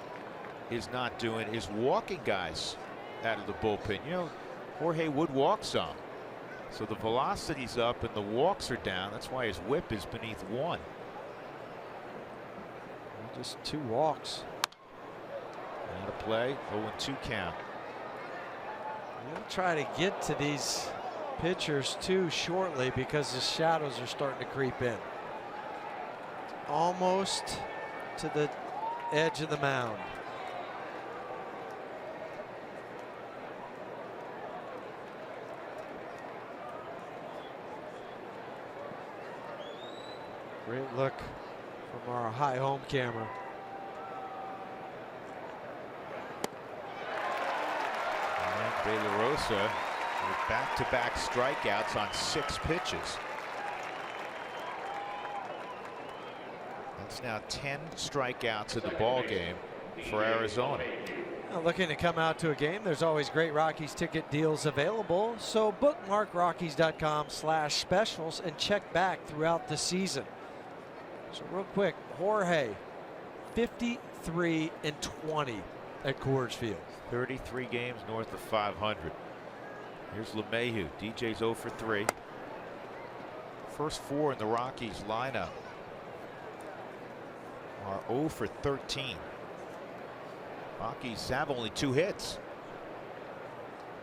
is not doing is walking guys out of the bullpen. You know, Jorge would walk some. So the velocity's up and the walks are down. That's why his whip is beneath 1. Just 2 walks. Out of play, 0-2 count. We'll try to get to these pitchers too shortly because the shadows are starting to creep in. Almost to the edge of the mound. Great look from our high home camera. And De La Rosa with back-to-back strikeouts on 6 pitches. That's now 10 strikeouts in the ball game for Arizona. Now looking to come out to a game, there's always great Rockies ticket deals available. So bookmark Rockies.com/specials and check back throughout the season. So real quick, Jorge, 53-20 at Coors Field. 33 games north of 500. Here's LeMahieu. DJ's 0 for 3. First 4 in the Rockies lineup are 0 for 13. Rockies have only 2 hits.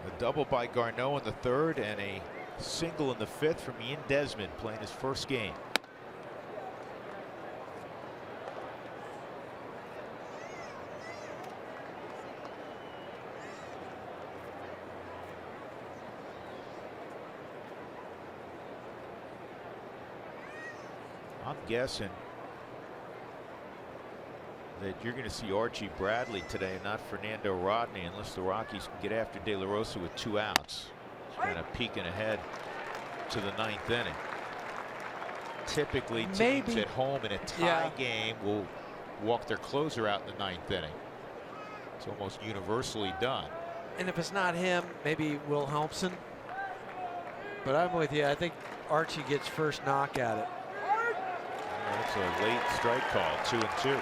A double by Garneau in the 3rd and a single in the 5th from Ian Desmond playing his first game. I'm guessing that you're going to see Archie Bradley today, not Fernando Rodney, unless the Rockies can get after De La Rosa with 2 outs. Kind of peeking ahead to the 9th inning. Typically, teams at home in a tie game will walk their closer out in the 9th inning. It's almost universally done. And if it's not him, maybe Will Helmson. But I'm with you. I think Archie gets first knock at it. That's a late strike call, 2-2.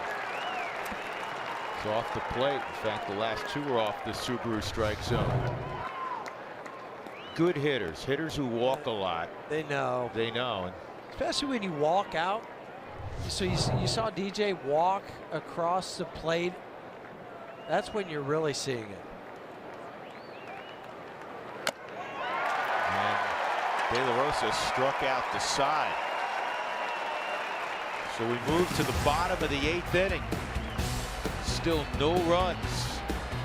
It's off the plate. In fact, the last 2 were off the Subaru strike zone. Good hitters who walk a lot. They know. They know. Especially when you walk out. So you saw DJ walk across the plate. That's when you're really seeing it. And De La Rosa struck out the side. So we move to the bottom of the 8th inning. Still no runs.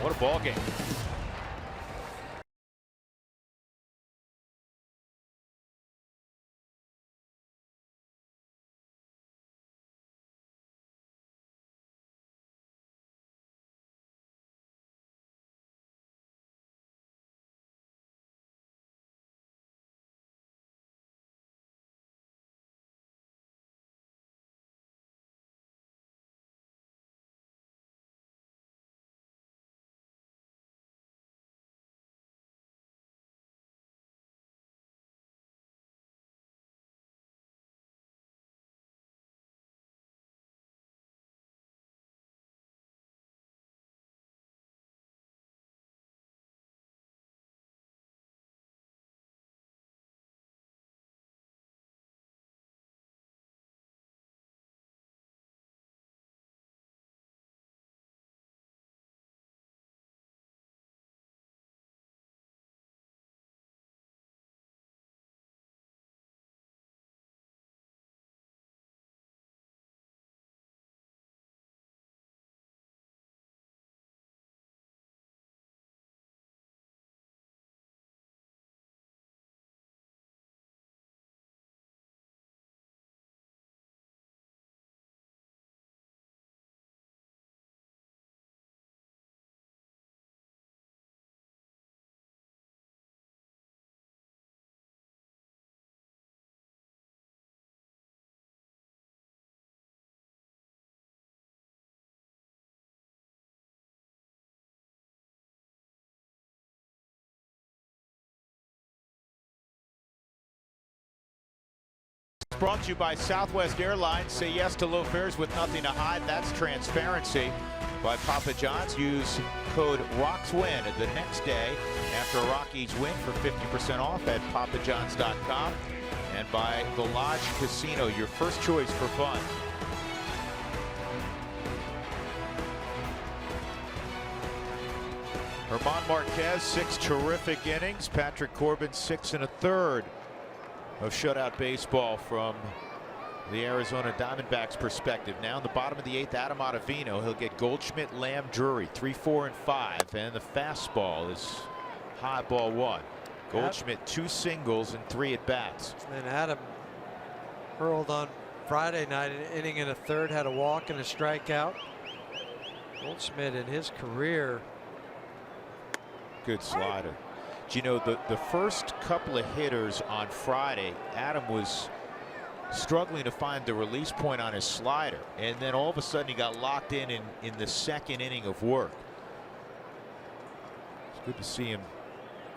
What a ball game. Brought to you by Southwest Airlines. Say yes to low fares with nothing to hide. That's transparency. By Papa John's. Use code ROXWIN the next day after a Rockies win for 50% off at papajohns.com. And by the Lodge Casino, your first choice for fun. German Marquez, 6 terrific innings. Patrick Corbin, 6 1/3 of shutout baseball from the Arizona Diamondbacks perspective. Now in the bottom of the 8th, Adam Ottavino. He'll get Goldschmidt, Lamb, Drury, 3, 4, and 5. And the fastball is high, ball 1. Goldschmidt 2 singles and 3 at bats. And Adam hurled on Friday night, an inning and a third, had a walk and a strikeout. Goldschmidt in his career. Good slider. Do you know the first couple of hitters on Friday, Adam was struggling to find the release point on his slider, and then all of a sudden he got locked in the 2nd inning of work. It's good to see him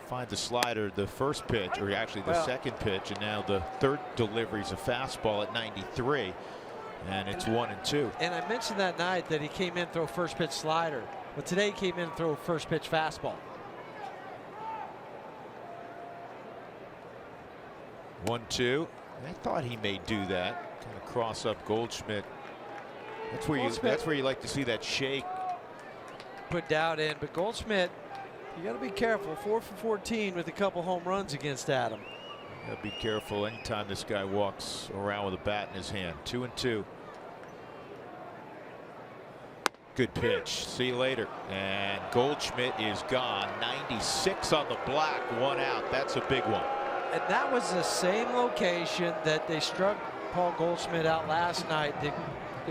find the slider, the first pitch, or actually the second pitch, and now the 3rd delivery is a fastball at 93, and it's 1-2. And I mentioned that night that he came in throw first pitch slider, but today he came in and throw first pitch fastball. 1-2. I thought he may do that. Kind of cross up Goldschmidt. That's where you like to see that shake. Put Dowd in, but Goldschmidt, you got to be careful. 4 for 14 with a couple home runs against Adam. You got to be careful anytime this guy walks around with a bat in his hand. 2-2. Good pitch. See you later. And Goldschmidt is gone. 96 on the black. 1 out. That's a big one. And that was the same location that they struck Paul Goldschmidt out last night to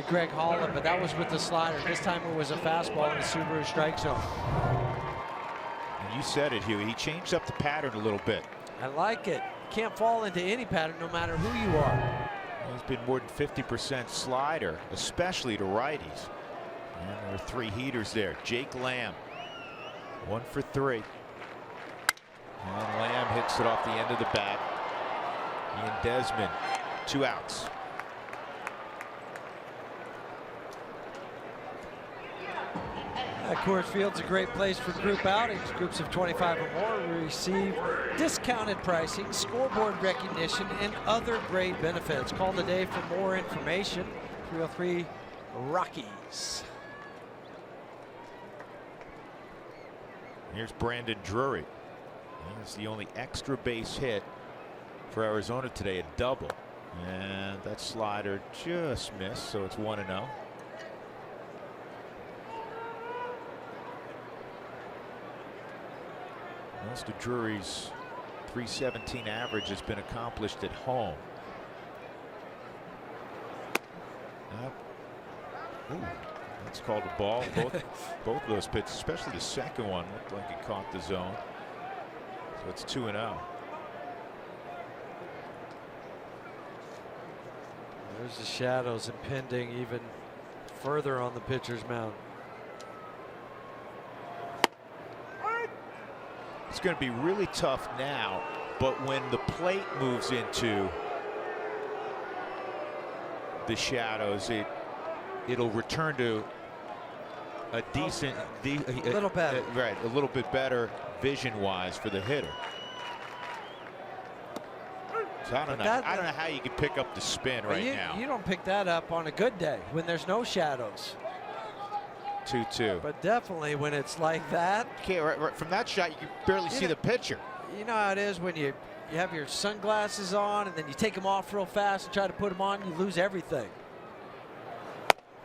Greg Holland, but that was with the slider. This time it was a fastball in the Subaru strike zone. And you said it, Huey. He changed up the pattern a little bit. I like it. Can't fall into any pattern no matter who you are. He's been more than 50% slider, especially to righties. And there are 3 heaters there. Jake Lamb, 1 for 3. And Lamb hits it off the end of the bat. Ian Desmond, 2 outs. Coors Field's a great place for group outings. Groups of 25 or more will receive discounted pricing, scoreboard recognition, and other great benefits. Call today for more information. 303 Rockies. Here's Brandon Drury. He's the only extra base hit for Arizona today, a double. And that slider just missed, so it's 1-0. Most of Drury's .317 average has been accomplished at home. That's called a ball. Both of those pitches, especially the second one, looked like it caught the zone. So it's 2-0. There's the shadows impending even further on the pitcher's mound. It's going to be really tough now, but when the plate moves into the shadows, it'll return to a decent, a little better, right? A little bit better vision-wise for the hitter. So I don't know. I don't know how you can pick up the spin right now. You don't pick that up on a good day when there's no shadows. 2-2. But definitely when it's like that. Okay, right from that shot, you can barely see the pitcher. You know how it is when you have your sunglasses on and then you take them off real fast and try to put them on, you lose everything.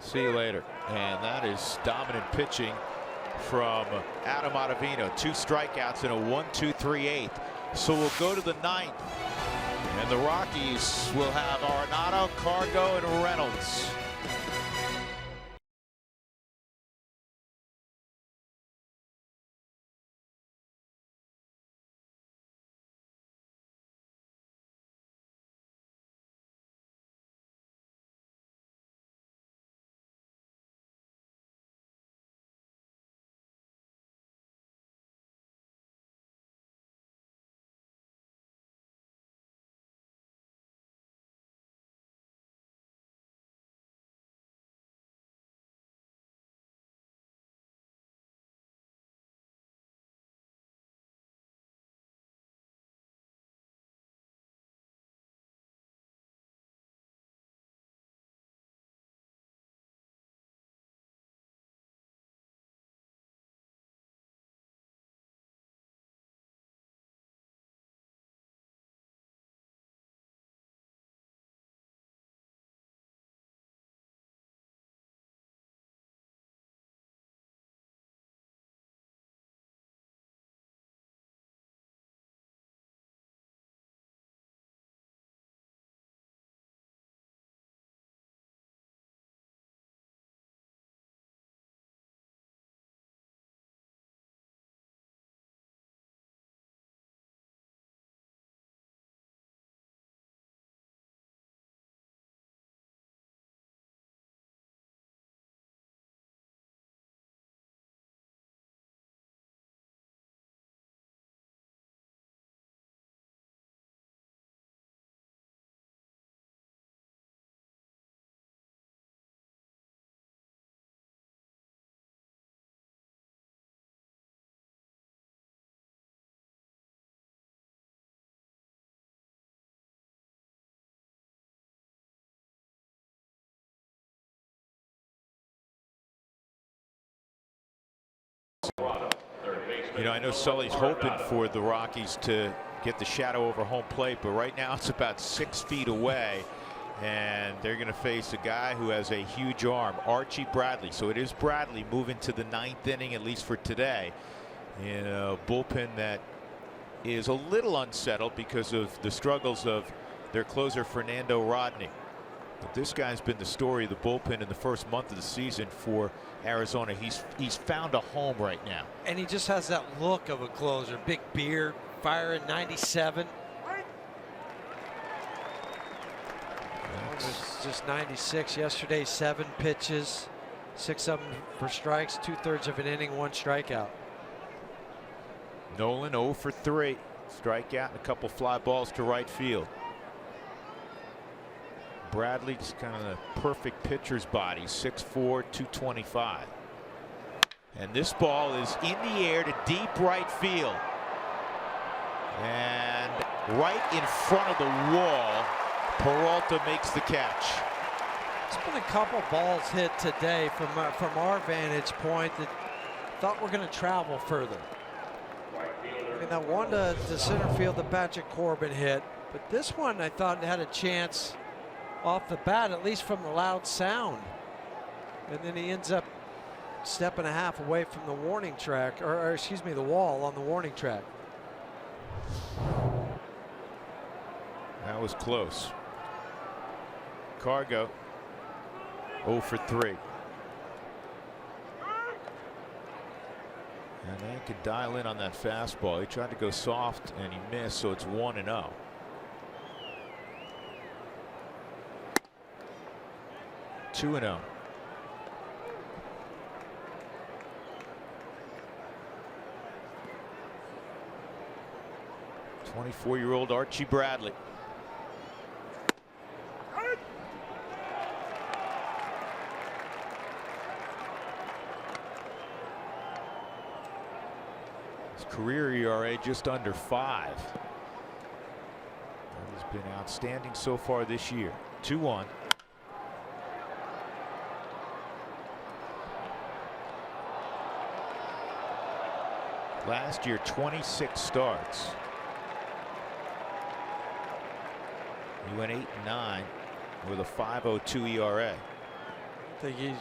See you later. And that is dominant pitching from Adam Ottavino. 2 strikeouts in a 1-2-3/8. So we'll go to the 9th. And the Rockies will have Arenado, Cargo, and Reynolds. You know, I know Sully's hoping for the Rockies to get the shadow over home plate, but right now it's about 6 feet away, and they're going to face a guy who has a huge arm, Archie Bradley. So it is Bradley moving to the 9th inning, at least for today, in a bullpen that is a little unsettled because of the struggles of their closer, Fernando Rodney. But this guy's been the story of the bullpen in the first month of the season for Arizona. He's found a home right now. And he just has that look of a closer. Big beard, fire in 97. just 96. Yesterday, 7 pitches, 6 of them for strikes, 2/3 of an inning, 1 strikeout. Nolan 0 for 3. Strikeout and a couple fly balls to right field. Bradley's kind of the perfect pitcher's body, 6'4", 225. And this ball is in the air to deep right field. And right in front of the wall, Peralta makes the catch. There's been a couple balls hit today from our vantage point that thought we're going to travel further. I mean, that one to center field that Patrick Corbin hit, but this one I thought had a chance off the bat, at least from the loud sound. And then he ends up step and a half away from the warning track, or excuse me, the wall on the warning track. That was close. Cargo 0 for 3. And they could dial in on that fastball. He tried to go soft and he missed, so it's 1-0. Two and 0. '24-year-old Archie Bradley. His career ERA just under 5. He's been outstanding so far this year. 2-1. Last year, 26 starts. He went 8-9 with a 5.02 ERA. I think he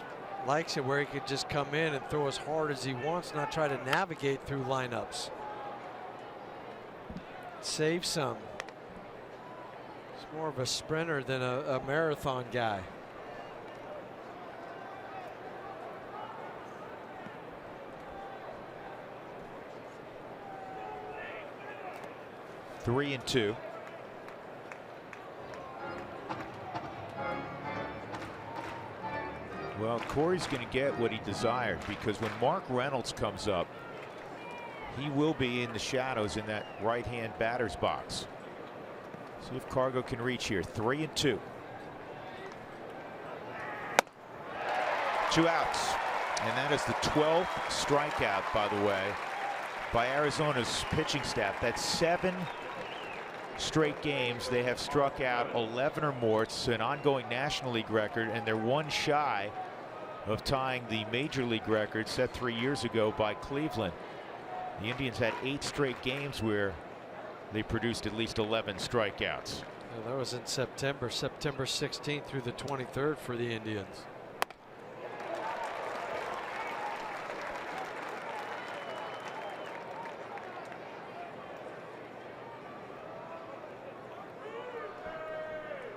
likes it where he could just come in and throw as hard as he wants, not try to navigate through lineups. Save some. He's more of a sprinter than a marathon guy. Three and 2. Well, Corey's going to get what he desired, because when Mark Reynolds comes up, he will be in the shadows in that right-hand batter's box. See if Cargo can reach here. 3 and 2. 2 outs. And that is the 12th strikeout, by the way, by Arizona's pitching staff. That's 7 straight games they have struck out 11 or more. It's an ongoing National League record, and they're 1 shy of tying the Major League record set 3 years ago by Cleveland. The Indians had 8 straight games where they produced at least 11 strikeouts. Yeah, that was in September 16th through the 23rd for the Indians.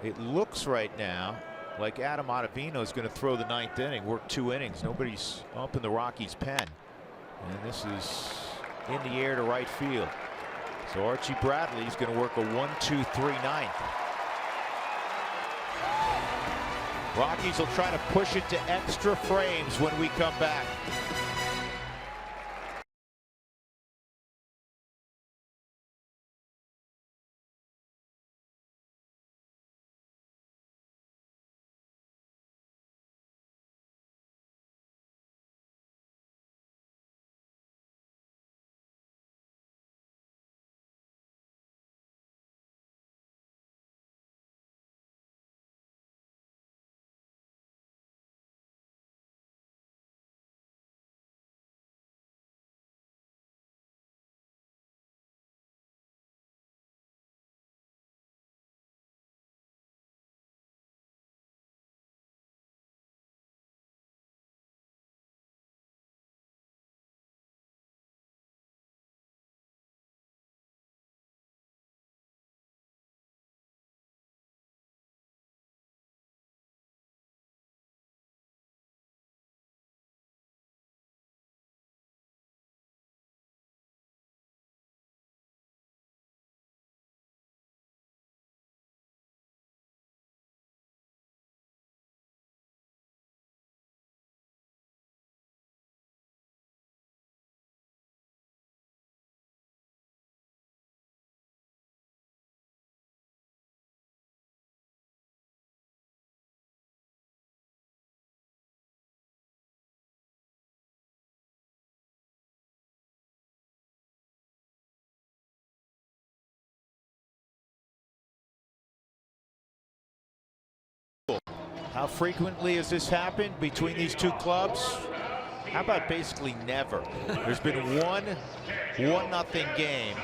It looks right now like Adam Ottavino is going to throw the 9th inning, work 2 innings. Nobody's up in the Rockies' pen. And this is in the air to right field. So Archie Bradley is going to work a 1-2-3 9th. Rockies will try to push it to extra frames when we come back. How frequently has this happened between these two clubs? How about basically never? There's been one 1-0 game.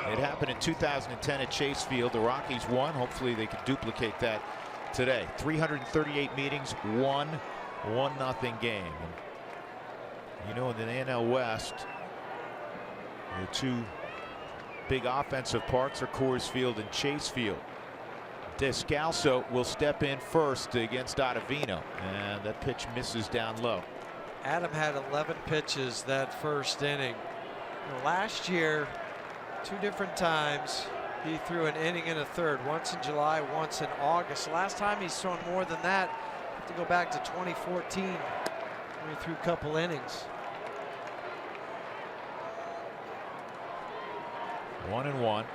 It happened in 2010 at Chase Field. The Rockies won. Hopefully they can duplicate that today. 338 meetings, 1-0 game. And, you know, in the NL West, the two big offensive parks are Coors Field and Chase Field. Descalso will step in first against Ottavino, and that pitch misses down low. Adam had 11 pitches that first inning. Last year, 2 different times, he threw an inning and a third, once in July, once in August. Last time he's thrown more than that, have to go back to 2014, when he threw a couple innings. 1-1.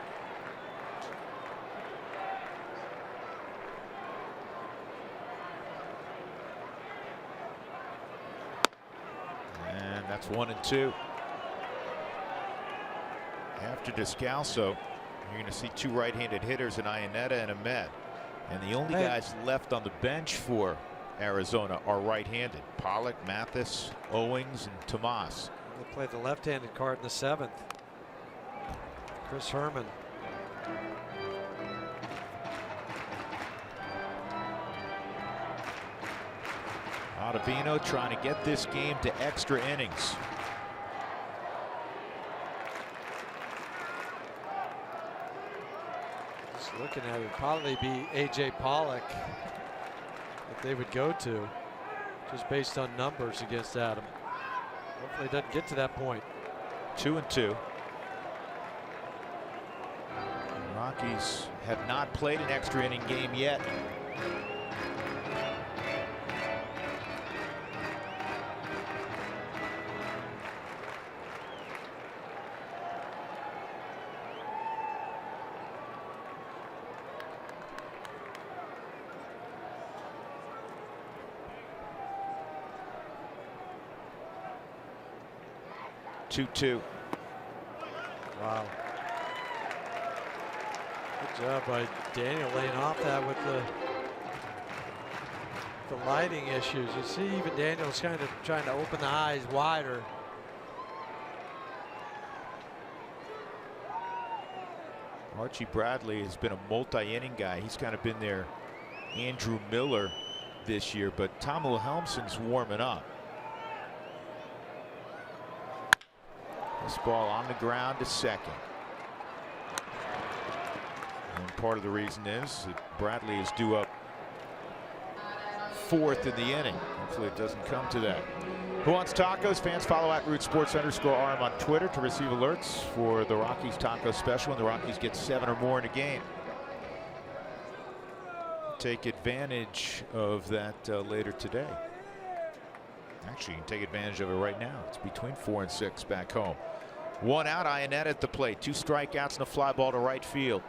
And that's 1-2. After Descalso, you're going to see 2 right-handed hitters in Iannetta and Ahmed. And the only guys left on the bench for Arizona are right-handed. Pollock, Mathis, Owings, and Tomas. They played the left-handed card in the 7th. Chris Herman. Ottavino trying to get this game to extra innings. Just looking at it, probably be A.J. Pollock that they would go to, just based on numbers against Adam. Hopefully it doesn't get to that point. 2-2. Rockies have not played an extra inning game yet. Two. Wow. Good job by Daniel laying off that with the lighting issues. You see even Daniel's kind of trying to open the eyes wider. Archie Bradley has been a multi-inning guy. He's kind of been their Andrew Miller this year, but Tom Wilhelmsen's warming up. This ball on the ground to second. And part of the reason is that Bradley is due up 4th in the inning. Hopefully it doesn't come to that. Who wants tacos? Fans follow at @RootSports_RM on Twitter to receive alerts for the Rockies taco special, and the Rockies get 7 or more in a game. Take advantage of that later today. Actually, you can take advantage of it right now. It's between 4 and 6 back home. 1 out, Iannetta at the plate. 2 strikeouts and a fly ball to right field.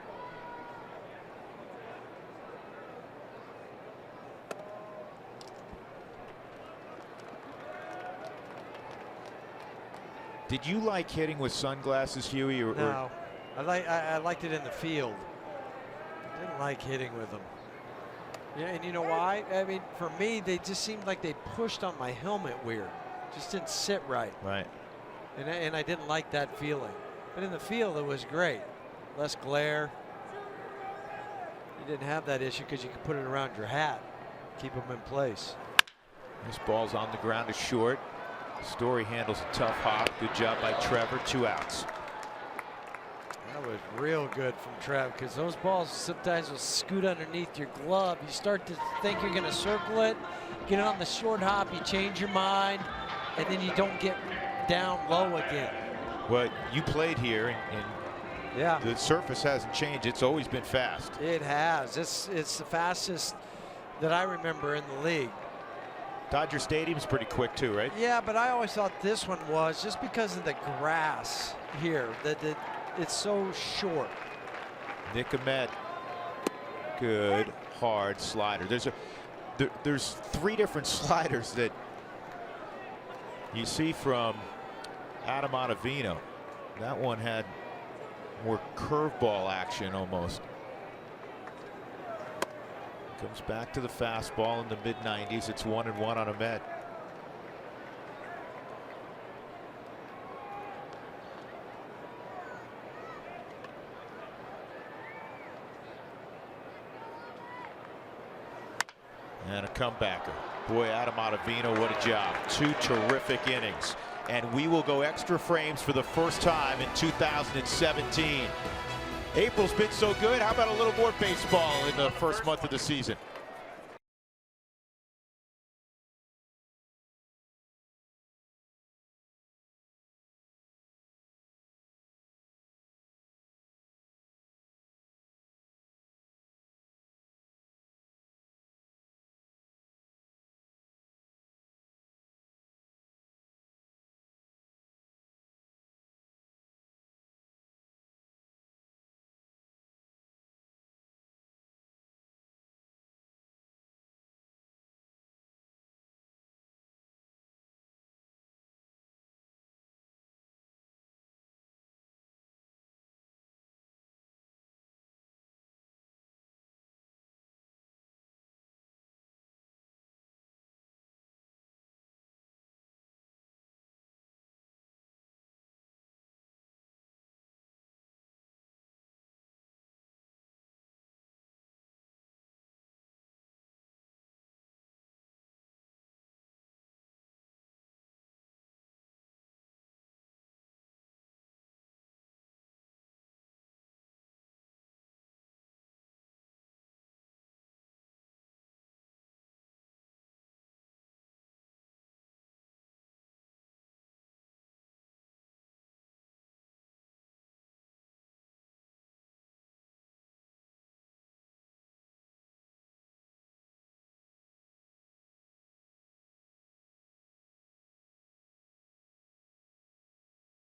Did you like hitting with sunglasses, Huey? No, I liked it in the field. I didn't like hitting with them. Yeah, and you know why? I mean, for me, they just seemed like they pushed on my helmet weird. Just didn't sit right. Right. And I didn't like that feeling. But in the field, it was great. Less glare. You didn't have that issue because you could put it around your hat, keep them in place. This ball's on the ground to short. Story handles a tough hop. Good job by Trevor. 2 outs. That was real good from Trev, because those balls sometimes will scoot underneath your glove. You start to think you're going to circle it, get it on the short hop, you change your mind, and then you don't get down low again. Well, you played here, and yeah, the surface hasn't changed. It's always been fast. It has. It's the fastest that I remember in the league. Dodger Stadium's pretty quick too, right? Yeah, but I always thought this one was just because of the grass here, that it's so short. Nick Ahmed, good hard slider. There's 3 different sliders that you see from Adam Ottavino. That one had more curveball action almost. Comes back to the fastball in the mid-90s. It's 1-1 on Ahmed. And a comebacker. Boy, Adam Ottavino, what a job. 2 terrific innings. And we will go extra frames for the first time in 2017. April's been so good. How about a little more baseball in the first month of the season?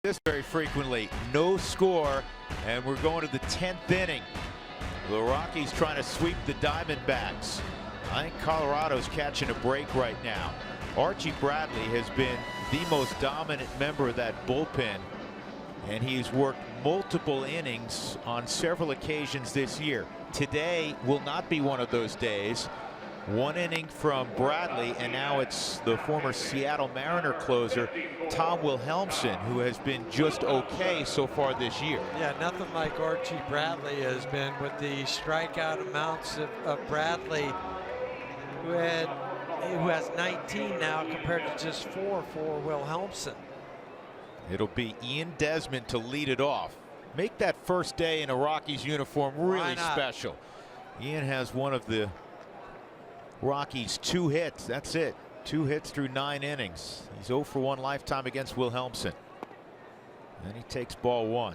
This very frequently. No score, and we're going to the 10th inning. The Rockies trying to sweep the Diamondbacks. I think Colorado's catching a break right now. Archie Bradley has been the most dominant member of that bullpen, and he's worked multiple innings on several occasions this year. Today will not be one of those days. 1 inning from Bradley, and now it's the former Seattle Mariner closer, Tom Wilhelmsen, who has been just okay so far this year. Yeah, nothing like Archie Bradley has been with the strikeout amounts of Bradley, who has 19 now compared to just 4 for Wilhelmsen. It'll be Ian Desmond to lead it off. Make that first day in a Rockies uniform really special. Ian has one of the Rockies' 2 hits. That's it. 2 hits through 9 innings. He's 0 for 1 lifetime against Wilhelmsen. And he takes ball 1.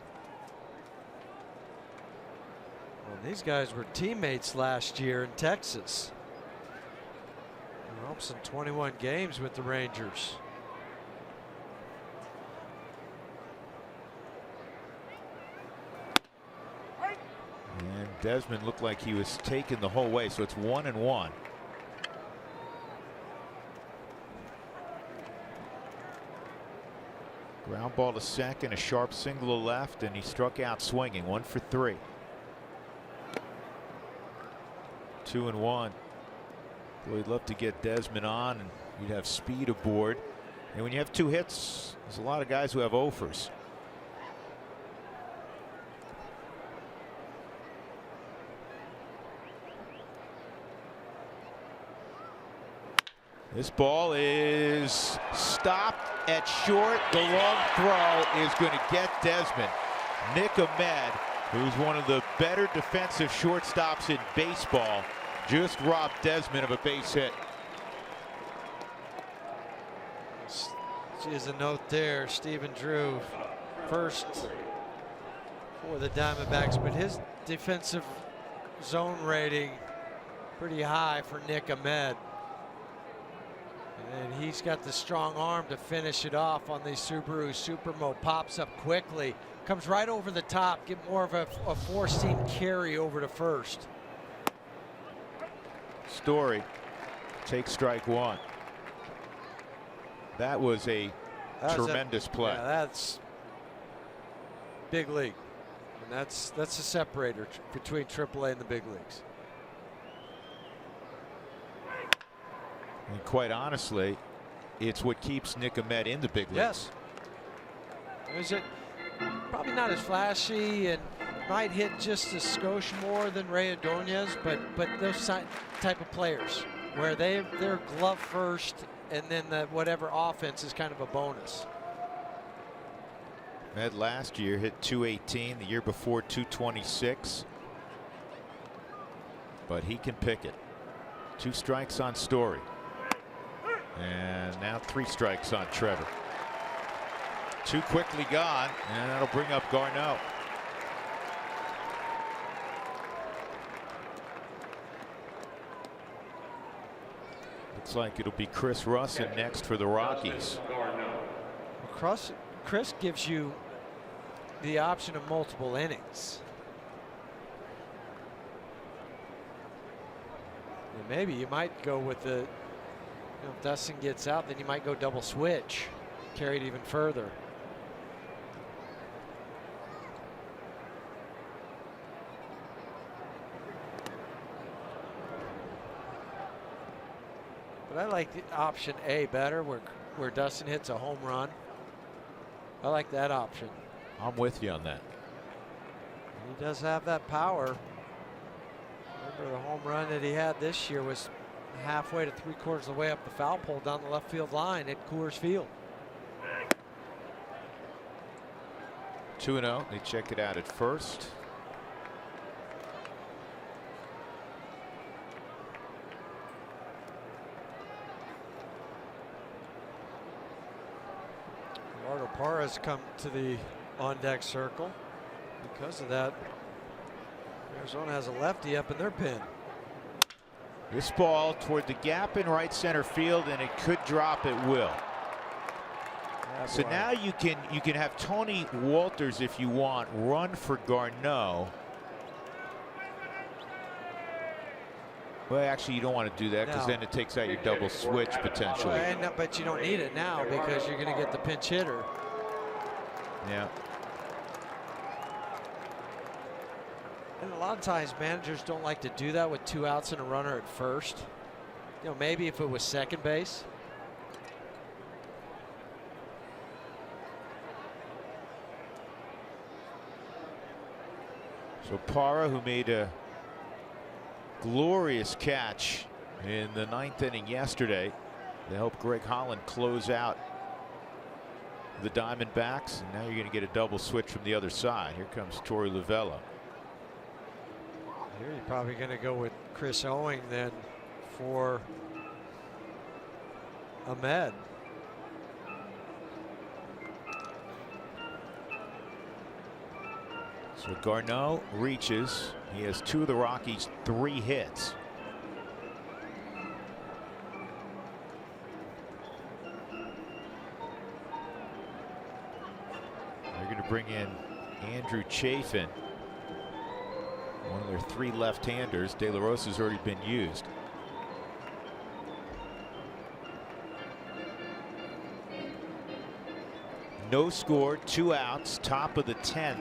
Well, these guys were teammates last year in Texas. Wilhelmsen 21 games with the Rangers. And Desmond looked like he was taken the whole way, so it's 1-1. Ground ball to second, a sharp single to left, and he struck out swinging. 1 for 3. 2-1. Well, we'd love to get Desmond on, and you'd have speed aboard. And when you have 2 hits, there's a lot of guys who have offers. This ball is stopped at short. The long throw is going to get Desmond. Nick Ahmed, who's one of the better defensive shortstops in baseball, just robbed Desmond of a base hit. There's a note there. Stephen Drew first for the Diamondbacks, but his defensive zone rating pretty high for Nick Ahmed. And he's got the strong arm to finish it off on the Subaru Supermo. Pops up quickly, comes right over the top, get more of a four-seam carry over to first. Story takes strike 1. That was a tremendous play. Yeah, that's big league. And that's a separator between AAA and the big leagues. And quite honestly, it's what keeps Nick Ahmed in the big leagues. Yes. Is it probably not as flashy and might hit just a skosh more than Ray Ordonez, but those type of players where they're glove first, and then whatever offense is kind of a bonus. Ahmed last year hit 218, the year before 226. But he can pick it. 2 strikes on Story. And now 3 strikes on Trevor. 2 quickly gone, and that'll bring up Garneau. Looks like it'll be Chris Russin next for the Rockies. Chris gives you the option of multiple innings. And maybe you might go with the, if Dustin gets out, then you might go double switch, carry it even further. But I like the option A better, where Dustin hits a home run. I like that option. I'm with you on that. He does have that power. Remember, the home run that he had this year was halfway to 3/4 of the way up the foul pole down the left field line at Coors Field. 2-0. They check it out at first. Eduardo Parra's come to the on-deck circle. Because of that, Arizona has a lefty up in their pen. This ball toward the gap in right center field, and it could drop at will. So now you can have Tony Walters, if you want, run for Garneau. Well, actually, you don't want to do that, because then it takes out your double switch potentially. But you don't need it now, because you're going to get the pinch hitter. Yeah. And a lot of times managers don't like to do that with 2 outs and a runner at first. You know, maybe if it was second base. So Parra, who made a glorious catch in the 9th inning yesterday to help Greg Holland close out the Diamondbacks, and now you're going to get a double switch from the other side. Here comes Torey Lovullo. Here you're probably going to go with Chris Owing then for Ahmed. So Garneau reaches. He has 2 of the Rockies' 3 hits. They're going to bring in Andrew Chafin, one of their 3 left-handers. De La Rosa's already been used. No score, 2 outs, top of the 10th.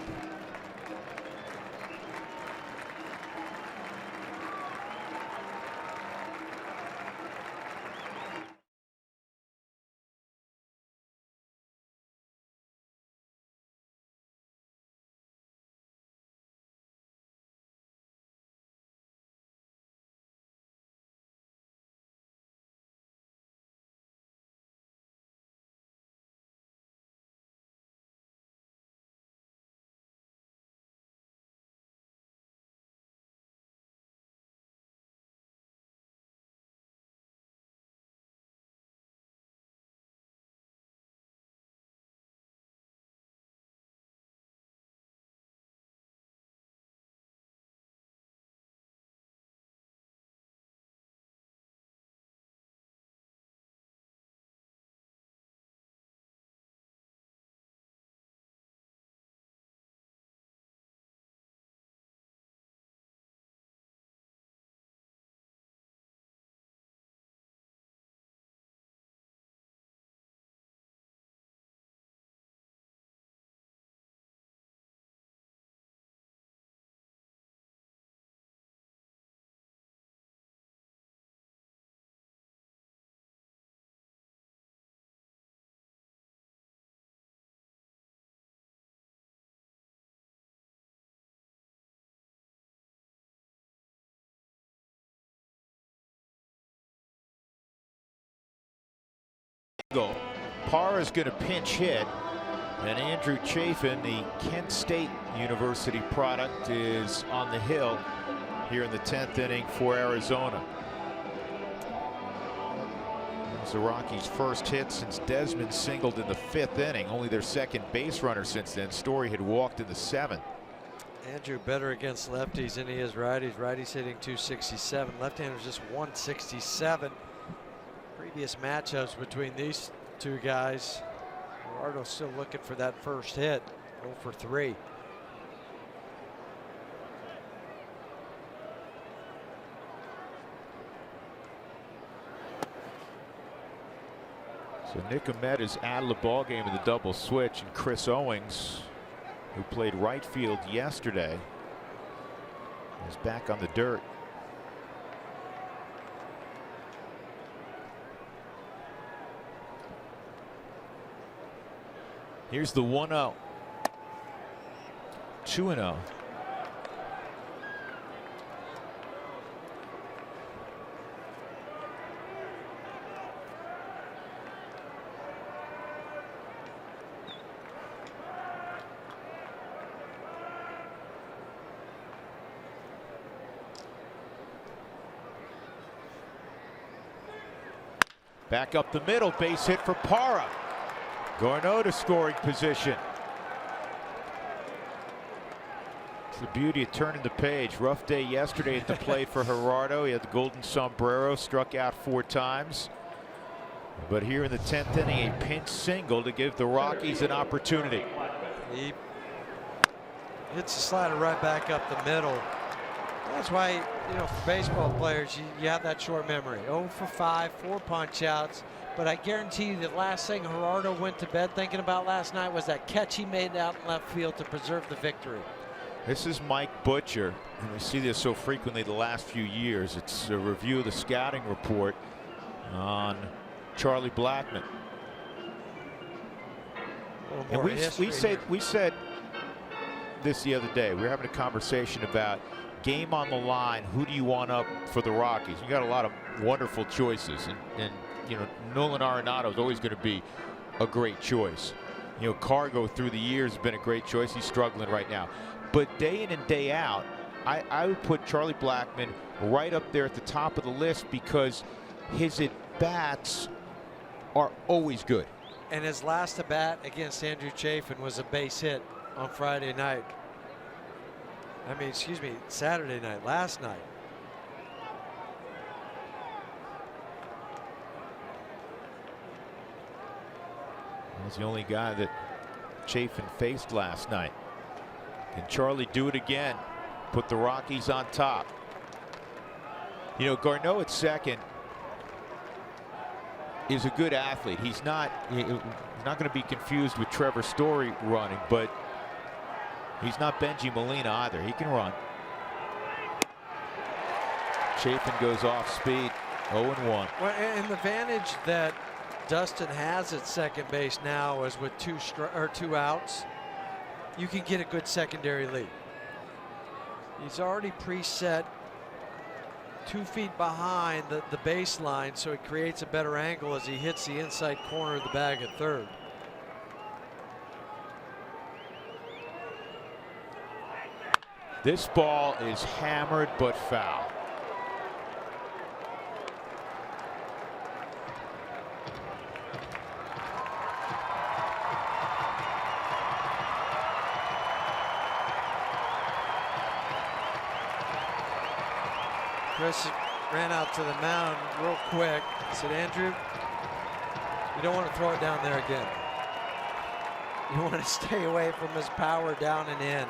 Goal. Parra is going to pinch hit, and Andrew Chafin, the Kent State University product, is on the hill here in the 10th inning for Arizona. It's the Rockies' first hit since Desmond singled in the 5th inning. Only their second base runner since then. Story had walked in the 7th. Andrew better against lefties than he is righties. Righties hitting 267. Left-handers just 167. Previous matchups between these two guys. Gerardo's still looking for that first hit. 0 for 3. So Nick Ahmed is out of the ball game in the double switch, and Chris Owings, who played right field yesterday, is back on the dirt. Here's the 1-0. 2-0. Back up the middle, base hit for Parra. Garneau to scoring position. It's the beauty of turning the page. Rough day yesterday at the plate for Gerardo. He had the golden sombrero, struck out 4 times. But here in the 10th inning, a pinch single to give the Rockies an opportunity. He hits the slider right back up the middle. That's why, you know, for baseball players, you have that short memory. 0 for 5, 4 punch outs. But I guarantee you the last thing Gerardo went to bed thinking about last night was that catch he made out in left field to preserve the victory. This is Mike Butcher, and we see this so frequently the last few years. It's a review of the scouting report on Charlie Blackmon. And we said this the other day. We were having a conversation about game on the line. Who do you want up for the Rockies? You got a lot of wonderful choices, and you know, Nolan Arenado is always going to be a great choice. You know, Cargo through the years has been a great choice. He's struggling right now. But day in and day out, I would put Charlie Blackmon right up there at the top of the list because his at-bats are always good. And his last at-bat against Andrew Chafin was a base hit on Friday night. I mean, excuse me, Saturday night, last night. He's the only guy that Chafin faced last night. Can Charlie do it again? Put the Rockies on top. You know, Garneau at second is a good athlete. He's not going to be confused with Trevor Story running, but he's not Benji Molina either. He can run. Chafin goes off speed, 0-1. Well, and the advantage that Dustin has at second base now is with 2 outs, you can get a good secondary lead. He's already preset 2 feet behind the baseline, so it creates a better angle as he hits the inside corner of the bag at third. This ball is hammered but foul. Chris ran out to the mound real quick. He said, Andrew, you don't want to throw it down there again. You want to stay away from his power down and in.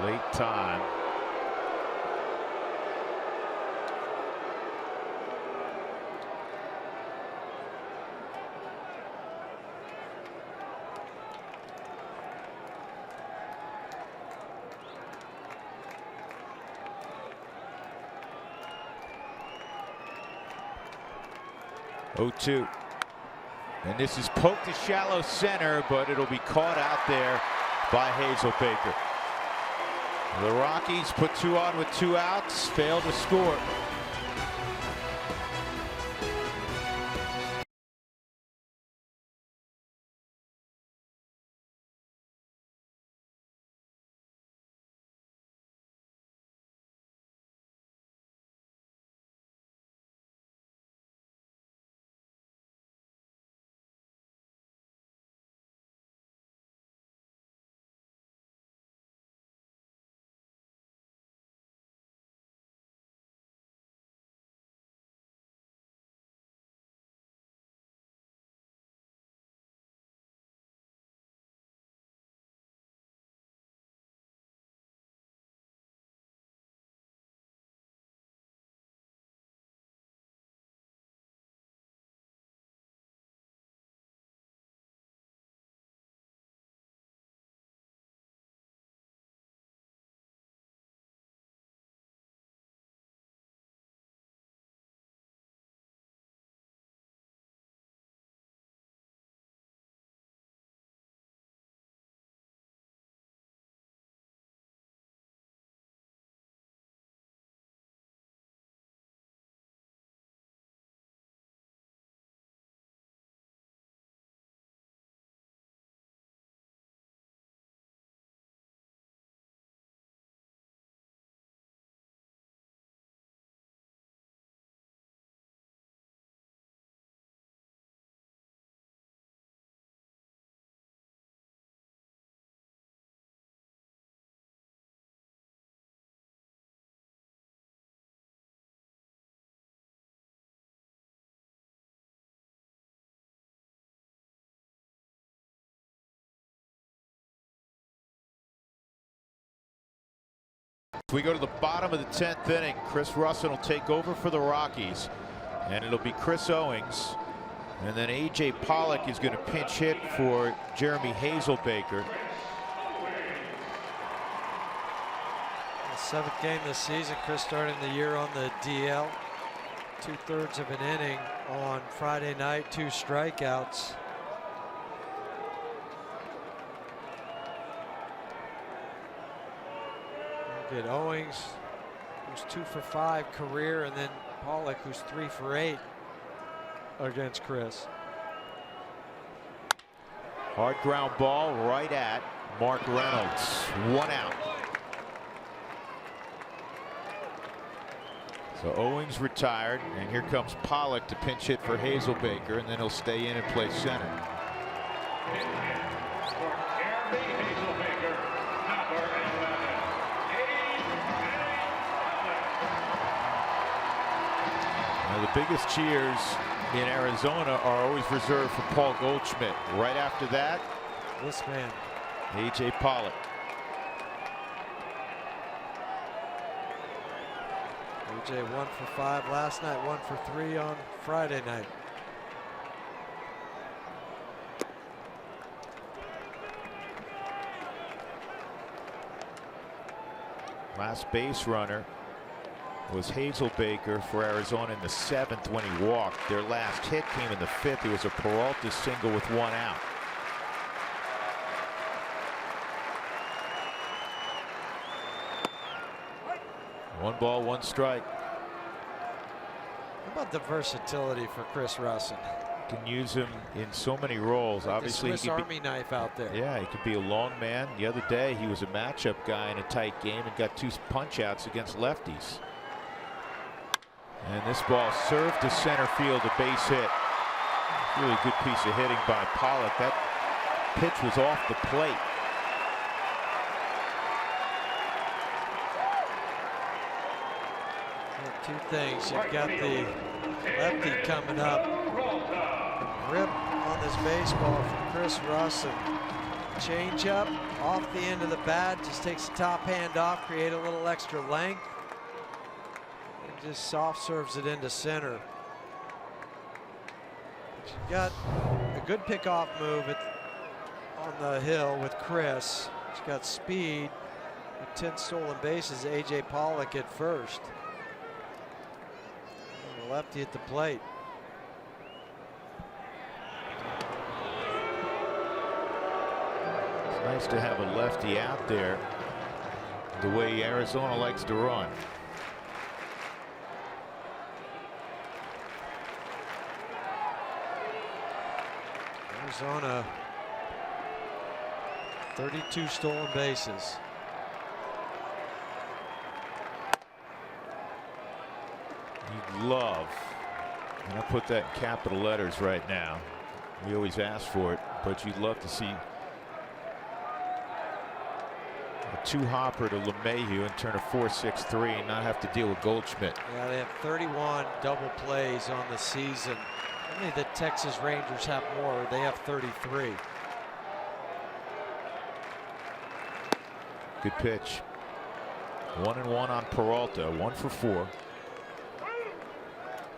Late time. 0-2. And this is poked to shallow center, but it'll be caught out there by Hazelbaker. The Rockies put 2 on with 2 outs, fail to score. We go to the bottom of the 10th inning. Chris Russell will take over for the Rockies, and it'll be Chris Owings, and then A.J. Pollock is going to pinch hit for Jeremy Hazelbaker. The 7th game this season. Chris starting the year on the DL. 2/3 of an inning on Friday night, 2 strikeouts. Get Owings, who's 2 for 5 career, and then Pollock, who's 3 for 8 against Chris. Hard ground ball right at Mark Reynolds. 1 out. So Owings retired, and here comes Pollock to pinch hit for Hazelbaker, and then he'll stay in and play center. Now, the biggest cheers in Arizona are always reserved for Paul Goldschmidt. Right after that, this man, A.J. Pollock. A.J. 1 for 5 last night, 1 for 3 on Friday night. Last base runner was Hazelbaker for Arizona in the 7th when he walked. Their last hit came in the 5th. It was a Peralta single with 1 out. One ball, 1 strike. How about the versatility for Chris Russell? Can use him in so many roles. Like obviously, the Swiss Army knife out there. Yeah, he could be a long man. The other day, he was a matchup guy in a tight game and got 2 punch outs against lefties. And this ball served to center field, a base hit. Really good piece of hitting by Pollock. That pitch was off the plate. Well, 2 things. You've got the lefty coming up. Grip on this baseball from Chris Russell. Change up off the end of the bat, just takes the top hand off, create a little extra length, and just soft serves it into center. But you've got a good pickoff move on the hill with Chris. He's got speed with 10 stolen bases. A.J. Pollock at first. And the lefty at the plate. Nice to have a lefty out there the way Arizona likes to run. Arizona, 32 stolen bases. You'd love, and I put that in capital letters right now. We always ask for it, but you'd love to see a two-hopper to LeMahieu and turn a 4-6-3 and not have to deal with Goldschmidt. Yeah, they have 31 double plays on the season. Only the Texas Rangers have more. They have 33. Good pitch. 1-1 on Peralta. 1 for 4.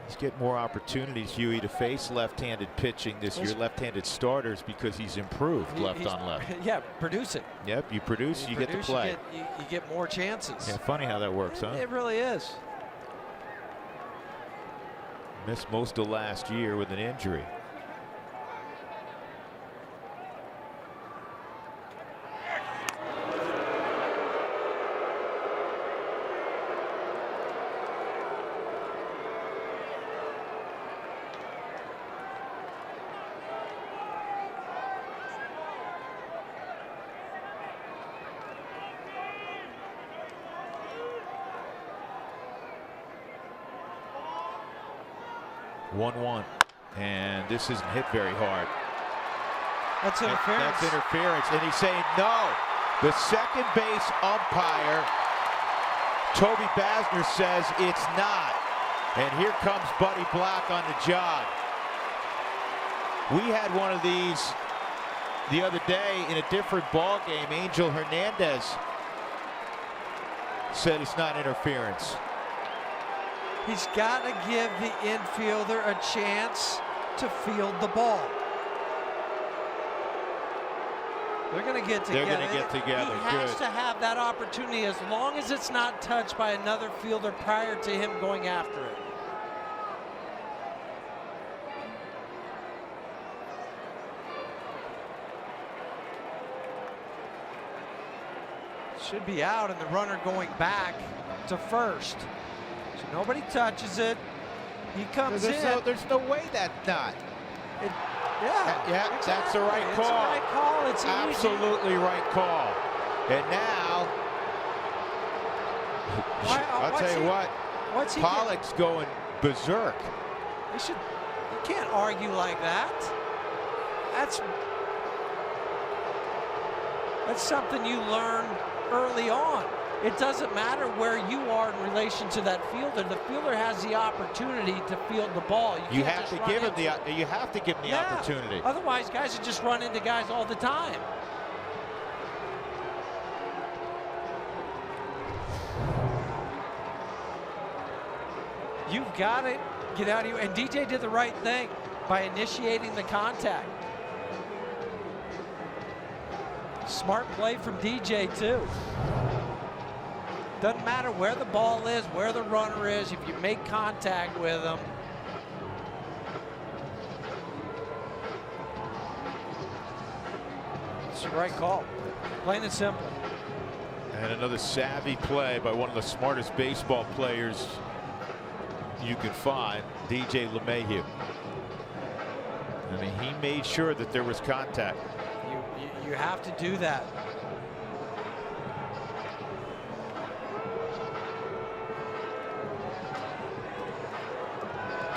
He's getting more opportunities, Huey, to face left-handed pitching this year, left-handed starters, because he's improved left on left. Yeah, producing. Yep, you produce, you get to play. You get more chances. Yeah, funny how that works, huh? It really is. Missed most of last year with an injury. And this isn't hit very hard. That's interference. That's interference. And he's saying no. The second base umpire, Toby Basner, says it's not. And here comes Buddy Black on the job. We had one of these the other day in a different ball game. Angel Hernandez said it's not interference. He's got to give the infielder a chance to field the ball. They're going to get together. They're going to get together. He has to have that opportunity as long as it's not touched by another fielder prior to him going after it. Should be out, and the runner going back to first. So nobody touches it. He comes in. There's no way that's not. Yeah, exactly. That's the right call. It's the right call. It's absolutely right call. And now, I'll tell you what, Pollock's going berserk. You can't argue like that. That's something you learn early on. It doesn't matter where you are in relation to that fielder. The fielder has the opportunity to field the ball. You have to give him the opportunity. Otherwise, guys would just run into guys all the time. You've got to get out of here. And DJ did the right thing by initiating the contact. Smart play from DJ, too. Doesn't matter where the ball is, where the runner is, if you make contact with them. It's the right call. Plain and simple. And another savvy play by one of the smartest baseball players you can find, DJ LeMahieu. I mean, he made sure that there was contact. You have to do that.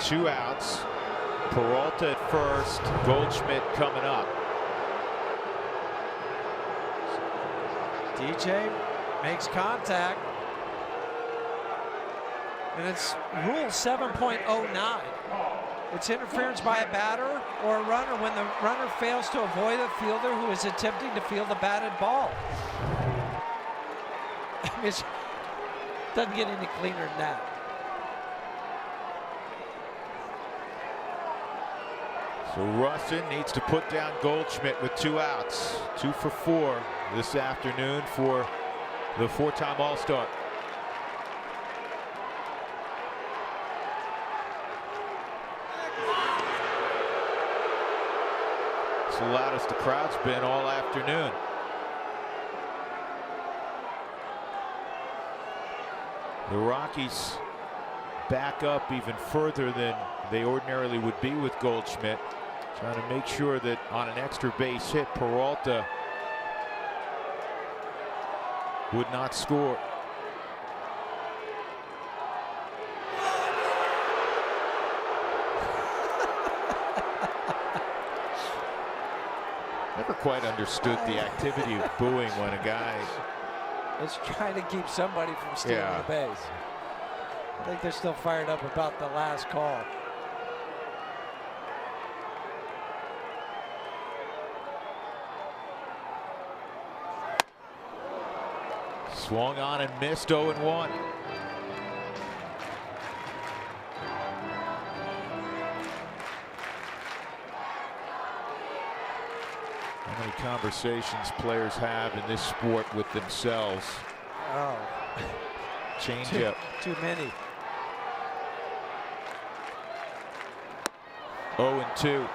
Two outs. Peralta at first. Goldschmidt coming up. DJ makes contact. And it's rule 7.09. It's interference by a batter or a runner when the runner fails to avoid a fielder who is attempting to field the batted ball. I mean, it doesn't get any cleaner than that. So Russin needs to put down Goldschmidt with 2 outs. 2 for 4 this afternoon for the 4-time All-Star. It's the loudest the crowd's been all afternoon. The Rockies back up even further than they ordinarily would be with Goldschmidt, trying to make sure that on an extra base hit, Peralta would not score. Never quite understood the activity of booing when a guy is trying to keep somebody from stealing the base. I think they're still fired up about the last call. swung on and missed. 0-1. How many conversations players have in this sport with themselves? Oh. Change up. Too many. 0-2.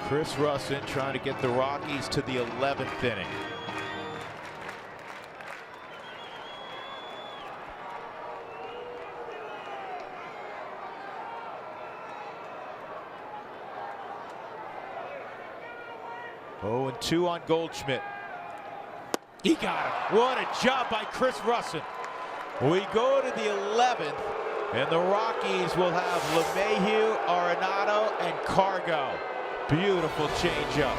Chris Russin trying to get the Rockies to the 11th inning. Oh, and 2 on Goldschmidt. He got him. What a job by Chris Russin. We go to the 11th, and the Rockies will have LeMahieu, Arenado, and Cargo. Beautiful changeup.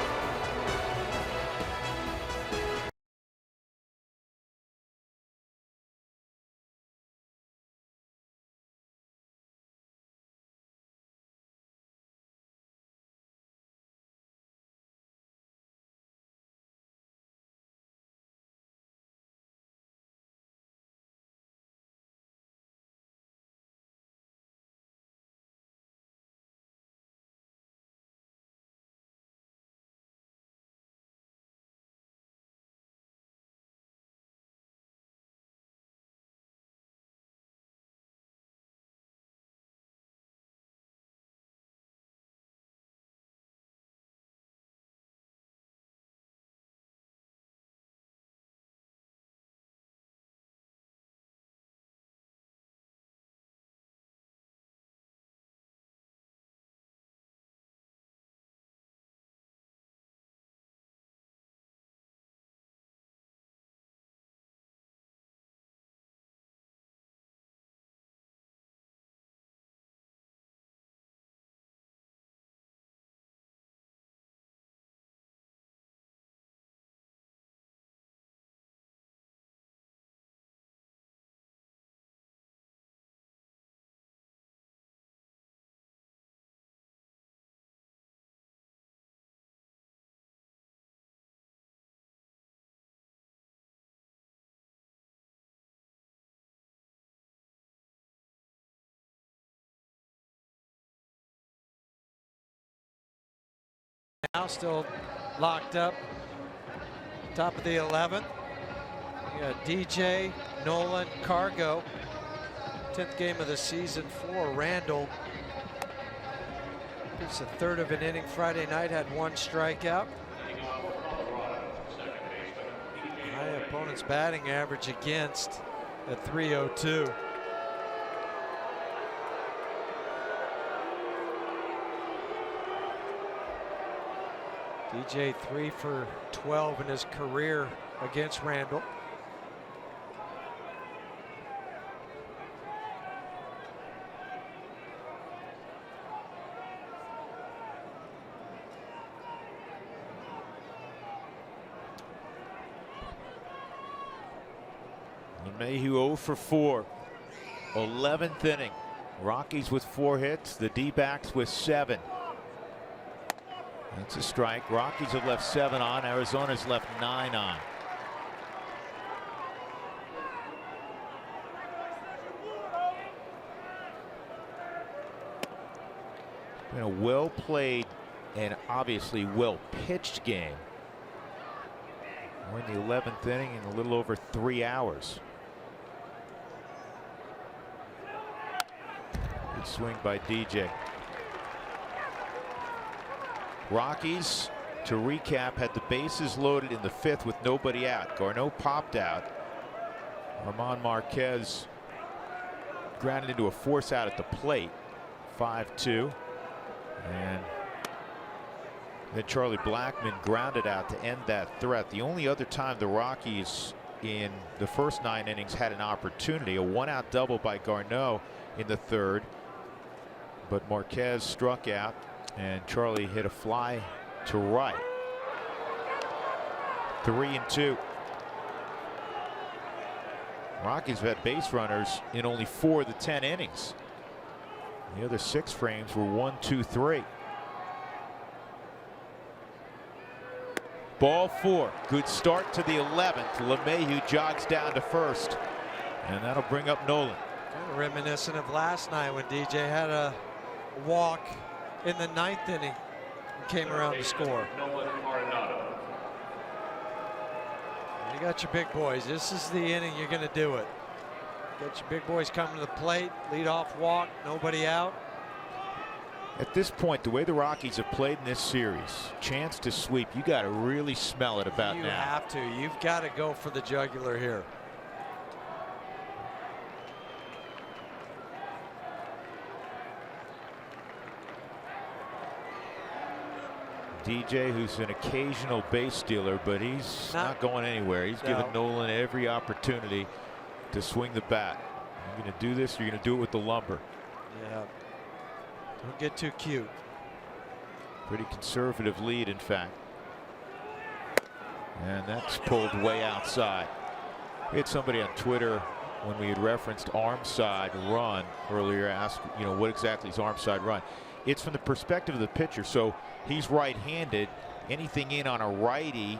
Now still locked up. Top of the 11th. We got DJ, Nolan, Cargo. 10th game of the season for Randall. It's a third of an inning Friday night, had 1 strikeout. High opponent's batting average against at .302. DJ 3 for 12 in his career against Randall. Mayhew 0 for 4. 11th inning. Rockies with 4 hits. The D-backs with 7. That's a strike. Rockies have left 7 on. Arizona's left 9 on. Been a well-played and obviously well-pitched game. We're in the 11th inning in a little over 3 hours. Good swing by DJ. Rockies to recap, had the bases loaded in the 5th with nobody out. Garneau popped out. Armand Marquez grounded into a force out at the plate. 5-2. And then Charlie Blackmon grounded out to end that threat. The only other time the Rockies in the first 9 innings had an opportunity, a 1-out double by Garneau in the 3rd. But Marquez struck out and Charlie hit a fly to right. 3-2. Rockies have had base runners in only 4 of the 10 innings. The other 6 frames were 1, 2, 3. Ball 4. Good start to the 11th. LeMahieu jogs down to first, and that'll bring up Nolan. Kind of reminiscent of last night when DJ had a walk in the 9th inning and came around to score. You got your big boys. This is the inning you're going to do it. Get your big boys coming to the plate. Lead off walk. Nobody out. At this point, the way the Rockies have played in this series, chance to sweep, you got to really smell it about now. You have to. You've got to go for the jugular here. DJ, who's an occasional base stealer, but he's not going anywhere. He's given Nolan every opportunity to swing the bat. You're going to do this, you're going to do it with the lumber. Yeah. Don't get too cute. Pretty conservative lead, in fact. And that's pulled way outside. We had somebody on Twitter when we had referenced arm side run earlier ask, you know, what exactly is arm side run? It's from the perspective of the pitcher. So he's right-handed. Anything in on a righty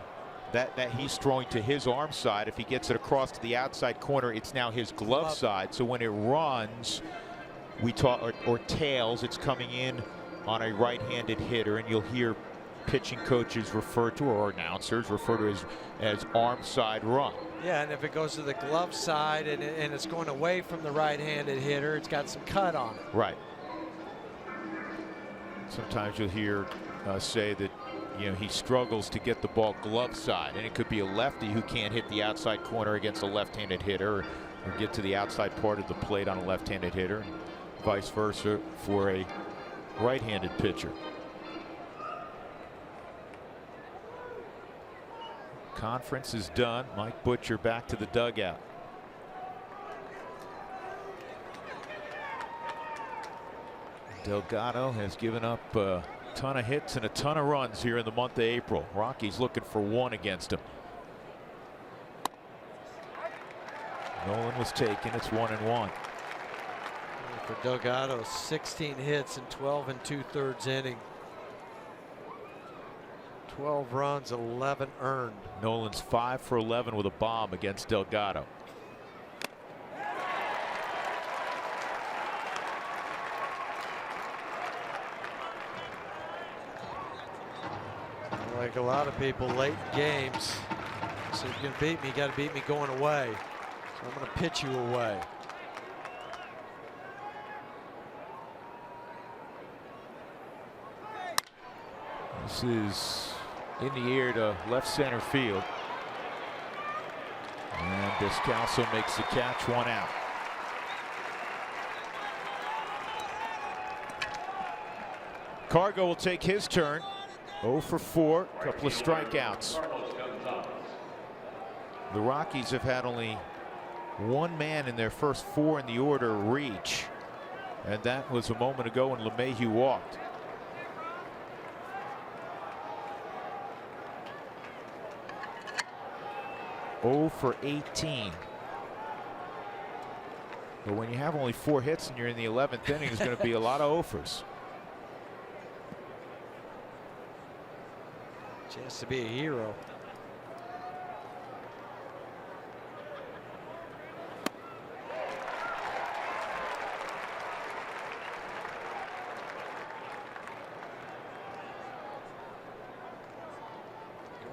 that he's throwing to his arm side, if he gets it across to the outside corner, it's now his glove side. So when it runs, we talk or tails, it's coming in on a right-handed hitter, and you'll hear pitching coaches refer to, or announcers refer to as arm side run. Yeah, and if it goes to the glove side and it's going away from the right-handed hitter, it's got some cut on it. Right. Sometimes you'll hear say that, you know, he struggles to get the ball glove side, and it could be a lefty who can't hit the outside corner against a left-handed hitter, or get to the outside part of the plate on a left-handed hitter, and vice versa for a right-handed pitcher. Conference is done. Mike Butcher back to the dugout. Delgado has given up a ton of hits and a ton of runs here in the month of April. Rockies looking for 1 against him. Nolan was taken. It's 1-1. For Delgado, 16 hits in 12 2/3 inning. 12 runs, 11 earned. Nolan's 5 for 11 with a bomb against Delgado. Like a lot of people late in games, so if you're gonna beat me, you got to beat me going away. So I'm gonna pitch you away. This is in the air to left center field. And Descalso makes the catch, 1 out. Cargo will take his turn. 0 for 4, couple of strikeouts. The Rockies have had only 1 man in their first 4 in the order reach, and that was a moment ago when LeMahieu walked. For 18. But when you have only 4 hits and you're in the 11th inning, there's going to be a lot of offers. Chance to be a hero.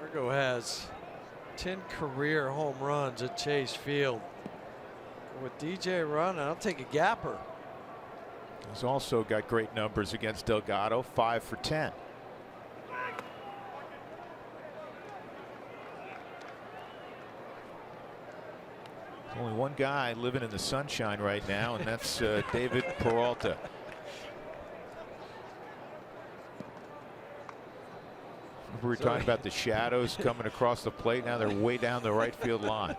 Cargo has 10 career home runs at Chase Field. With DJ running, I'll take a gapper. He's also got great numbers against Delgado, 5 for 10. Only one guy living in the sunshine right now, and that's David Peralta. We were talking about the shadows coming across the plate. Now they're way down the right field line.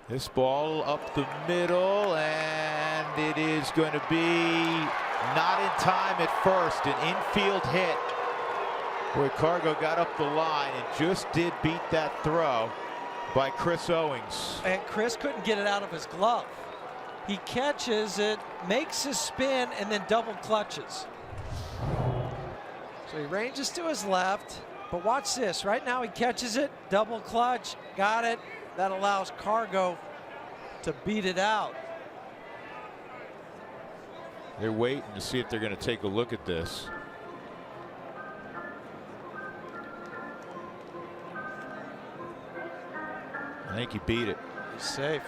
This ball up the middle, and it is going to be not in time at first. An infield hit where Cargo got up the line and just did beat that throw by Chris Owings. And Chris couldn't get it out of his glove. He catches it, makes a spin, and then double clutches. So he ranges to his left, but watch this. Right now he catches it, double clutch, got it. That allows Cargo to beat it out. They're waiting to see if they're going to take a look at this. I think he beat it. He's safe.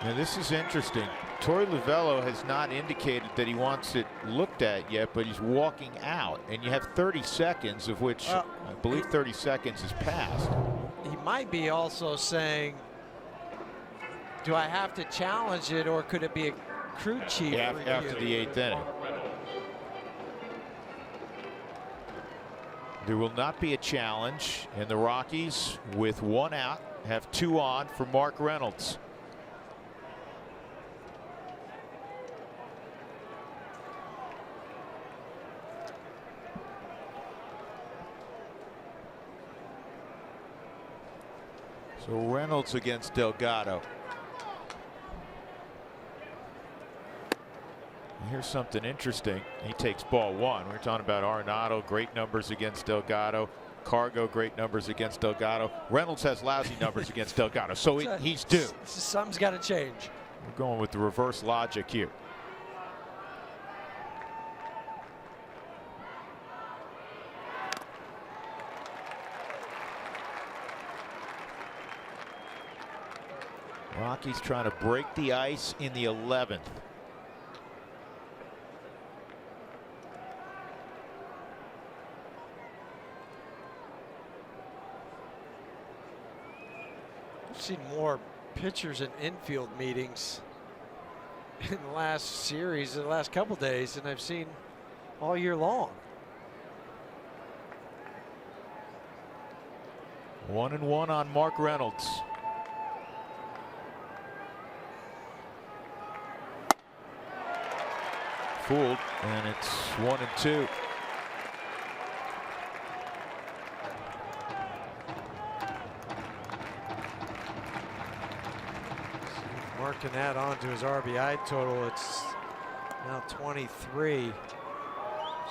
Now this is interesting. Torey Lovello has not indicated that he wants it looked at yet, but he's walking out, and you have 30 seconds, of which I believe 30 seconds has passed. He might be also saying, do I have to challenge it, or could it be a crew chief after the 8th inning? There will not be a challenge, and the Rockies, with 1 out, have 2 on for Mark Reynolds. So Reynolds against Delgado. Here's something interesting. He takes ball 1. We're talking about Arenado, great numbers against Delgado. Cargo, great numbers against Delgado. Reynolds has lousy numbers against Delgado, so he's due. Something's got to change. We're going with the reverse logic here. Rockies trying to break the ice in the 11th. I've seen more pitchers in infield meetings in the last series, the last couple days, than I've seen all year long. 1-1 on Mark Reynolds. Fooled, and it's 1-2. Marking that onto his RBI total. It's now 23.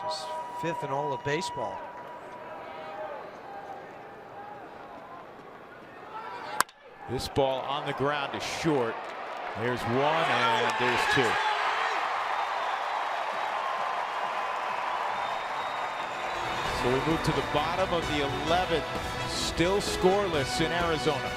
Just 5th in all of baseball. This ball on the ground is short. There's 1 and there's 2. So we move to the bottom of the 11th, still scoreless in Arizona.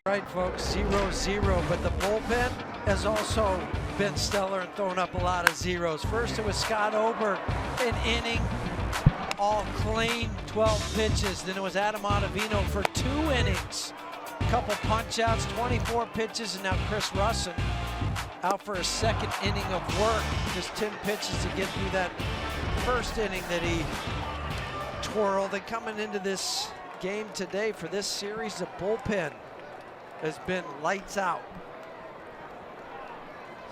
Right, folks, 0-0, but the bullpen has also been stellar and thrown up a lot of zeros. First, it was Scott Ober, an inning, all clean, 12 pitches. Then it was Adam Ottavino for 2 innings, a couple punch-outs, 24 pitches, and now Chris Russin out for a second inning of work. Just 10 pitches to get through that first inning that he twirled. And coming into this game today for this series, the bullpen has been lights out.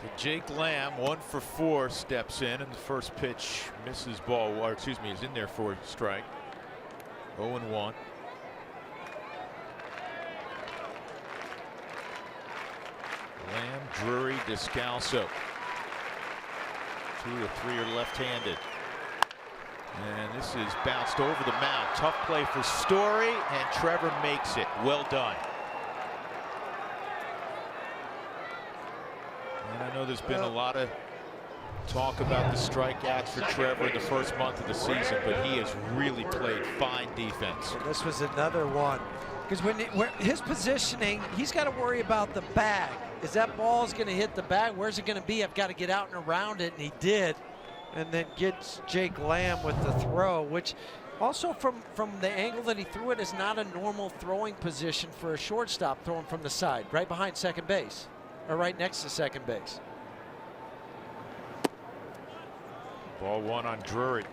So Jake Lamb, 1 for 4, steps in, and the first pitch misses ball, or excuse me, is in there for a strike. 0-1. Lamb, Drury, Descalso. 2 of 3 are left-handed. And this is bounced over the mound. Tough play for Story, and Trevor makes it. Well done. And I know there's been a lot of talk about the strikeouts for Trevor in the first month of the season, but he has really played fine defense. And this was another one. Because when his positioning, he's got to worry about the bag. Is that ball's going to hit the bag? Where's it going to be? I've got to get out and around it, and he did. And then gets Jake Lamb with the throw, which also from the angle that he threw it is not a normal throwing position for a shortstop throwing from the side, right behind second base, or right next to second base. Ball 1 on Drury.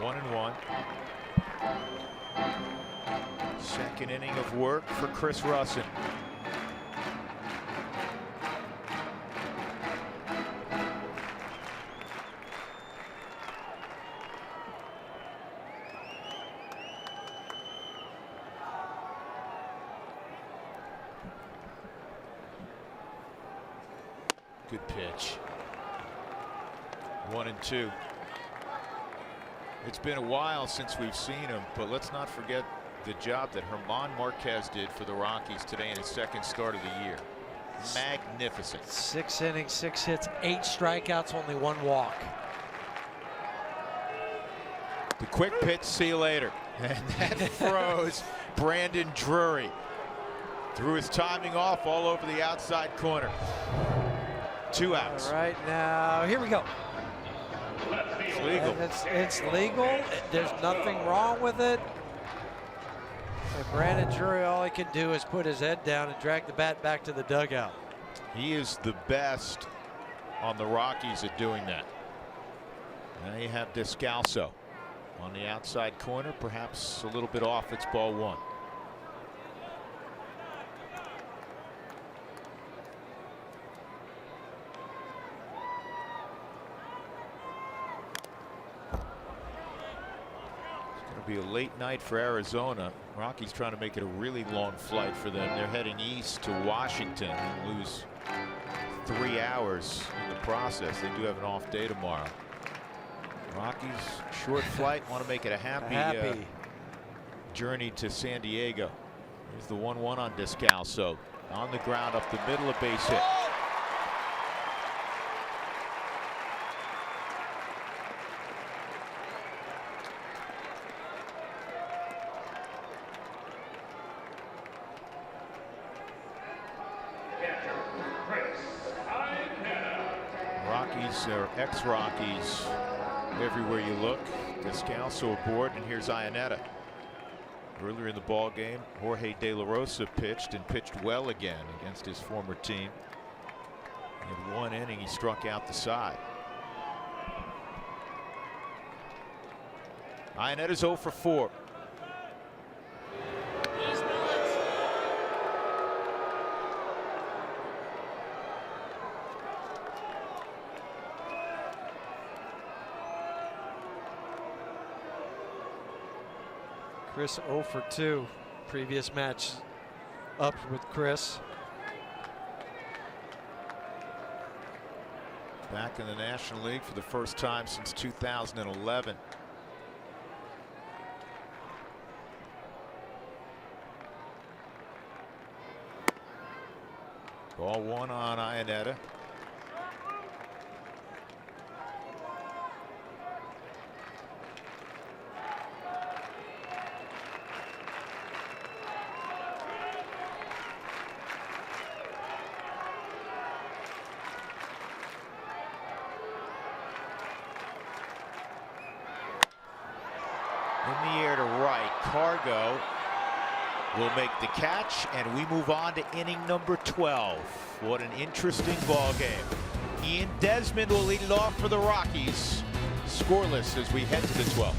One and 1. Second inning of work for Chris Russin. Good pitch. 1-2. It's been a while since we've seen him, but let's not forget the job that German Marquez did for the Rockies today in his second start of the year. Magnificent. 6 innings, 6 hits, 8 strikeouts, only 1 walk. The quick pitch, see you later. And that throws Brandon Drury. Threw his timing off all over the outside corner. 2 outs. All right, now here we go. It's legal. It's legal. There's nothing wrong with it. And Brandon Drury, all he can do is put his head down and drag the bat back to the dugout. He is the best on the Rockies at doing that. Now you have Descalso on the outside corner, perhaps a little bit off. It's ball 1. Be a late night for Arizona. Rockies trying to make it a really long flight for them. They're heading east to Washington and lose 3 hours in the process. They do have an off day tomorrow. Rockies short flight, want to make it a happy journey to San Diego. Here's the 1-1 on Descalso. On the ground up the middle, a base hit. Rockies are ex-Rockies everywhere you look. Descalso aboard, and here's Iannetta. Earlier in the ball game, Jorge De La Rosa pitched and pitched well again against his former team. In 1 inning, he struck out the side. Iannetta's 0 for 4. Chris 0 for 2. Previous match up with Chris. Back in the National League for the first time since 2011. Ball 1 on Iannetta. In the air to right. Cargo will make the catch, and we move on to inning number 12. What an interesting ball game. Ian Desmond will lead it off for the Rockies. Scoreless as we head to the 12th.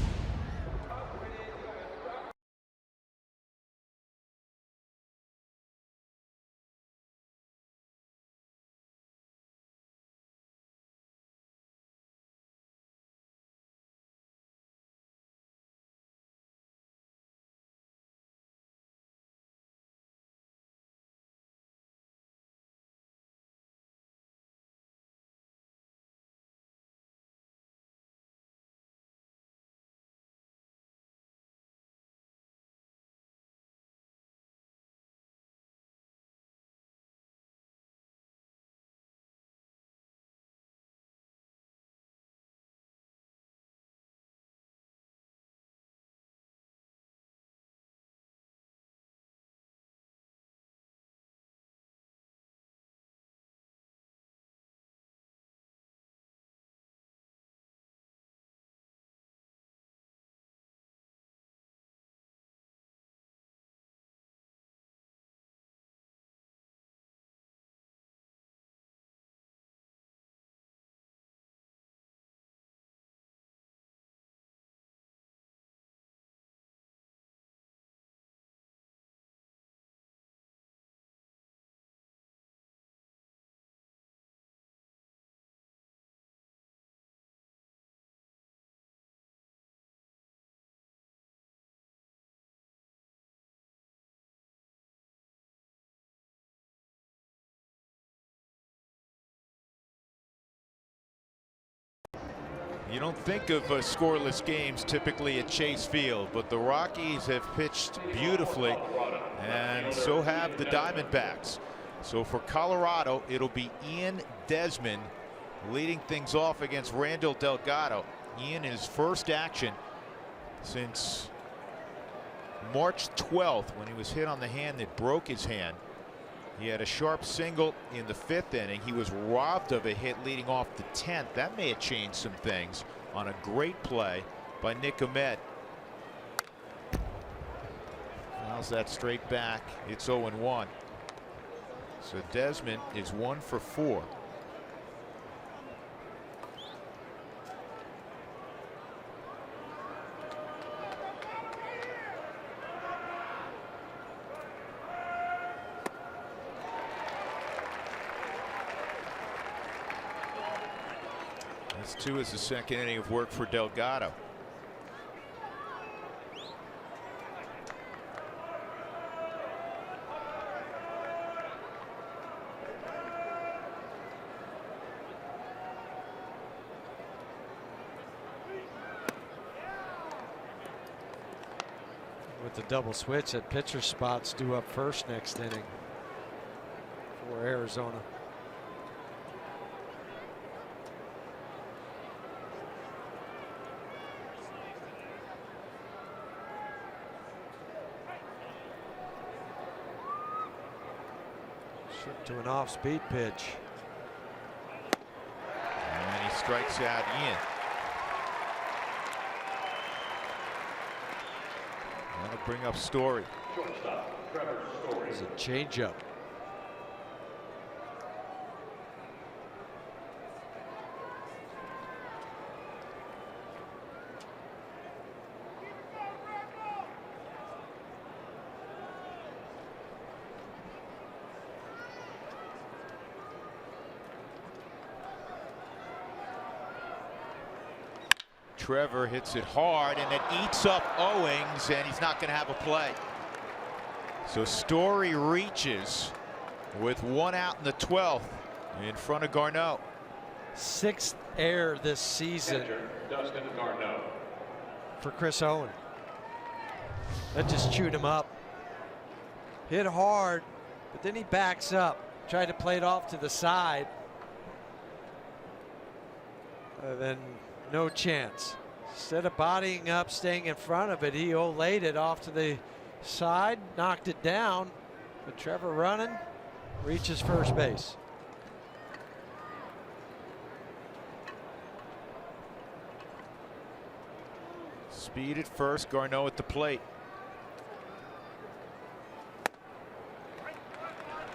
You don't think of scoreless games typically at Chase Field, but the Rockies have pitched beautifully, and so have the Diamondbacks. So for Colorado, it'll be Ian Desmond leading things off against Randall Delgado. Ian, in his first action since March 12th, when he was hit on the hand that broke his hand. He had a sharp single in the 5th inning. He was robbed of a hit leading off the 10th. That may have changed some things on a great play by Nick Ahmed. Fouls that straight back. It's 0-1. So Desmond is 1 for 4. This too is the second inning of work for Delgado. With the double switch, at pitcher spots due up first next inning for Arizona. Shift to an off-speed pitch. And he strikes out Ian. That'll bring up Story. It's a changeup. Trevor hits it hard, and it eats up Owings, and he's not going to have a play. So Story reaches with 1 out in the 12th in front of Garneau. 6th error this season for Chris Owen. That just chewed him up. Hit hard, but then he backs up. Tried to play it off to the side. Then no chance. Instead of bodying up, staying in front of it, he olayed it off to the side, knocked it down. But Trevor running, reaches first base. Speed at first, Garneau at the plate.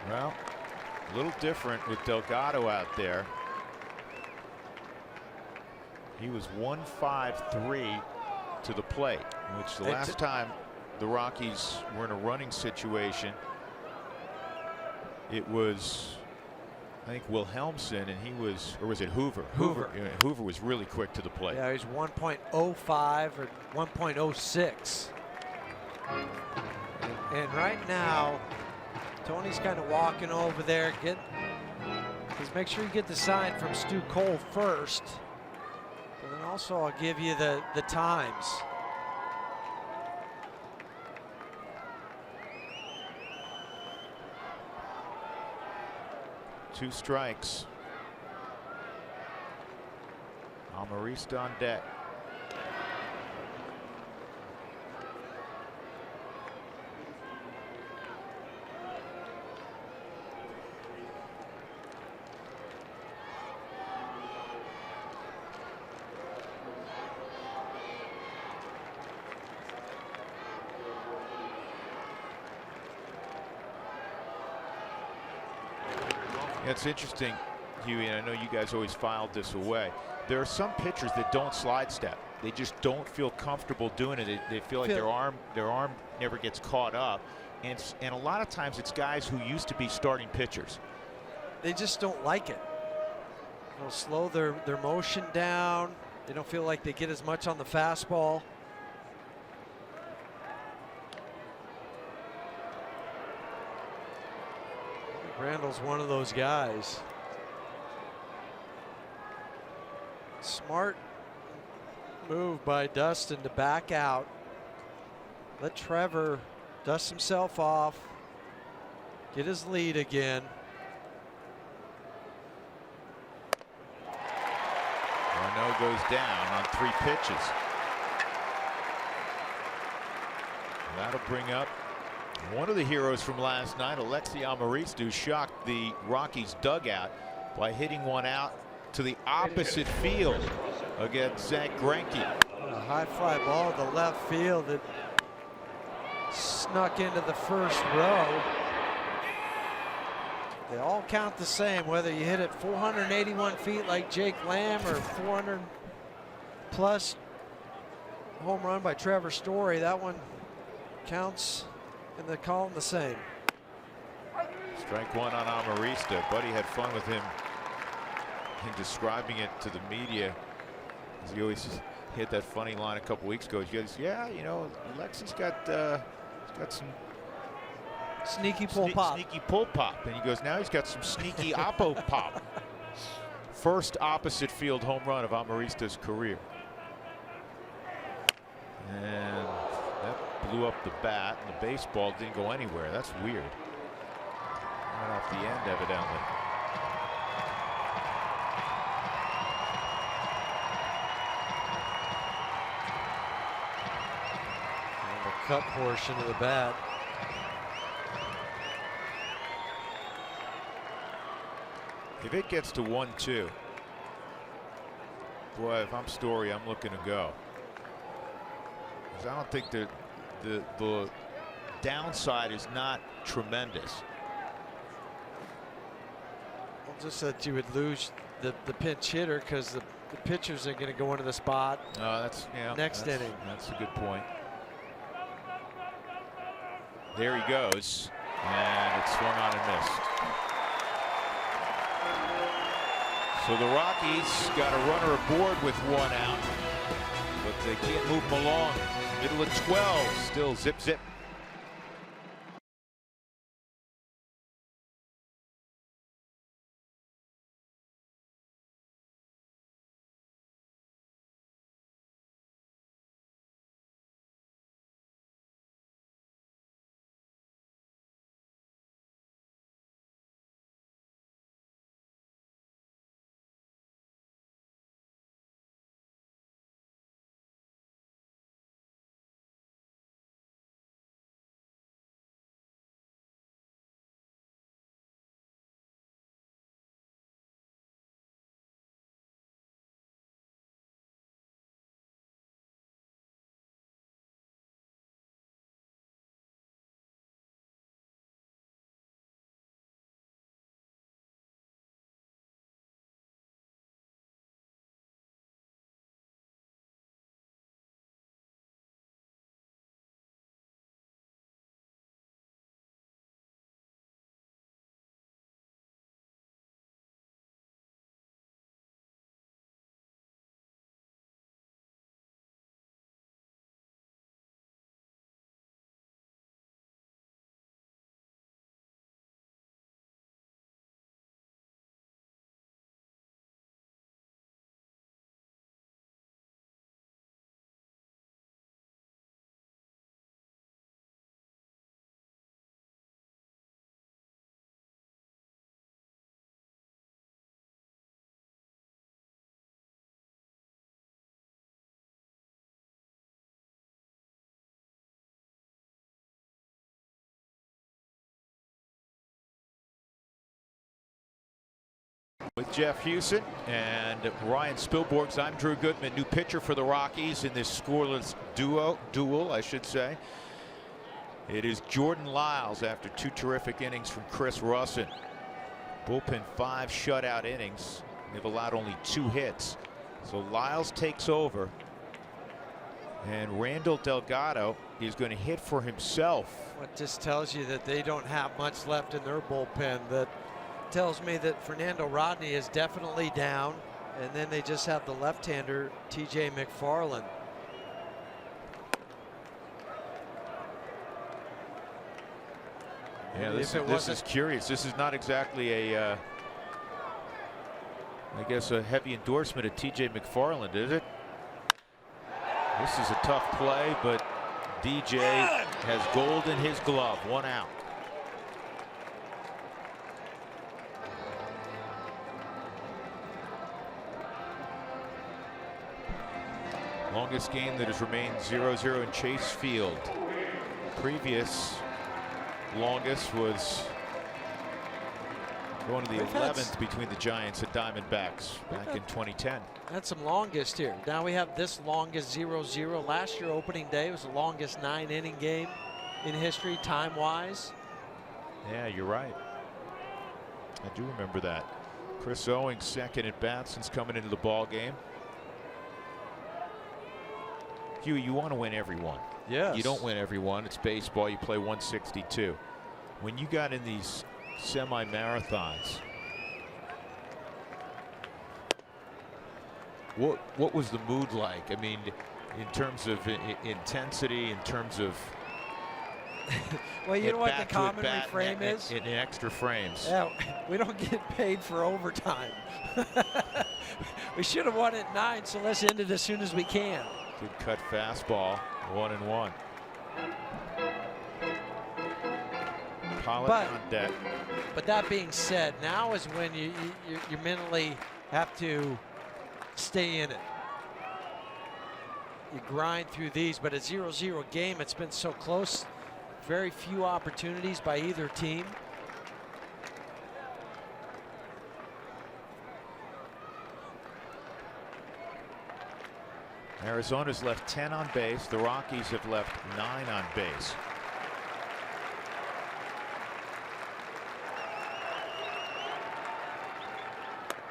Well, a little different with Delgado out there. He was 1-5-3 to the plate, which the last time the Rockies were in a running situation, it was, I think, Wilhelmsen, and he was, or was it Hoover? Hoover. Yeah, Hoover was really quick to the plate. Yeah, he's 1.05 or 1.06. And right now, Tony's kind of walking over there. Just make sure you get the sign from Stu Cole first. But then also I'll give you the times. Two strikes. Amarista on deck. It's interesting, Huey, and I know you guys always filed this away. There are some pitchers that don't slide step. They just don't feel comfortable doing it. They feel like their arm never gets caught up. And a lot of times it's guys who used to be starting pitchers. They just don't like it. They'll slow their motion down. They don't feel like they get as much on the fastball. Randall's one of those guys. Smart move by Dustin to back out. Let Trevor dust himself off. Get his lead again. Garneau goes down on 3 pitches. That'll bring up one of the heroes from last night, Alexi Amarista, who shocked the Rockies dugout by hitting one out to the opposite field against Zach Greinke. A high fly ball to left field that snuck into the first row. They all count the same, whether you hit it 481 feet like Jake Lamb or 400 plus home run by Trevor Story. That one counts in the column the same. Strike one on Amarista. Buddy had fun with him in describing it to the media. He always hit that funny line a couple weeks ago. He goes, yeah, you know, Alexi's got some sneaky pull pop. Sneaky pull pop. And he goes, now he's got some sneaky oppo pop. First opposite field home run of Amarista's career. And that blew up the bat, and the baseball didn't go anywhere. That's weird. Right off the end, evidently. And the cut portion of the bat. If it gets to 1-2, boy, if I'm Story, I'm looking to go. Because I don't think the downside is not tremendous. Well, just that you would lose the pinch hitter because the pitchers are going to go into the spot. Next inning. That's a good point. There he goes, and it's swung on and missed. So the Rockies got a runner aboard with 1 out, but they can't move them along. Middle of 12, still zip zip. With Jeff Hewson and Ryan Spilborghs, I'm Drew Goodman, new pitcher for the Rockies in this scoreless duel, I should say. It is Jordan Lyles after 2 terrific innings from Chris Russin. Bullpen 5 shutout innings. They've allowed only 2 hits. So Lyles takes over. And Randall Delgado is going to hit for himself. What just tells you that they don't have much left in their bullpen. That tells me that Fernando Rodney is definitely down. And then they just have the left-hander, TJ McFarland. Yeah, this is curious. This is not exactly a, I guess, a heavy endorsement of TJ McFarland, is it? This is a tough play, but DJ has gold in his glove. 1 out. Longest game that has remained 0-0 in Chase Field. Previous longest was going to the 11th between the Giants and Diamondbacks back in 2010. Had some longest here. Now we have this longest 0-0. Last year opening day was the longest 9-inning game in history time-wise. Yeah, you're right. I do remember that. Chris Owings second at bat since coming into the ball game. Huey, you want to win every one. Yes. You don't win every one. It's baseball. You play 162. When you got in these semi-marathons, what was the mood like? I mean, in terms of intensity, in terms of well, you know what the common refrain is? In extra frames. Yeah, we don't get paid for overtime. We should have won at 9, so let's end it as soon as we can. Good cut fastball, 1-1. Pollock on deck. But that being said, now is when you mentally have to stay in it. You grind through these, but a 0-0 game, it's been so close. Very few opportunities by either team. Arizona's left 10 on base. The Rockies have left 9 on base.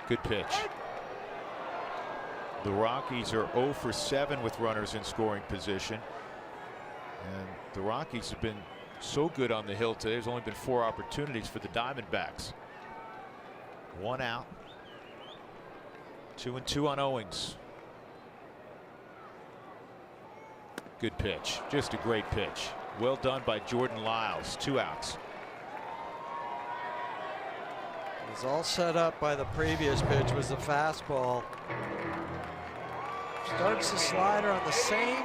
Good pitch. The Rockies are 0 for 7 with runners in scoring position. And the Rockies have been so good on the hill today. There's only been 4 opportunities for the Diamondbacks. 1 out. 2-2 on Owings. Good pitch. Just a great pitch. Well done by Jordan Lyles. 2 outs. It was all set up by the previous pitch, was the fastball. Starts the slider on the same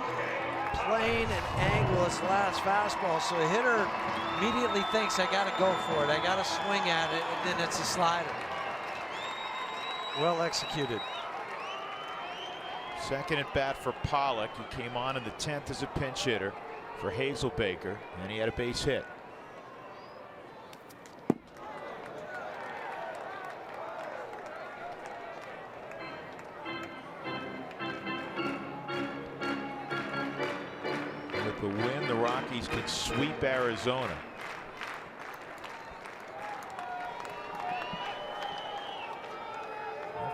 plane and angle as the last fastball, so the hitter immediately thinks, I got to go for it. I got to swing at it, and then it's a slider. Well executed. Second at bat for Pollock. He came on in the 10th as a pinch hitter for Hazelbaker, and he had a base hit. With the win, the Rockies can sweep Arizona.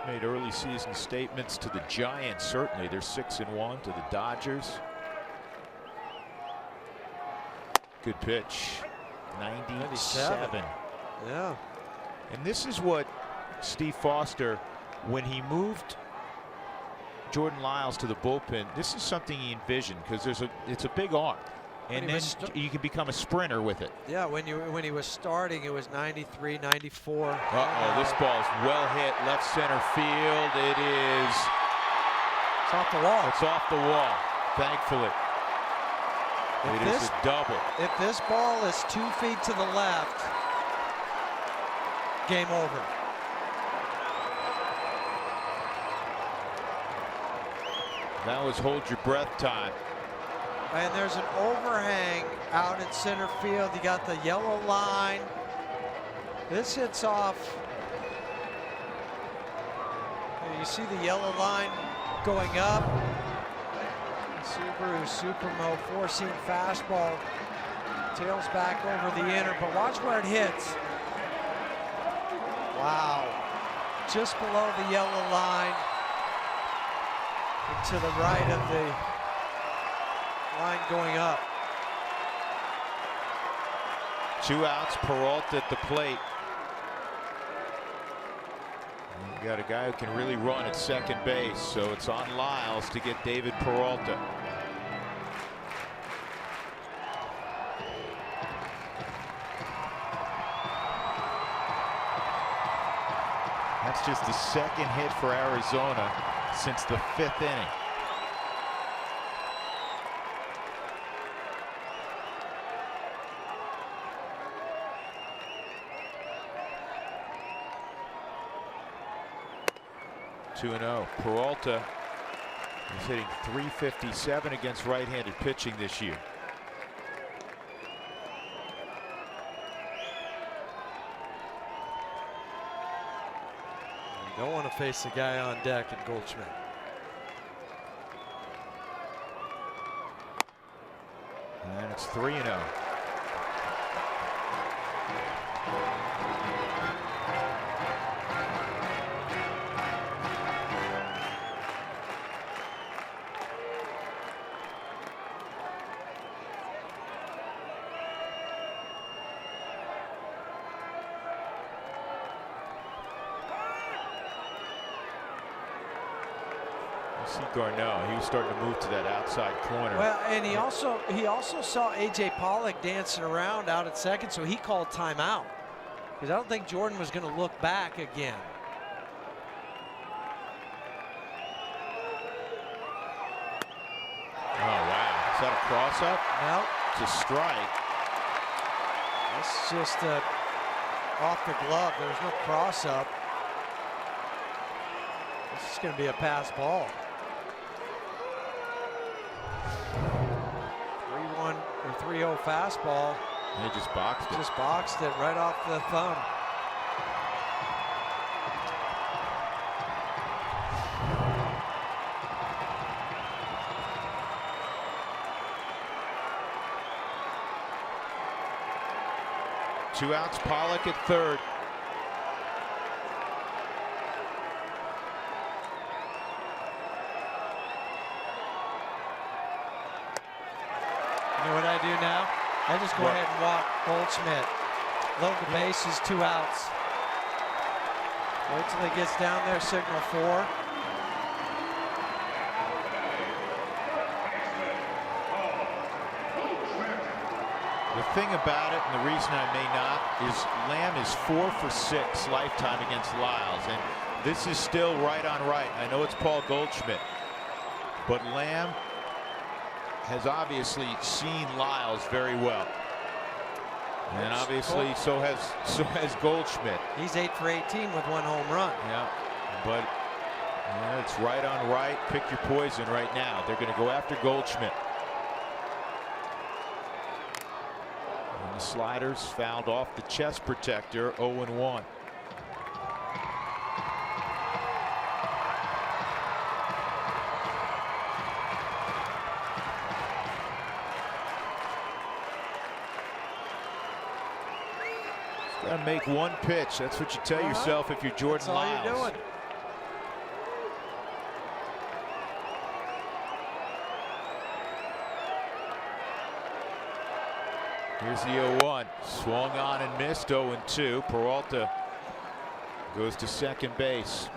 Made early season statements to the Giants. Certainly they're 6-1 to the Dodgers. Good pitch. 97. Yeah. And this is what Steve Foster, when he moved Jordan Lyles to the bullpen, this is something he envisioned, because it's a big arm. And then you can become a sprinter with it. Yeah, when he was starting, it was 93, 94. Uh-oh, this ball's well hit, left center field. It is. It's off the wall. It's off the wall, thankfully. It is a double. If this ball is 2 feet to the left, game over. That was hold your breath time. And there's an overhang out in center field. You got the yellow line. This hits off You see the yellow line going up. Subaru Supermo four-seam fastball. Tails back over the inner, but watch where it hits. Wow. Just below the yellow line. And to the right of the line going up. 2 outs, Peralta at the plate. You got a guy who can really run at second base, so it's on Lyles to get David Peralta. That's just the second hit for Arizona since the 5th inning. (2-0). Peralta is hitting .357 against right-handed pitching this year. You don't want to face the guy on deck at Goldschmidt. And it's 3-0. See Garneau, he was starting to move to that outside corner. Well, and he also saw A.J. Pollock dancing around out at second, so he called timeout because I don't think Jordan was going to look back again. Oh wow, is that a cross-up? No, It's a strike. it's just off the glove. There's no cross-up. This is going to be a pass ball. 3-1 or 3-0 fastball. And he just boxed it. Just boxed it right off the thumb. Two outs, Pollock at third. You know what I do now? I just go ahead and walk Goldschmidt. Load the bases, 2 outs. Wait till he gets down there, signal 4. The thing about it, and the reason I may not, is Lamb is 4 for 6 lifetime against Lyles, and this is still right on right. I know it's Paul Goldschmidt, but Lamb has obviously seen Lyles very well, and obviously so has Goldschmidt. He's 8 for 18 with 1 home run. Yeah, but it's right on right. Pick your poison right now. They're going to go after Goldschmidt. And the sliders fouled off the chest protector. 0-1. Gotta make one pitch. That's what you tell yourself if you're Jordan That's all Lyles. you're doing. Here's the 0-1. Swung on and missed. 0-2. Peralta goes to second base.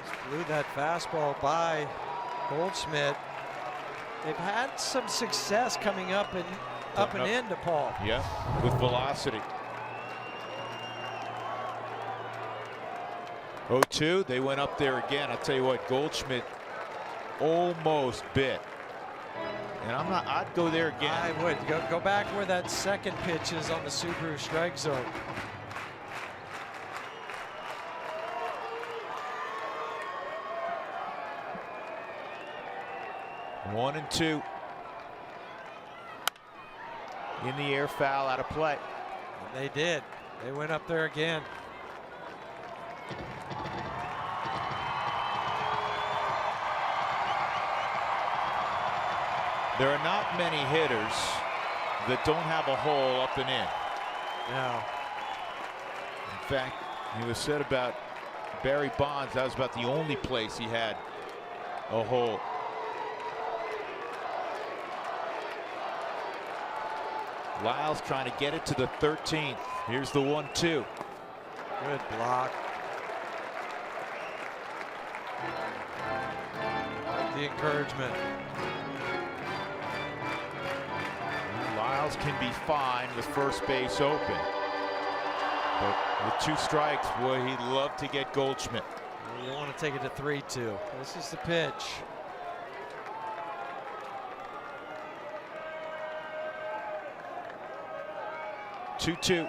Just blew that fastball by Goldschmidt. They've had some success coming up and into Paul. Yeah, with velocity. 0-2. They went up there again. I'll tell you what, Goldschmidt almost bit. And I'd go there again. I would. Go back where that second pitch is on the Subaru strike zone. One and 2. In the air, foul, out of play. And they did. They went up there again. There are not many hitters that don't have a hole up and in. No. In fact, it was said about Barry Bonds, that was about the only place he had a hole. Lyles trying to get it to the 13th. Here's the 1-2. Good block. Like the encouragement. Lyles can be fine with first base open. But with 2 strikes, boy, he'd love to get Goldschmidt. You don't want to take it to 3-2. This is the pitch. Two.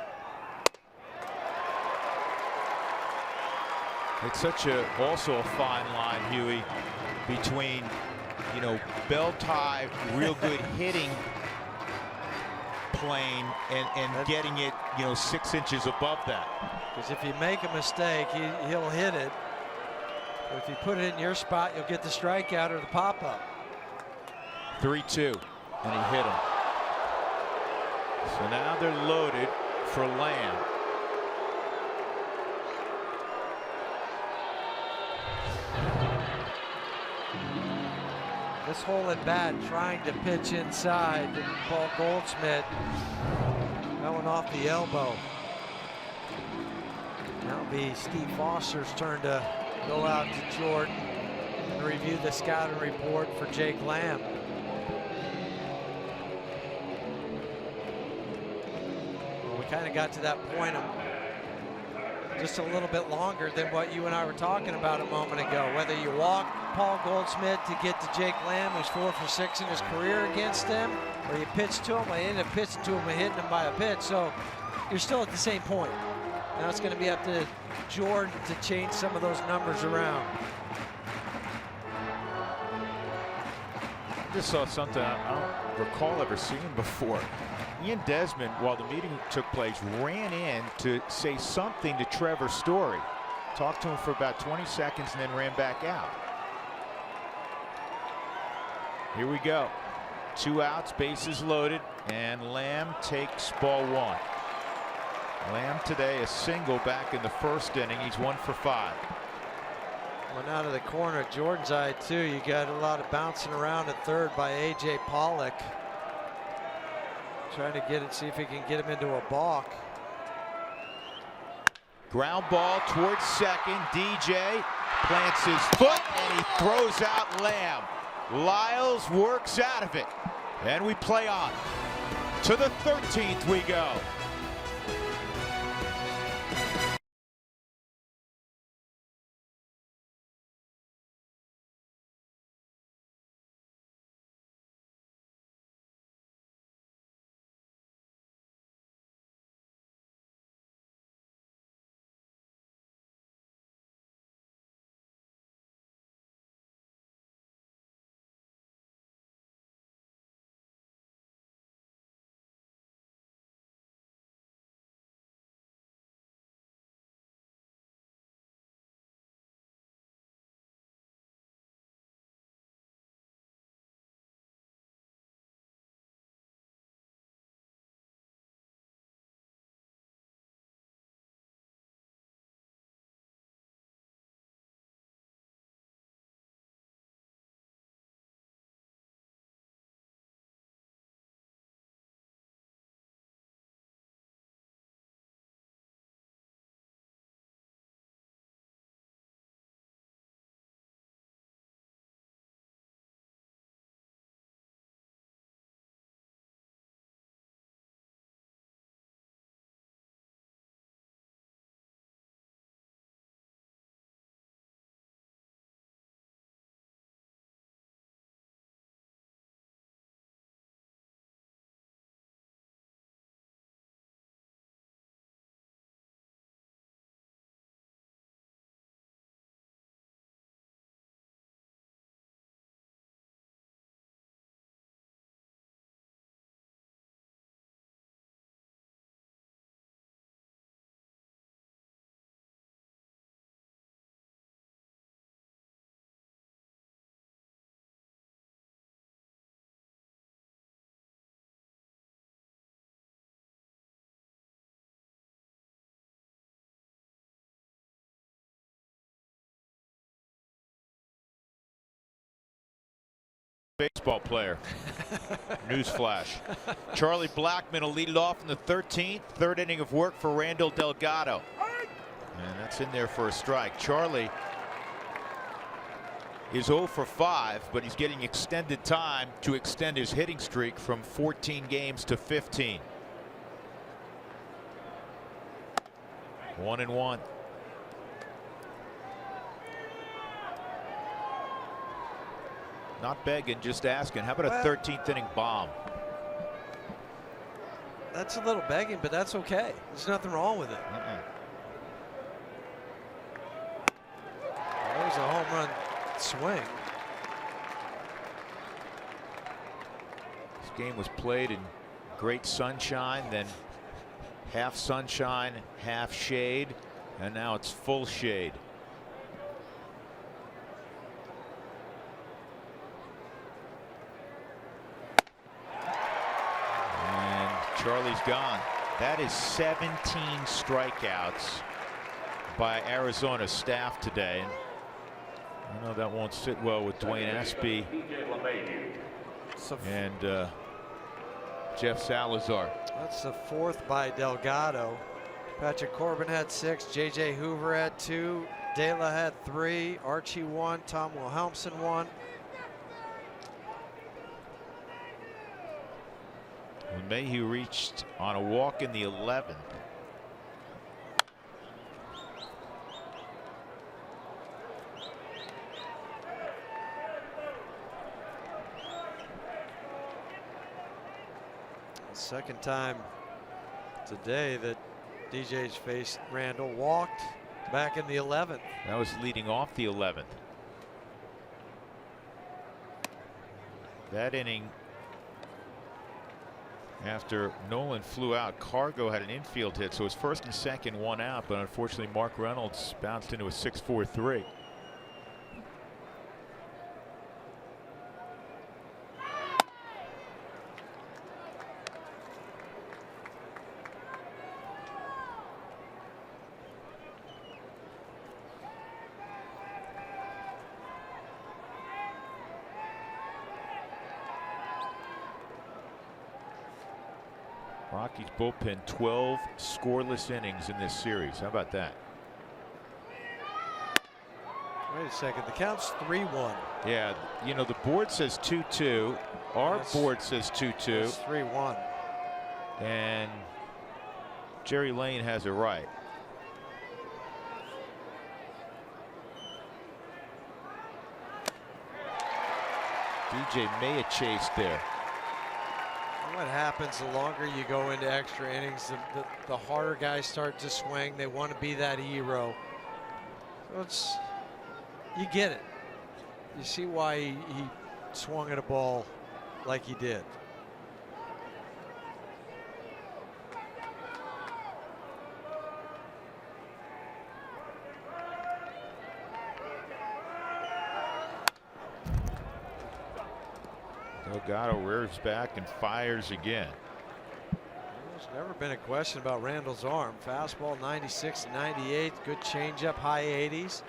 It's such also a fine line, Huey, between, you know, bell tie, real good hitting plane and getting it, you know, 6 inches above that. Because if you make a mistake, he'll hit it. But if you put it in your spot, you'll get the strikeout or the pop-up. 3-2, and he hit him. So now they're loaded for Lamb. This hole at bat, trying to pitch inside to Paul Goldschmidt. That one off the elbow. Now it'll be Steve Foster's turn to go out to Jordan and review the scouting report for Jake Lamb. Well, we kind of got to that point just a little bit longer than what you and I were talking about a moment ago. Whether you walk Paul Goldschmidt to get to Jake Lamb, who's 4 for 6 in his career against them, or you pitch to him, I ended up pitching to him and hitting him by a pitch. So you're still at the same point. Now it's going to be up to Jordan to change some of those numbers around. I just saw something I don't recall ever seeing before. Ian Desmond, while the meeting took place, ran in to say something to Trevor Story. Talked to him for about 20 seconds and then ran back out. Here we go. 2 outs, bases loaded, and Lamb takes ball 1. Lamb today a single back in the first inning. He's 1 for 5. One out of the corner, Jordan's eye too. You got a lot of bouncing around at third by A.J. Pollock. Trying to get it, see if he can get him into a balk. Ground ball towards second. DJ plants his foot and he throws out Lamb. Lyles works out of it. And we play on. To the 13th we go. baseball player. Newsflash. Charlie Blackmon will lead it off in the 13th. Third inning of work for Randall Delgado. And that's in there for a strike. Charlie is 0 for 5, but he's getting extended time to extend his hitting streak from 14 games to 15. 1-1. Not begging, just asking. How about a 13th inning bomb? That's a little begging, but that's okay. There's nothing wrong with it. That was a home run swing. This game was played in great sunshine, then half sunshine, half shade, and now it's full shade. And Charlie's gone. That is 17 strikeouts by Arizona's staff today. I know that won't sit well with Dwayne Espy and Jeff Salazar. That's the 4th by Delgado. Patrick Corbin had 6. J.J. Hoover had 2. De La had 3. Archie 1. Tom Wilhelmsen 1. Mayhew reached on a walk in the 11th. Second time today that DJ's faced Randall. Walked back in the 11th. That was leading off the 11th. That inning, after Nolan flew out, Cargo had an infield hit, so it was first and second, 1 out, but unfortunately Mark Reynolds bounced into a 6-4-3. Rockies bullpen 12 scoreless innings in this series. How about that? Wait a second. The count's 3-1. Yeah, you know, the board says 2-2. Our board says 2-2. It's 3-1. And Jerry Lane has it right. DJ may have chased there. What happens the longer you go into extra innings, the harder guys start to swing. They want to be that hero. So you get it. You see why he swung at a ball like he did. Delgado rears back and fires again. There's never been a question about Randall's arm. Fastball 96 to 98. Good changeup, high 80s.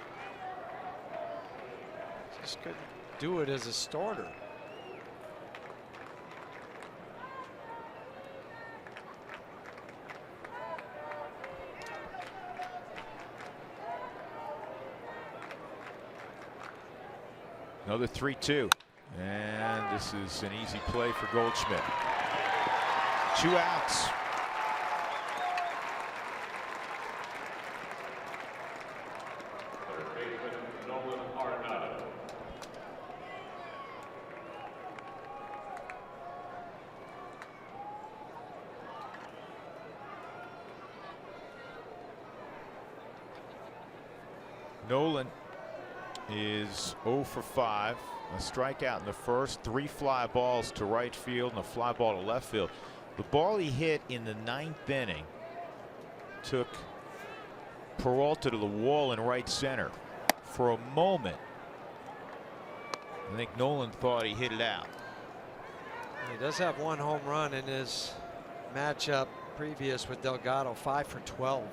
Just couldn't do it as a starter. Another 3-2. And this is an easy play for Goldschmidt. 2 outs. Nolan is 0 for 5. A strikeout in the first, 3 fly balls to right field and a fly ball to left field. The ball he hit in the 9th inning took Peralta to the wall in right center. For a moment, I think Nolan thought he hit it out. He does have 1 home run in his matchup previous with Delgado, 5 for 12.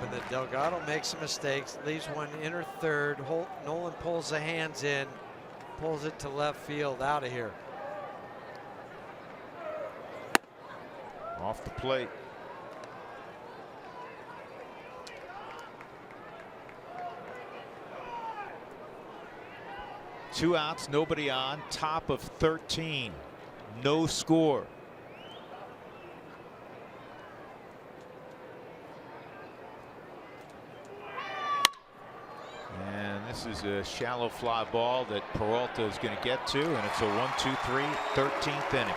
And the Delgado makes some mistakes, leaves one inner third. Nolan pulls the hands in, pulls it to left field, out of here. Off the plate. Two outs, nobody on, top of 13. No score. And this is a shallow fly ball that Peralta is going to get to, and it's a 1-2-3, 13th inning.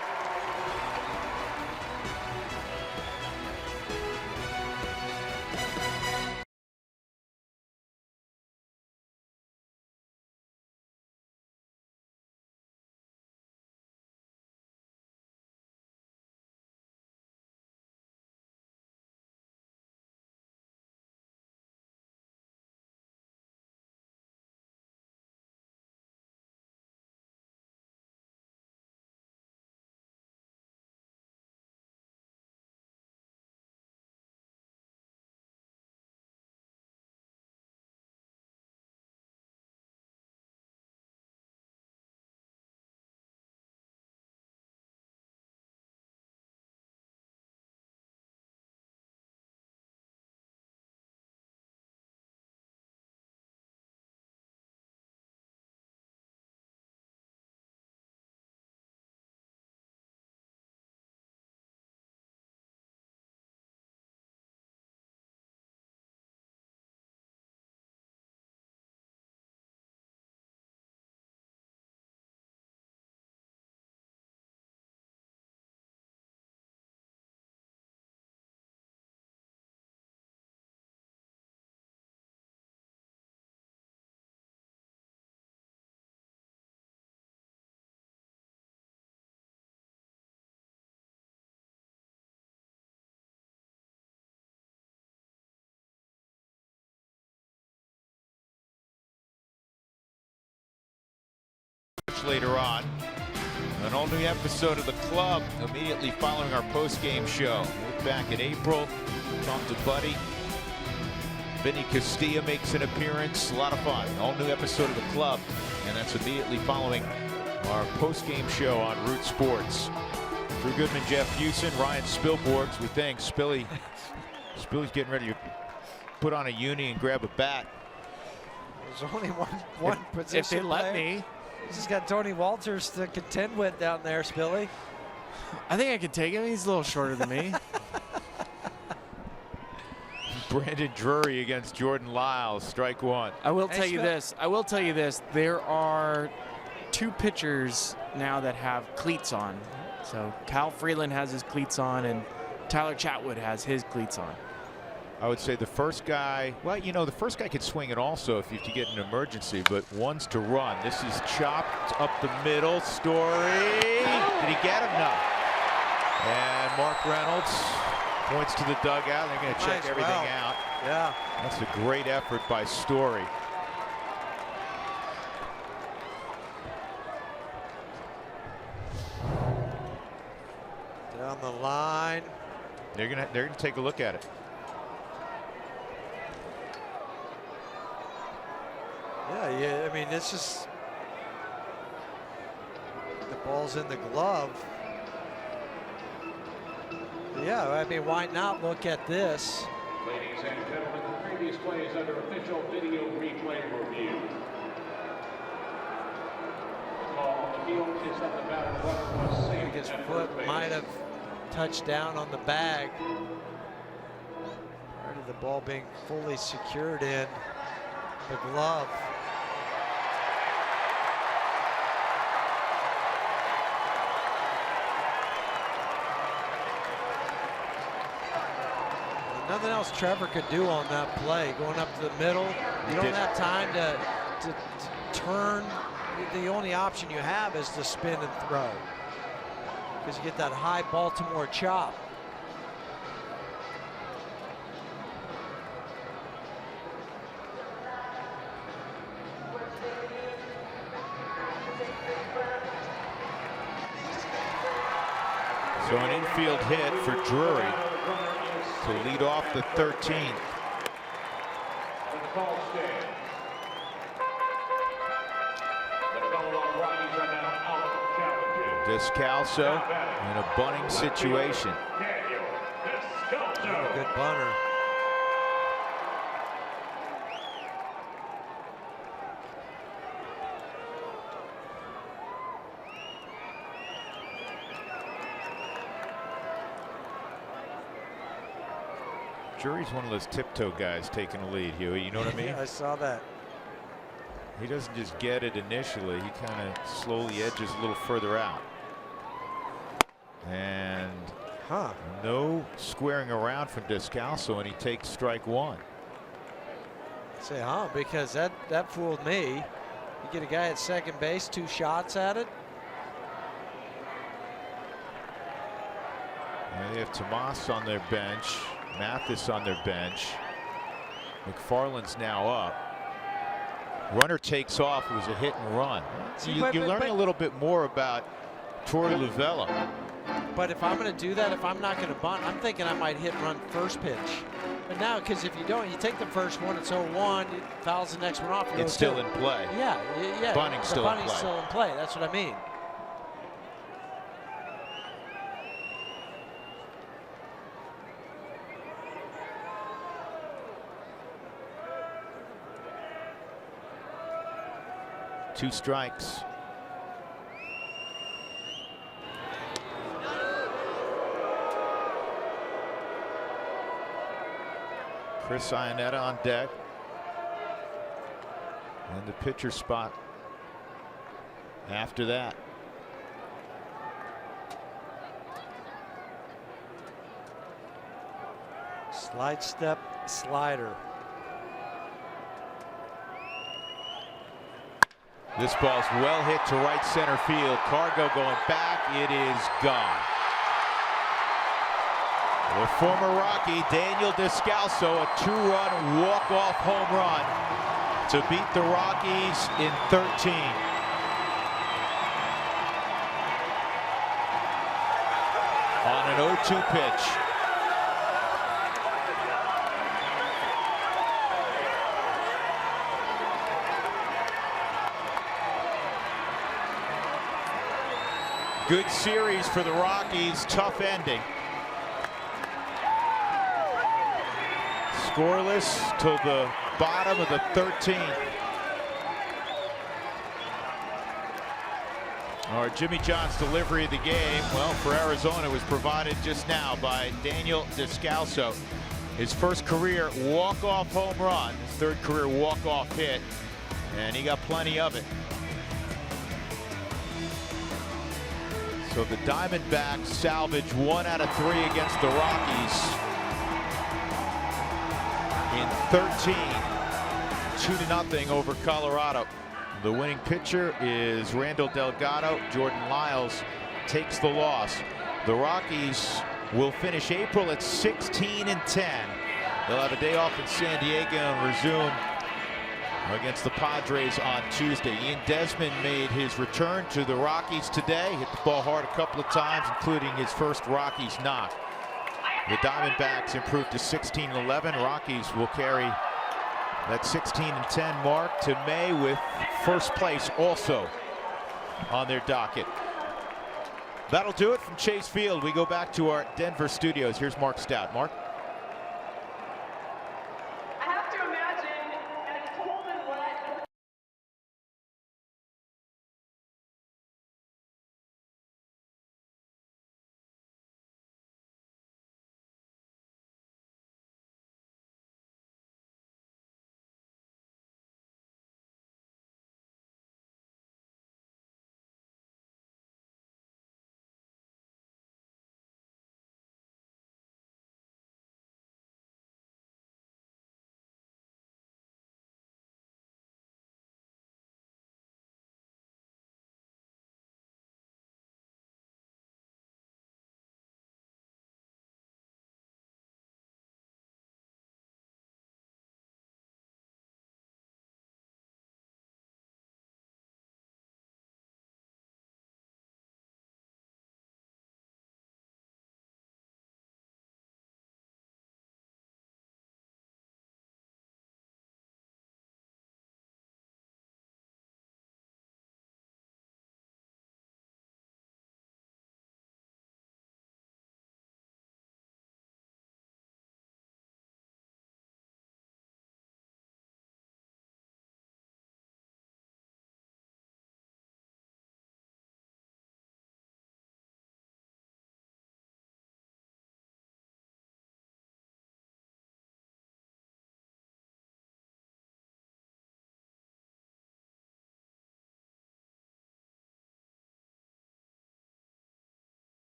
Later on, an all-new episode of The Club immediately following our post-game show. Look back in April, talk to Buddy. Vinny Castilla makes an appearance. A lot of fun. All-new episode of The Club, and that's immediately following our post-game show on Root Sports. Drew Goodman, Jeff Houston, Ryan Spilborgs. We thank Spilly. Spilly's getting ready to put on a uni and grab a bat. There's only one position. If they let me. He's just got Tony Walters to contend with down there, Spilly. I think I could take him. He's a little shorter than me. Brandon Drury against Jordan Lyles, strike one. I will tell you this. There are two pitchers now that have cleats on. So Kyle Freeland has his cleats on, and Tyler Chatwood has his cleats on. I would say the first guy, well, you know, the first guy could swing it also if you get an emergency, but one's to run. This is chopped up the middle. Story. Did he get him? No. And Mark Reynolds points to the dugout. They're going to check everything out. Yeah. That's a great effort by Story. Down the line. They're gonna take a look at it. Yeah, I mean, it's just the ball's in the glove. Yeah, I mean, why not look at this? Ladies and gentlemen, the previous play is under official video replay review. The call on the field is that the batter runner was safe. His at foot first base. might have touched down on the bag prior to the ball being fully secured in the glove. Nothing else Trevor could do on that play. Going up to the middle, you don't have time to turn. The only option you have is to spin and throw, because you get that high Baltimore chop. So an infield hit for Drury to lead off the 13th. call stand. The Colorado Rockies are now out of challenges. Descalso in a bunting situation. Good bunter. Drury's one of those tiptoe guys taking a lead, Huey. You know what I mean? Yeah, I saw that. He doesn't just get it initially. He kind of slowly edges a little further out. And no squaring around from Descalso, and he takes strike one. Say, because that fooled me. You get a guy at second base, 2 shots at it. And they have Tomas on their bench, Mathis on their bench. McFarland's now up. Runner takes off. It was a hit and run. You're learning a little bit more about Torey Lovullo. But if I'm going to do that, if I'm not going to bunt, I'm thinking I might hit and run first pitch. But now, because if you don't, you take the first one, it's 0-1, it fouls the next one off. It's still in play. Yeah. Bunting's still in play. Still in play. That's what I mean. Two strikes. Chris Iannetta on deck. And the pitcher spot after that. Slide step slider. This ball's well hit to right center field. Cargo going back. It is gone. The former Rocky, Daniel Descalso, a 2-run walk-off home run to beat the Rockies in 13. On an 0-2 pitch. Good series for the Rockies, tough ending. Scoreless till the bottom of the 13th. Our Jimmy John's delivery of the game, well, for Arizona, was provided just now by Daniel Descalso. His first career walk-off home run, his third career walk-off hit, and he got plenty of it. So the Diamondbacks salvage 1 out of 3 against the Rockies in 13, 2-0 over Colorado. The winning pitcher is Randall Delgado. Jordan Lyles takes the loss. The Rockies will finish April at 16-10. They'll have a day off in San Diego and resume against the Padres on Tuesday. Ian Desmond made his return to the Rockies today. Hit the ball hard a couple of times, including his first Rockies knock. The Diamondbacks improved to 16-11. Rockies will carry that 16-10 mark to May with first place also on their docket. That'll do it from Chase Field. We go back to our Denver studios. Here's Mark Stout. Mark?